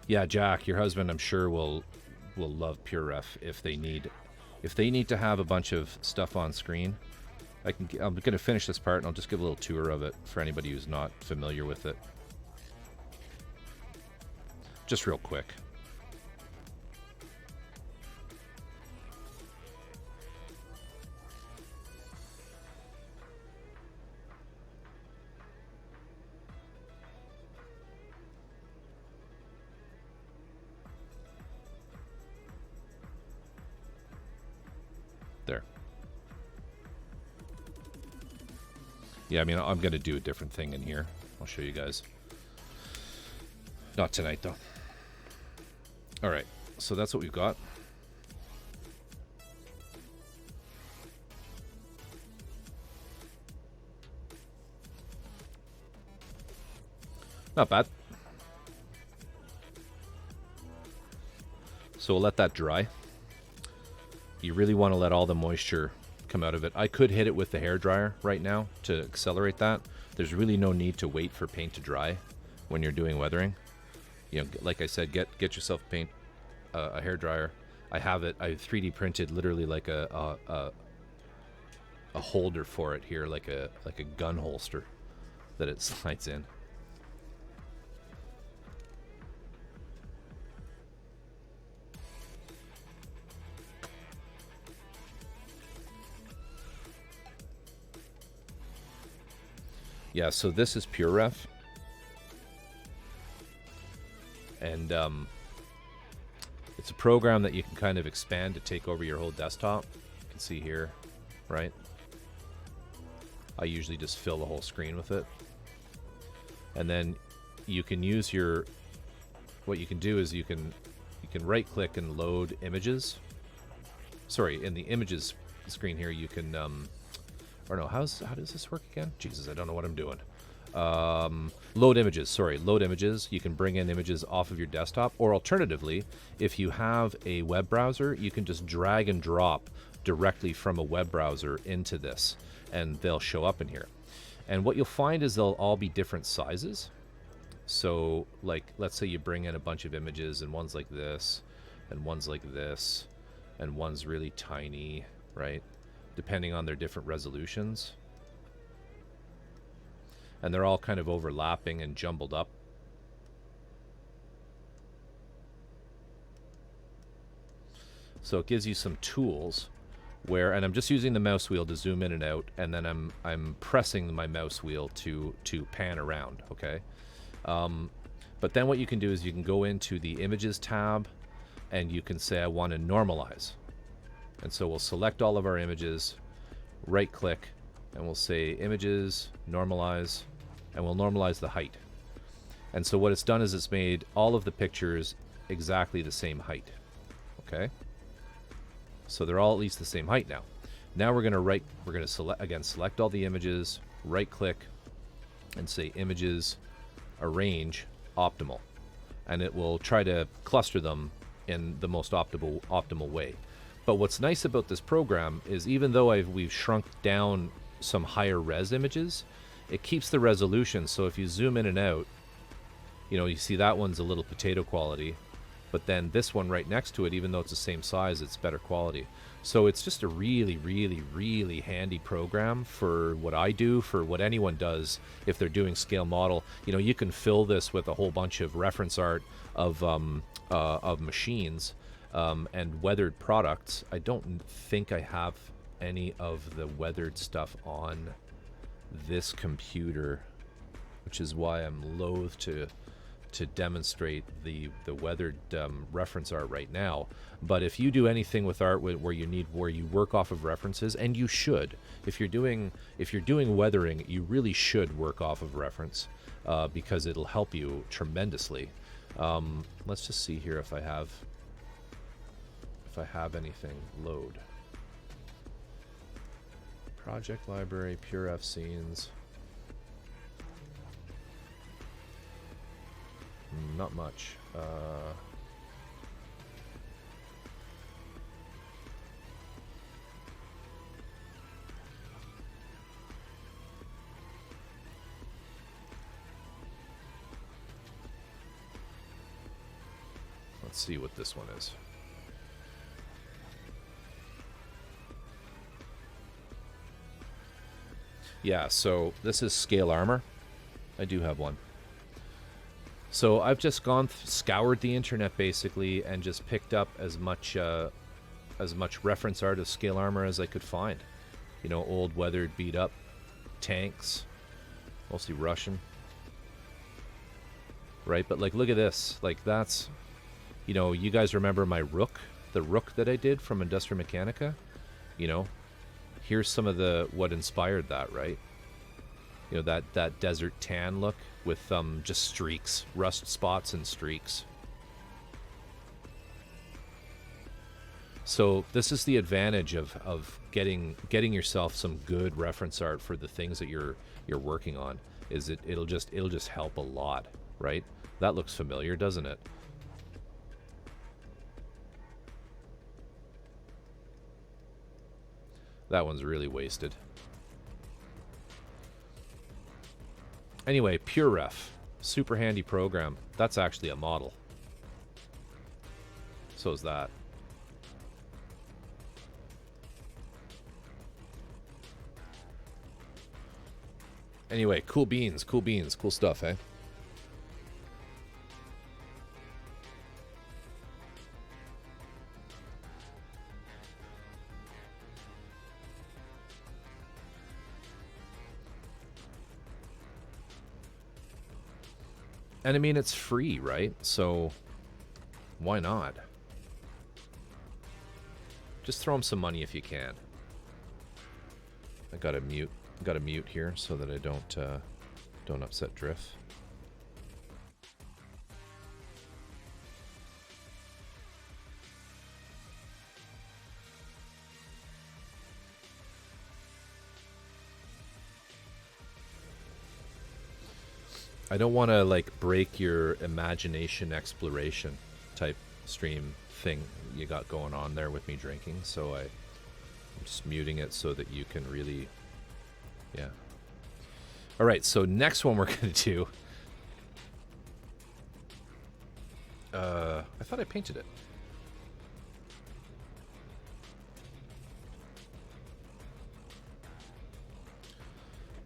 Yeah, Jack, your husband, I'm sure will love Pure Ref if they need to have a bunch of stuff on screen. I'm going to finish this part and I'll just give a little tour of it for anybody who's not familiar with it. Just real quick. There. Yeah, I mean, I'm going to do a different thing in here. I'll show you guys. Not tonight, though. Alright, so that's what we've got. Not bad. So we'll let that dry. You really want to let all the moisture come out of it. I could hit it with the hairdryer right now to accelerate that. There's really no need to wait for paint to dry when you're doing weathering. You know, like I said, get yourself a hairdryer. I have it. I 3D printed literally like a holder for it here, like a gun holster that it slides in. Yeah, so this is Pure Ref. And It's a program that you can kind of expand to take over your whole desktop. You can see here, right? I usually just fill the whole screen with it. And then you can use your, what you can do is you can right click and load images. Sorry, in the images screen here you can, or no, how does this work again? Jesus, I don't know what I'm doing. Load images, sorry, load images. You can bring in images off of your desktop, or alternatively, if you have a web browser, you can just drag and drop directly from a web browser into this, and they'll show up in here. And what you'll find is they'll all be different sizes. So, like, let's say you bring in a bunch of images, and one's like this, and one's like this, and one's really tiny, right? Depending on their different resolutions. And they're all kind of overlapping and jumbled up. So it gives you some tools where, and I'm just using the mouse wheel to zoom in and out, and then I'm pressing my mouse wheel to pan around, okay? But then what you can do is you can go into the images tab, and you can say I want to normalize. And so we'll select all of our images, right click, and we'll say images, normalize, and we'll normalize the height. And so what it's done is it's made all of the pictures exactly the same height. Okay? So they're all at least the same height now. Now we're going to select all the images, right click, and say images, arrange, optimal. And it will try to cluster them in the most optimal way. But what's nice about this program is even though we've shrunk down some higher res images, it keeps the resolution. So if you zoom in and out, you know, you see that one's a little potato quality, but then this one right next to it, even though it's the same size, it's better quality. So it's just a really, really, really handy program for what I do, for what anyone does if they're doing scale model. You know, you can fill this with a whole bunch of reference art of machines and weathered products. I don't think I have any of the weathered stuff on this computer, which is why I'm loath to demonstrate the weathered reference art right now. But if you do anything with art where you work off of references, and you should, if you're doing weathering, you really should work off of reference because it'll help you tremendously. Let's just see here if I have anything. Load project library, pure F scenes. Not much. Let's see what this one is. Yeah, so this is scale armor. I do have one. So I've just scoured the internet basically and just picked up as much reference art of scale armor as I could find. You know, old weathered, beat up tanks, mostly Russian. Right, but like, look at this. Like, that's, you know, you guys remember my Rook, the Rook that I did from Industria Mechanica? You know, here's some of what inspired that, right? You know, that desert tan look with just streaks, rust spots and streaks. So this is the advantage of getting yourself some good reference art for the things that you're working on. Is it'll just help a lot, right? That looks familiar, doesn't it? That one's really wasted. Anyway, PureRef, super handy program. That's actually a model. So is that. Anyway, cool beans, cool stuff, eh? And I mean, it's free, right? So why not? Just throw him some money if you can. I gotta mute here so that I don't upset Drift. I don't want to like break your imagination exploration type stream thing you got going on there with me drinking, so I'm just muting it so that you can really, yeah. All right, so next one we're gonna do. I thought I painted it.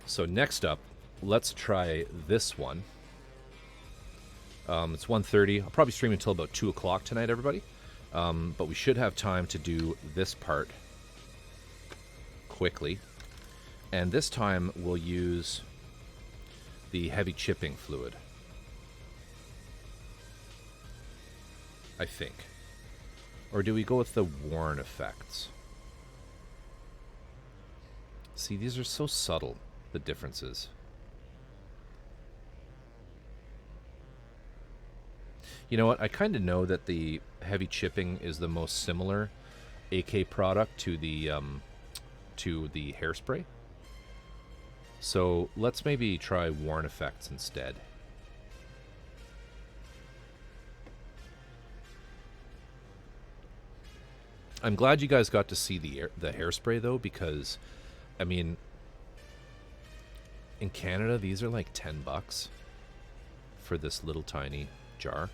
So next up, let's try this one. It's 1:30. I'll probably stream until about 2 o'clock tonight, everybody. But we should have time to do this part quickly. And this time we'll use the heavy chipping fluid. I think. Or do we go with the worn effects? See, these are so subtle, the differences. You know what? I kind of know that the heavy chipping is the most similar AK product to the hairspray. So let's maybe try worn effects instead. I'm glad you guys got to see the hairspray though, because I mean, in Canada these are like $10 for this little tiny jar.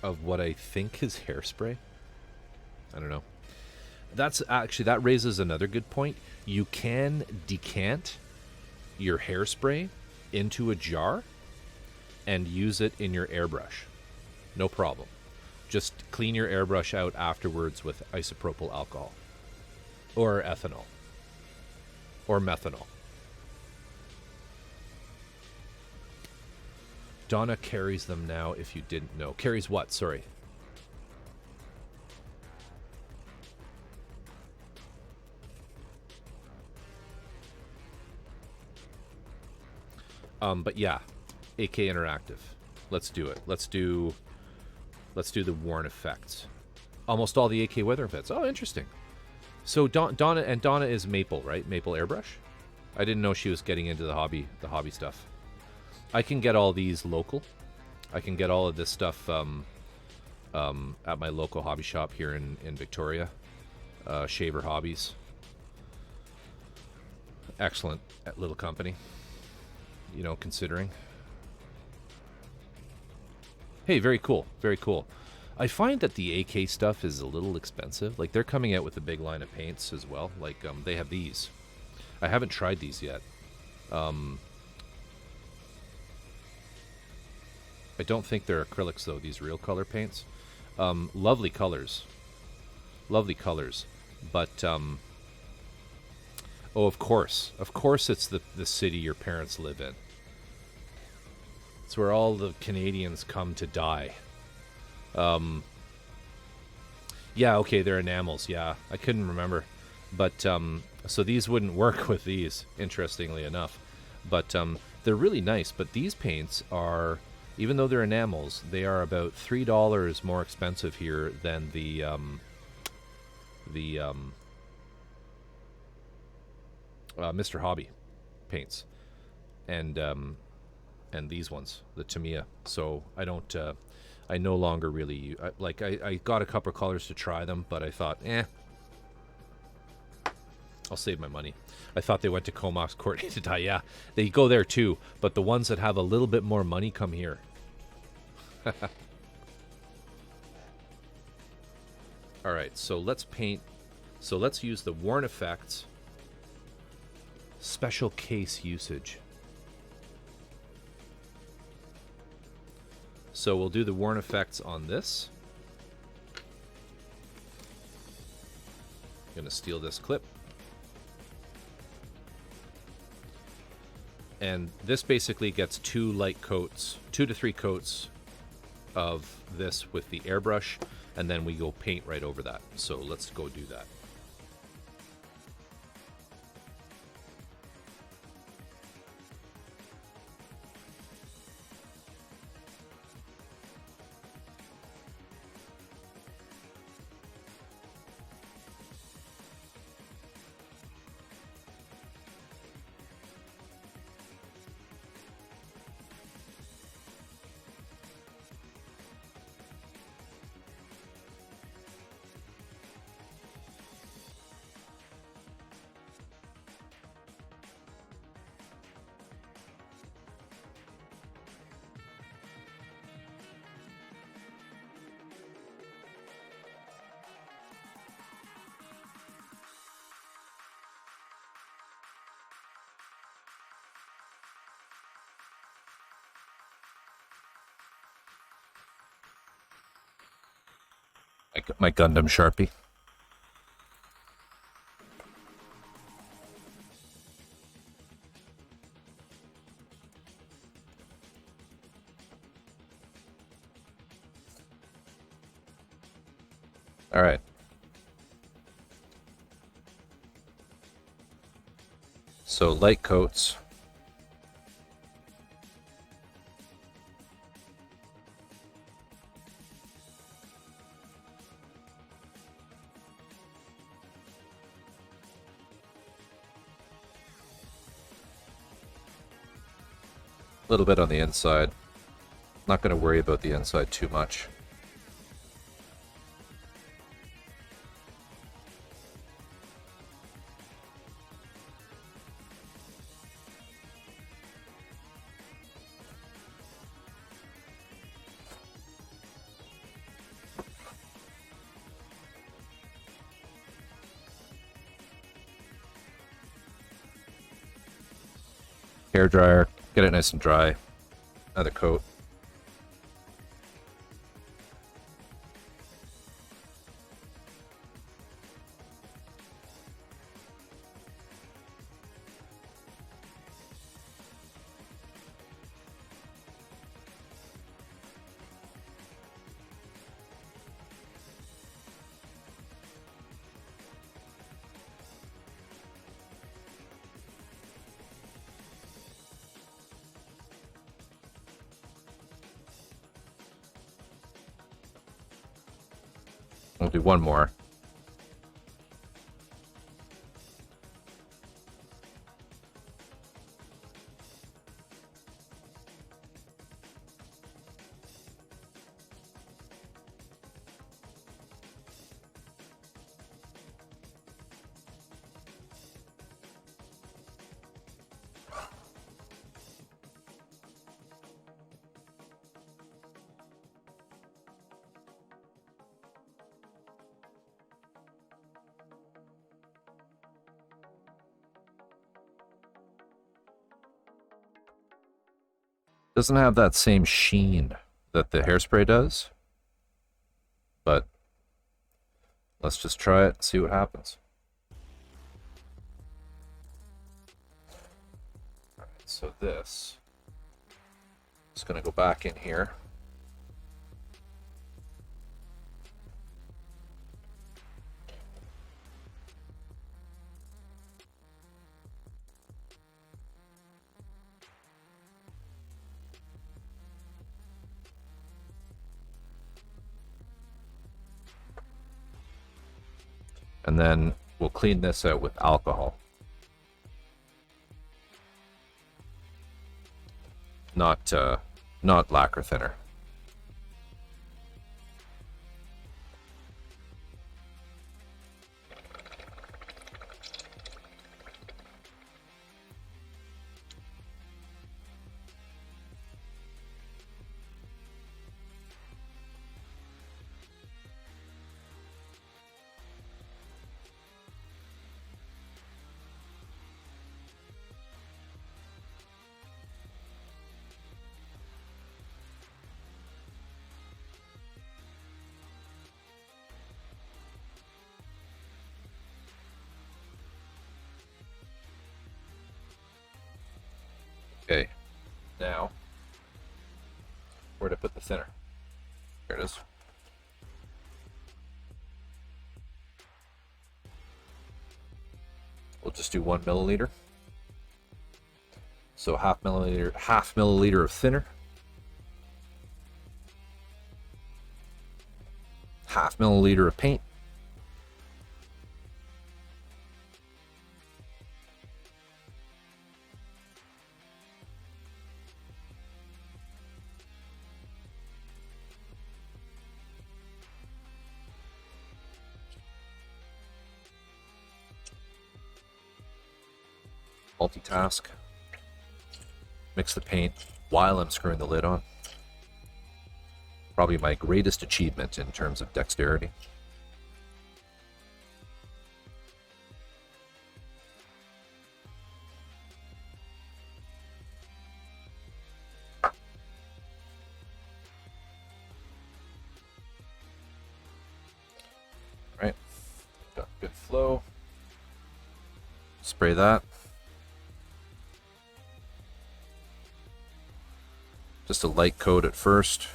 Of what I think is hairspray. I don't know. That's actually, that raises another good point. You can decant your hairspray into a jar and use it in your airbrush. No problem. Just clean your airbrush out afterwards with isopropyl alcohol or ethanol or methanol. Donna carries them now, if you didn't know. Carries what? Sorry. But yeah, AK Interactive. Let's do it. Let's do the worn effects. Almost all the AK weather effects. Oh, interesting. So Donna is Maple, right? Maple Airbrush? I didn't know she was getting into the hobby stuff. I can get all these local. I can get all of this stuff at my local hobby shop here in Victoria. Shaver Hobbies. Excellent little company. You know, considering. Hey, very cool. Very cool. I find that the AK stuff is a little expensive. Like, they're coming out with a big line of paints as well. Like, they have these. I haven't tried these yet. I don't think they're acrylics, though, these real color paints. Lovely colors. Lovely colors. But, oh, of course. Of course it's the city your parents live in. It's where all the Canadians come to die. Yeah, okay, they're enamels. Yeah, I couldn't remember. But, so these wouldn't work with these, interestingly enough. But, they're really nice. But these paints are... Even though they're enamels, they are about $3 more expensive here than the Mr. Hobby paints, and these ones, the Tamiya. So I don't, I no longer really I got a couple of colors to try them, but I thought, I'll save my money. I thought they went to Comox Courtney to die. Yeah, they go there too, but the ones that have a little bit more money come here. Alright, so let's paint. So let's use the worn effects. Special case usage. So we'll do the worn effects on this. I'm going to steal this clip. And this basically gets 2 to 3 coats of this with the airbrush, and then we go paint right over that. So let's go do that. My Gundam Sharpie. All right. So light coats. A little bit on the inside. Not going to worry about the inside too much. Hair dryer, get it nice and dry. Another coat. We'll do one more. Doesn't have that same sheen that the hairspray does, but let's just try it and see what happens. All right, so this is going to go back in here. And then we'll clean this out with alcohol. Not lacquer thinner. Okay, now, where to put the thinner? Here it is. We'll just do 1 milliliter. So half milliliter of thinner. Half milliliter of paint. Multitask. Mix the paint while I'm screwing the lid on. Probably my greatest achievement in terms of dexterity. Right, got good flow. Spray that. Just a light coat at first.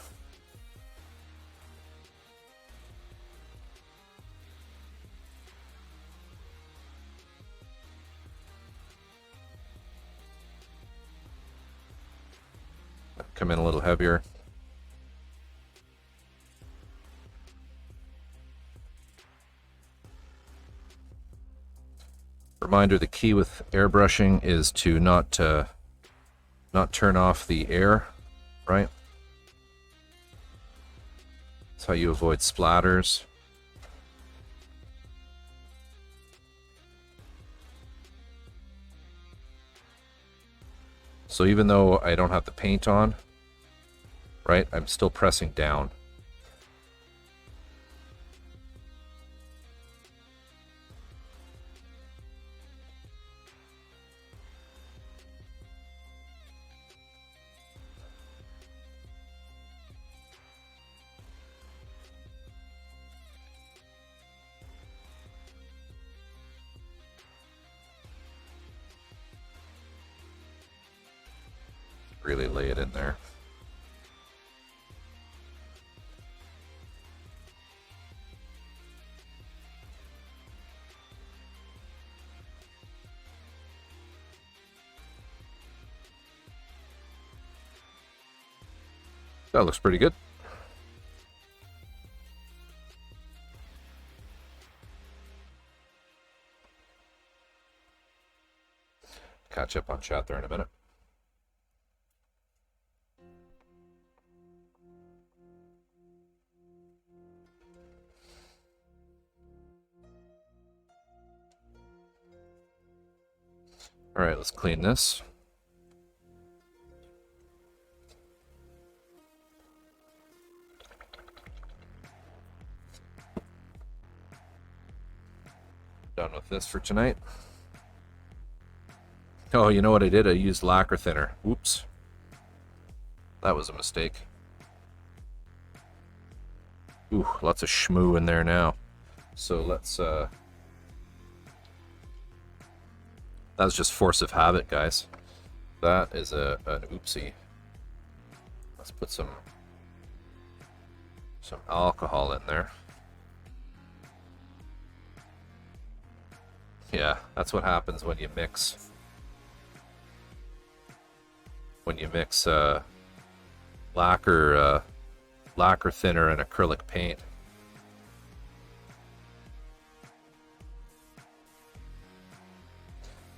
Come in a little heavier. Reminder, the key with airbrushing is to not turn off the air, right? That's how you avoid splatters. So even though I don't have the paint on, right, I'm still pressing down. Really lay it in there. That looks pretty good. Catch up on chat there in a minute. All right, let's clean this. Done with this for tonight. Oh, you know what I did? I used lacquer thinner. Oops. That was a mistake. Ooh, lots of schmoo in there now. So let's, that was just force of habit, guys. That is an oopsie. Let's put some alcohol in there. Yeah, that's what happens when you mix. When you mix lacquer thinner and acrylic paint.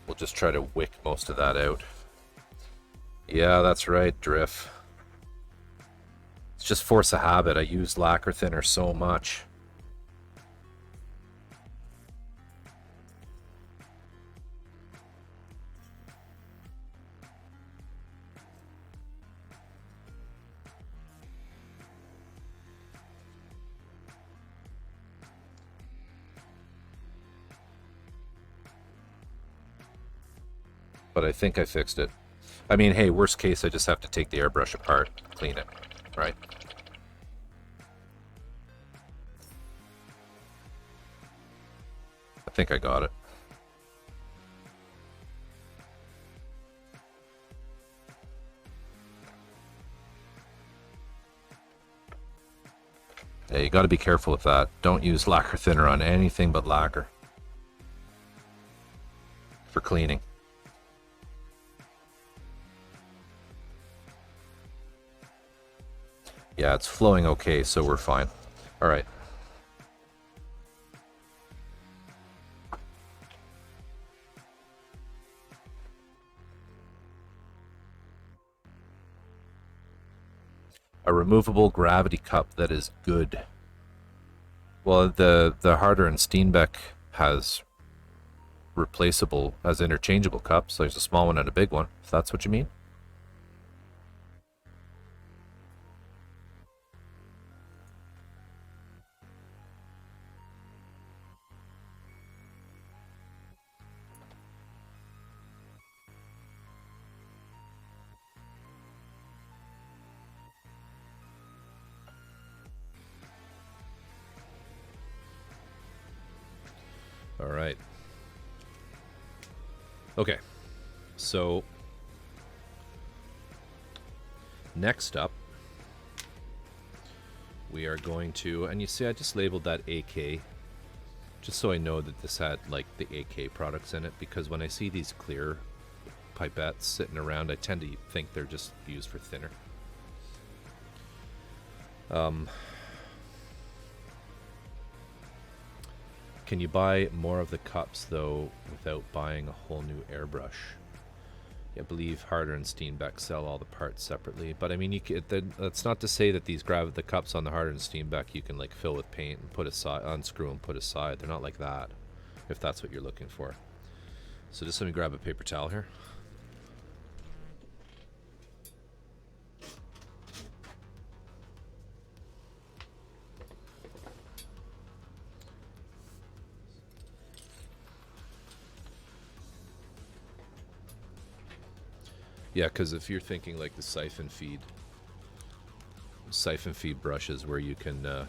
We'll just try to wick most of that out. Yeah, that's right, Drift. It's just force of habit. I use lacquer thinner so much. But I think I fixed it. I mean, hey, worst case, I just have to take the airbrush apart, clean it, right? I think I got it. Yeah, you got to be careful with that. Don't use lacquer thinner on anything but lacquer for cleaning. Yeah, it's flowing okay, so we're fine. All right. A removable gravity cup that is good. Well, the Harder and Steenbeck has replaceable, has interchangeable cups. There's a small one and a big one, if that's what you mean. All right. Okay. So next up, we are going to, and you see I just labeled that AK just so I know that this had like the AK products in it, because when I see these clear pipettes sitting around, I tend to think they're just used for thinner. Can you buy more of the cups, though, without buying a whole new airbrush? I believe Harder and Steenbeck sell all the parts separately, but I mean, that's not to say that these the cups on the Harder and Steenbeck you can like fill with paint and put aside, unscrew and put aside. They're not like that, if that's what you're looking for. So just let me grab a paper towel here. Yeah, because if you're thinking like the siphon feed brushes where you can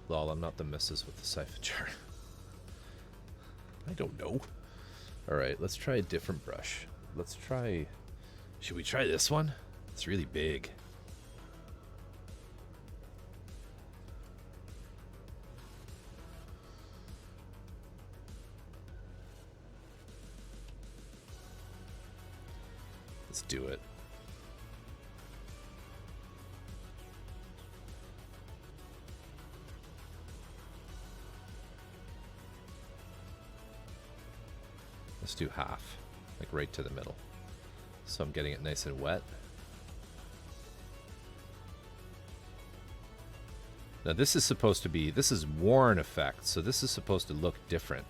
lol, I'm not the missus with the siphon jar. I don't know. Alright, let's try a different brush. Should we try this one? It's really big. Let's do it. Let's do half, like right to the middle. So I'm getting it nice and wet. Now this is supposed to be, this is worn effect, so this is supposed to look different.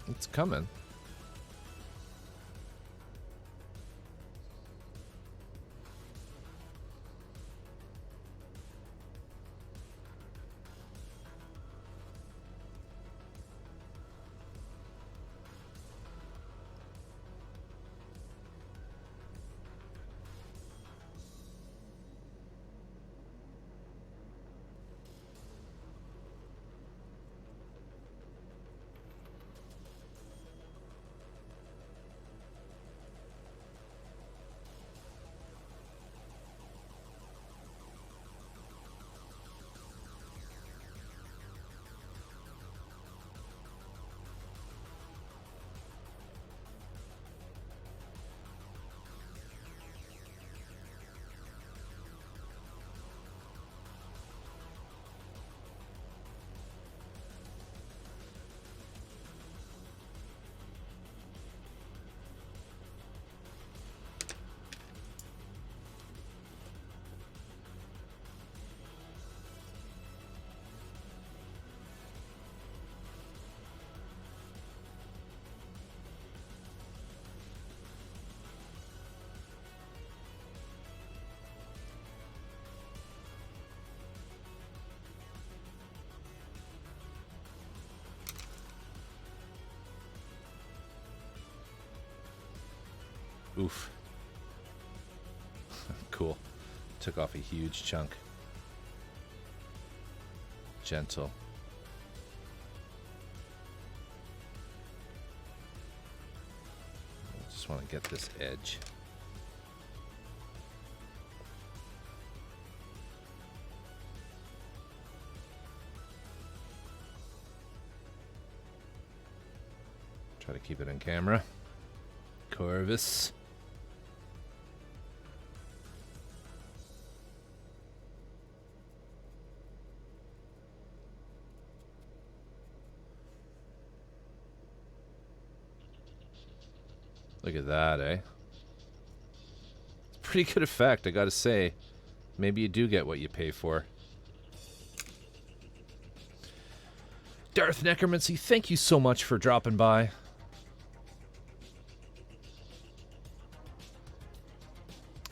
It's coming. Oof. Cool. Took off a huge chunk. gentle. I just want to get this edge. Try to keep it in camera. Corvus. Look at that, eh? It's a pretty good effect, I gotta say. Maybe you do get what you pay for. Darth Necromancy, thank you so much for dropping by.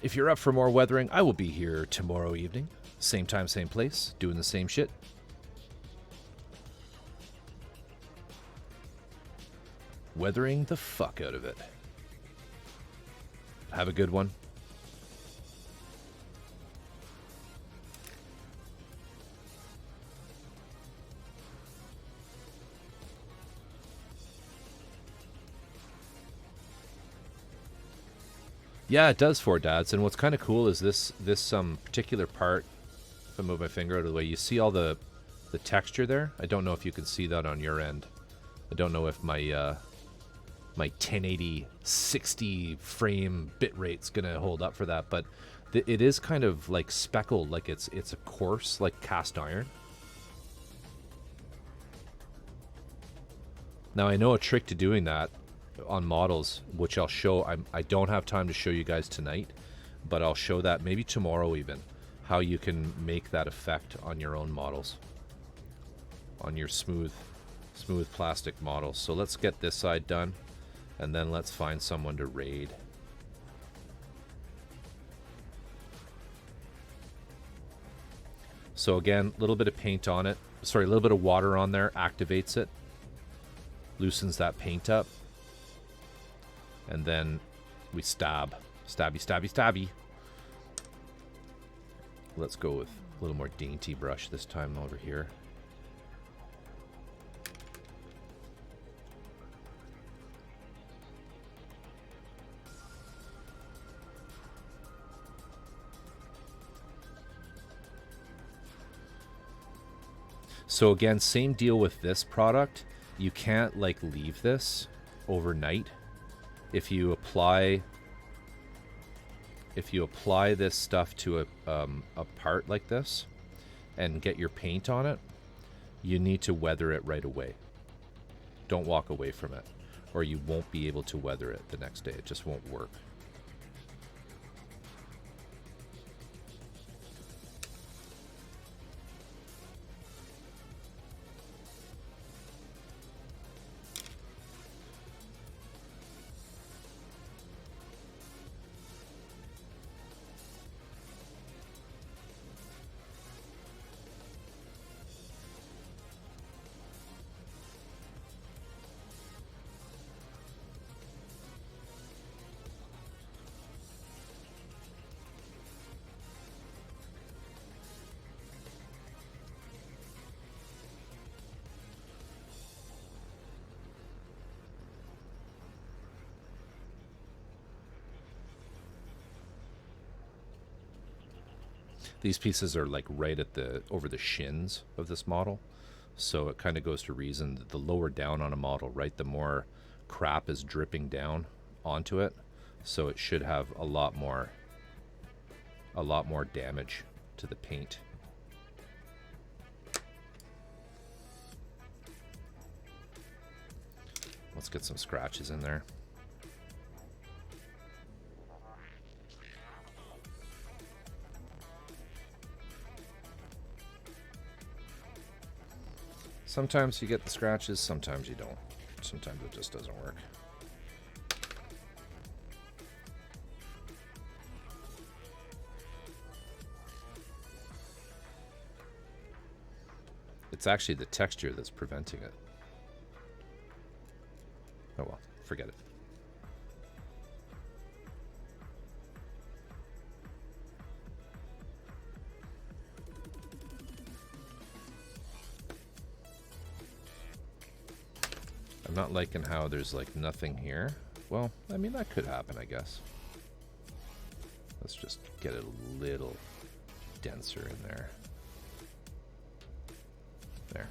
If you're up for more weathering, I will be here tomorrow evening. Same time, same place, doing the same shit. Weathering the fuck out of it. Have a good one. Yeah, it does for dads. And what's kind of cool is this particular part. If I move my finger out of the way, you see all the texture there. I don't know if you can see that on your end. I don't know if my my 1080 60 frame bitrate's gonna hold up for that, but it is kind of like speckled, like it's a coarse, like cast iron. Now I know a trick to doing that on models, which I'll show. I don't have time to show you guys tonight, but I'll show that maybe tomorrow even, how you can make that effect on your own models, on your smooth plastic models. So let's get this side done, and then let's find someone to raid. So again, a little bit of paint on it. Sorry, a little bit of water on there activates it, loosens that paint up, and then we stabby, stabby, stabby. Let's go with a little more dainty brush this time over here. So again, same deal with this product. You can't like leave this overnight. If you apply this stuff to a part like this and get your paint on it, you need to weather it right away. Don't walk away from it, or you won't be able to weather it the next day. It just won't work. These pieces are like right at over the shins of this model. So it kind of goes to reason that the lower down on a model, right, the more crap is dripping down onto it. So it should have a lot more damage to the paint. Let's get some scratches in there. Sometimes you get the scratches, sometimes you don't. Sometimes it just doesn't work. It's actually the texture that's preventing it. Oh well, forget it. I'm not liking how there's like nothing here. Well, I mean, that could happen, I guess. Let's just get it a little denser in there. There.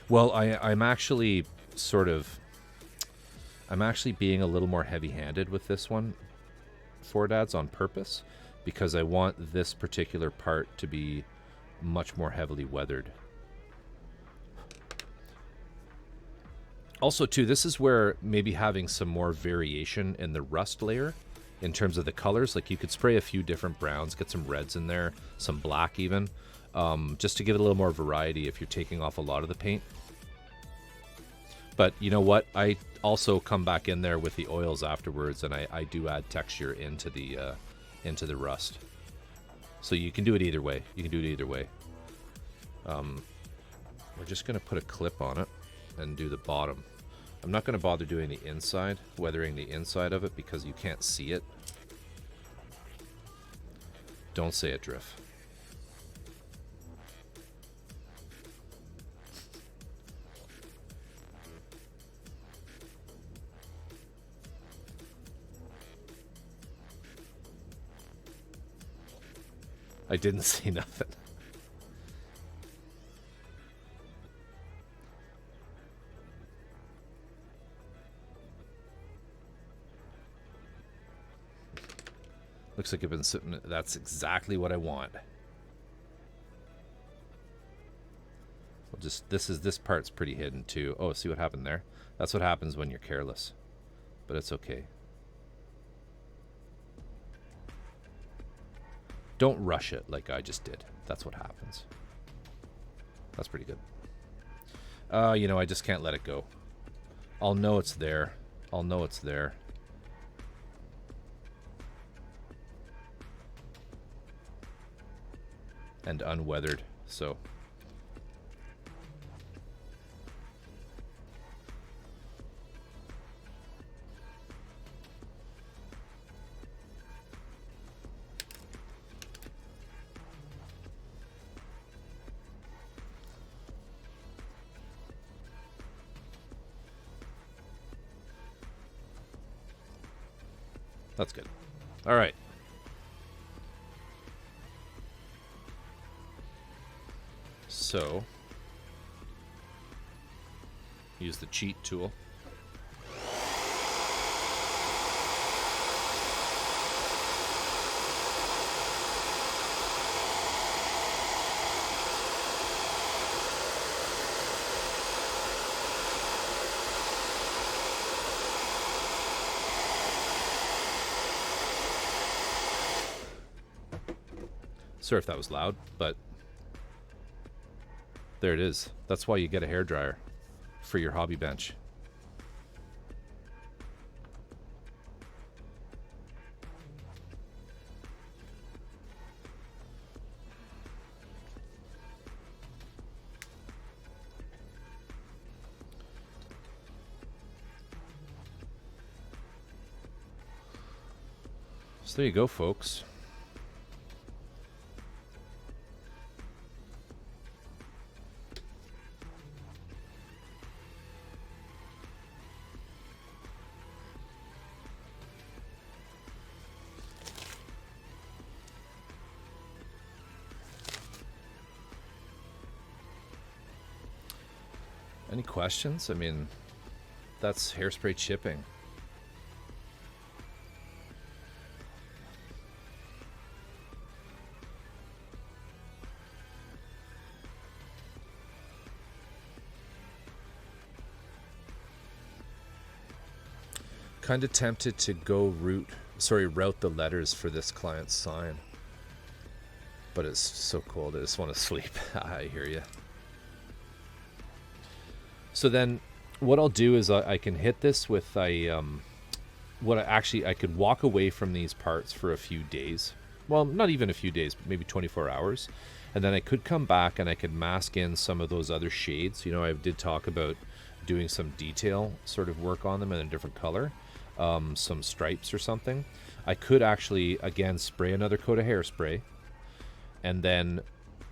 Well, I'm actually I'm actually being a little more heavy-handed with this one, Dads, on purpose, because I want this particular part to be much more heavily weathered. Also, too, this is where maybe having some more variation in the rust layer in terms of the colors. Like, you could spray a few different browns, get some reds in there, some black even, just to give it a little more variety if you're taking off a lot of the paint. But you know what? I also come back in there with the oils afterwards, and I do add texture into the rust. So you can do it either way. You can do it either way. We're just going to put a clip on it and do the bottom. I'm not going to bother doing the inside, weathering the inside of it, because you can't see it. Don't say it, Drift. I didn't see nothing. Looks like I've been sitting. That's exactly what I want. We'll just this part's pretty hidden too. Oh, see what happened there? That's what happens when you're careless. But it's okay. Don't rush it like I just did. That's what happens. That's pretty good. You know, I just can't let it go. I'll know it's there. I'll know it's there. And unweathered, so. That's good. All right. So, use the cheat tool. Sorry if that was loud, but there it is. That's why you get a hairdryer for your hobby bench. So there you go, folks. Any questions? I mean, that's hairspray chipping. Kind of tempted to go route the letters for this client's sign. But it's so cold, I just want to sleep. I hear you. So then what I'll do is I can hit this with I could walk away from these parts for a few days. Well, not even a few days, but maybe 24 hours. And then I could come back and I could mask in some of those other shades. You know, I did talk about doing some detail sort of work on them in a different color, some stripes or something, I could actually, again, spray another coat of hairspray and then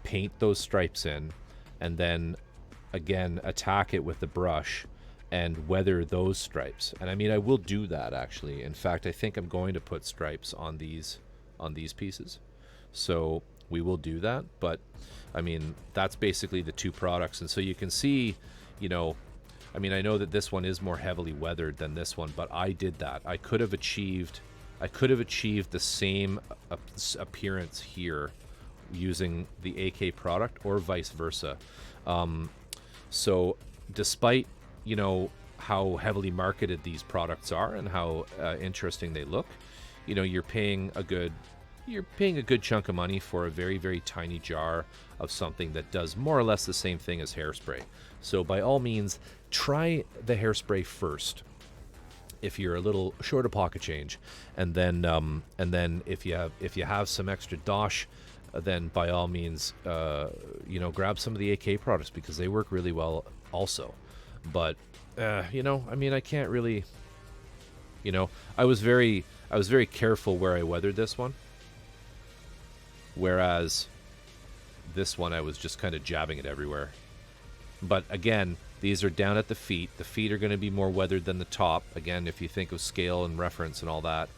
paint those stripes in, and then, again, attack it with the brush and weather those stripes. And I mean, I will do that, actually. In fact, I think I'm going to put stripes on these pieces. So we will do that. But, I mean, that's basically the two products. And so you can see, you know, I mean, I know that this one is more heavily weathered than this one, but I did that. I could have achieved the same appearance here using the AK product, or vice versa. So despite, you know, how heavily marketed these products are and how interesting they look, you know, you're paying a good chunk of money for a very, very tiny jar of something that does more or less the same thing as hairspray. So by all means, try the hairspray first if you're a little short of pocket change, and then if you have some extra dosh, then by all means, you know, grab some of the AK products, because they work really well also. But you know, I mean, I can't really, you know, I was very careful where I weathered this one, whereas this one I was just kind of jabbing it everywhere. But again, these are down at the feet. The feet are going to be more weathered than the top. Again, if you think of scale and reference and all that,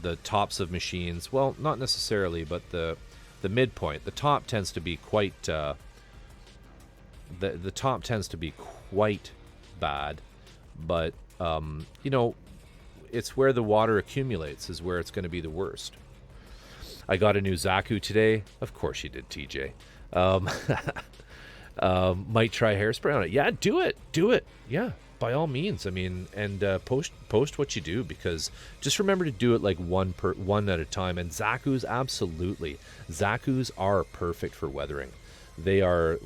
the tops of machines, well, not necessarily, but the midpoint, the top tends to be quite the top tends to be quite bad. But you know, it's where the water accumulates is where it's going to be the worst. I got a new Zaku today. Of course you did, TJ. Might try hairspray on it. Yeah, do it. Yeah, by all means. I mean, and post what you do, because just remember to do it like one at a time. And Zaku's, absolutely. Zaku's are perfect for weathering. They are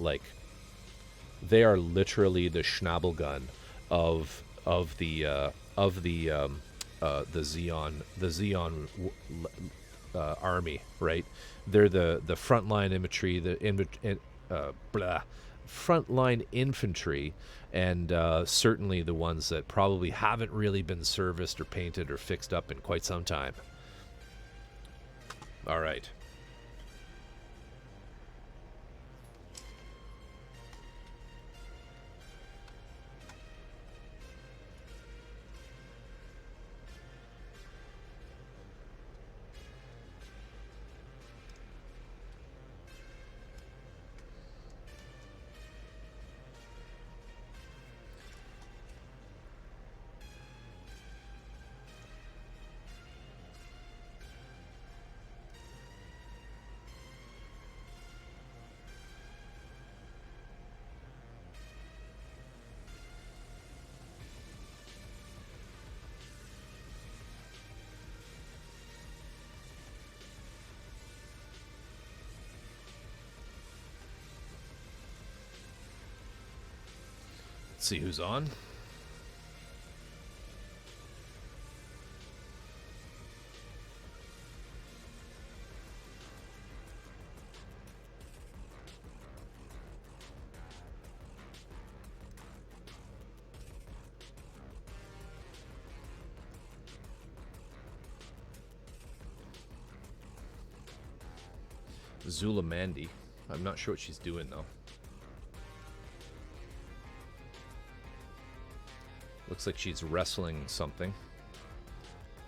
literally the Schnabelgun of the Xeon army, right? They're the frontline infantry, frontline infantry, and certainly the ones that probably haven't really been serviced or painted or fixed up in quite some time. All right. See who's on. Zula Mandy. I'm not sure what she's doing though. Looks like she's wrestling something.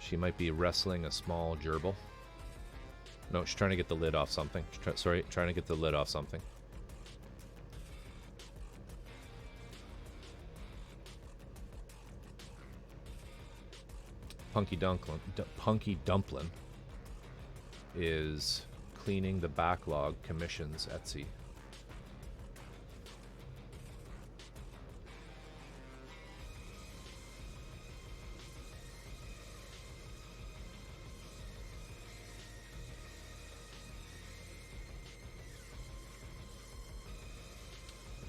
She might be wrestling a small gerbil. No, she's trying to get the lid off something. Trying to get the lid off something. Punky Dumplin is cleaning the backlog commissions Etsy.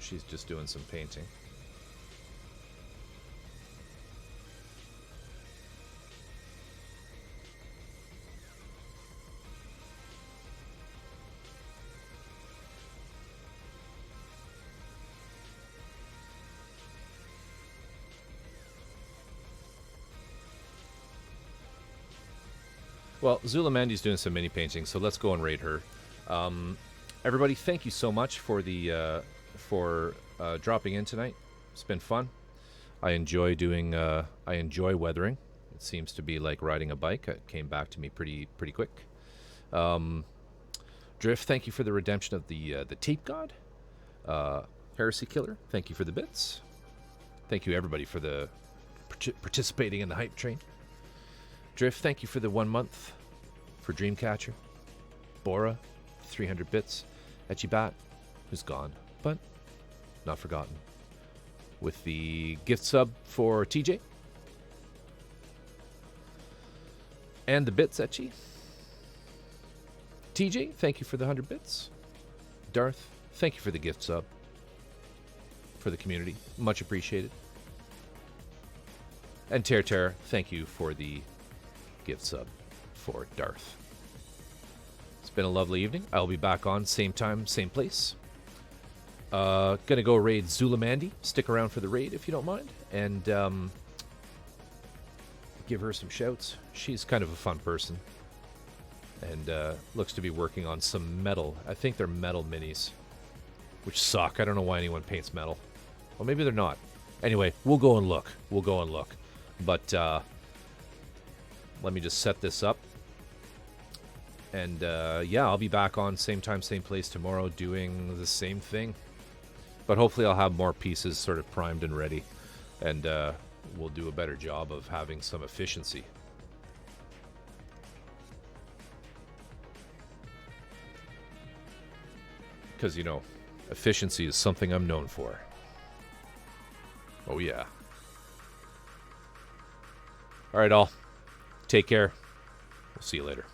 She's just doing some painting. Well, Zulamandi's doing some mini painting, so let's go and raid her. Everybody, thank you so much for the dropping in tonight. It's been fun. I enjoy doing. I enjoy weathering. It seems to be like riding a bike. It came back to me pretty quick. Drift, thank you for the redemption of the tape god. Heresy Killer, thank you for the bits. Thank you everybody for the participating in the hype train. Drift, thank you for the 1 month for Dreamcatcher. Bora, 300 bits. Etchibat, who's gone, but not forgotten. With the gift sub for TJ. And the bits, Etchy. TJ, thank you for the 100 bits. Darth, thank you for the gift sub for the community. Much appreciated. And Ter, thank you for the gift sub for Darth. It's been a lovely evening. I'll be back on same time, same place. Gonna go raid Zulamandi. Stick around for the raid if you don't mind. And give her some shouts. She's kind of a fun person. And looks to be working on some metal. I think they're metal minis. Which suck. I don't know why anyone paints metal. Well, maybe they're not. Anyway, we'll go and look. But let me just set this up. And yeah, I'll be back on same time, same place tomorrow doing the same thing. But hopefully I'll have more pieces sort of primed and ready. And we'll do a better job of having some efficiency. Because, you know, efficiency is something I'm known for. Oh, yeah. All right, all. Take care. We'll see you later.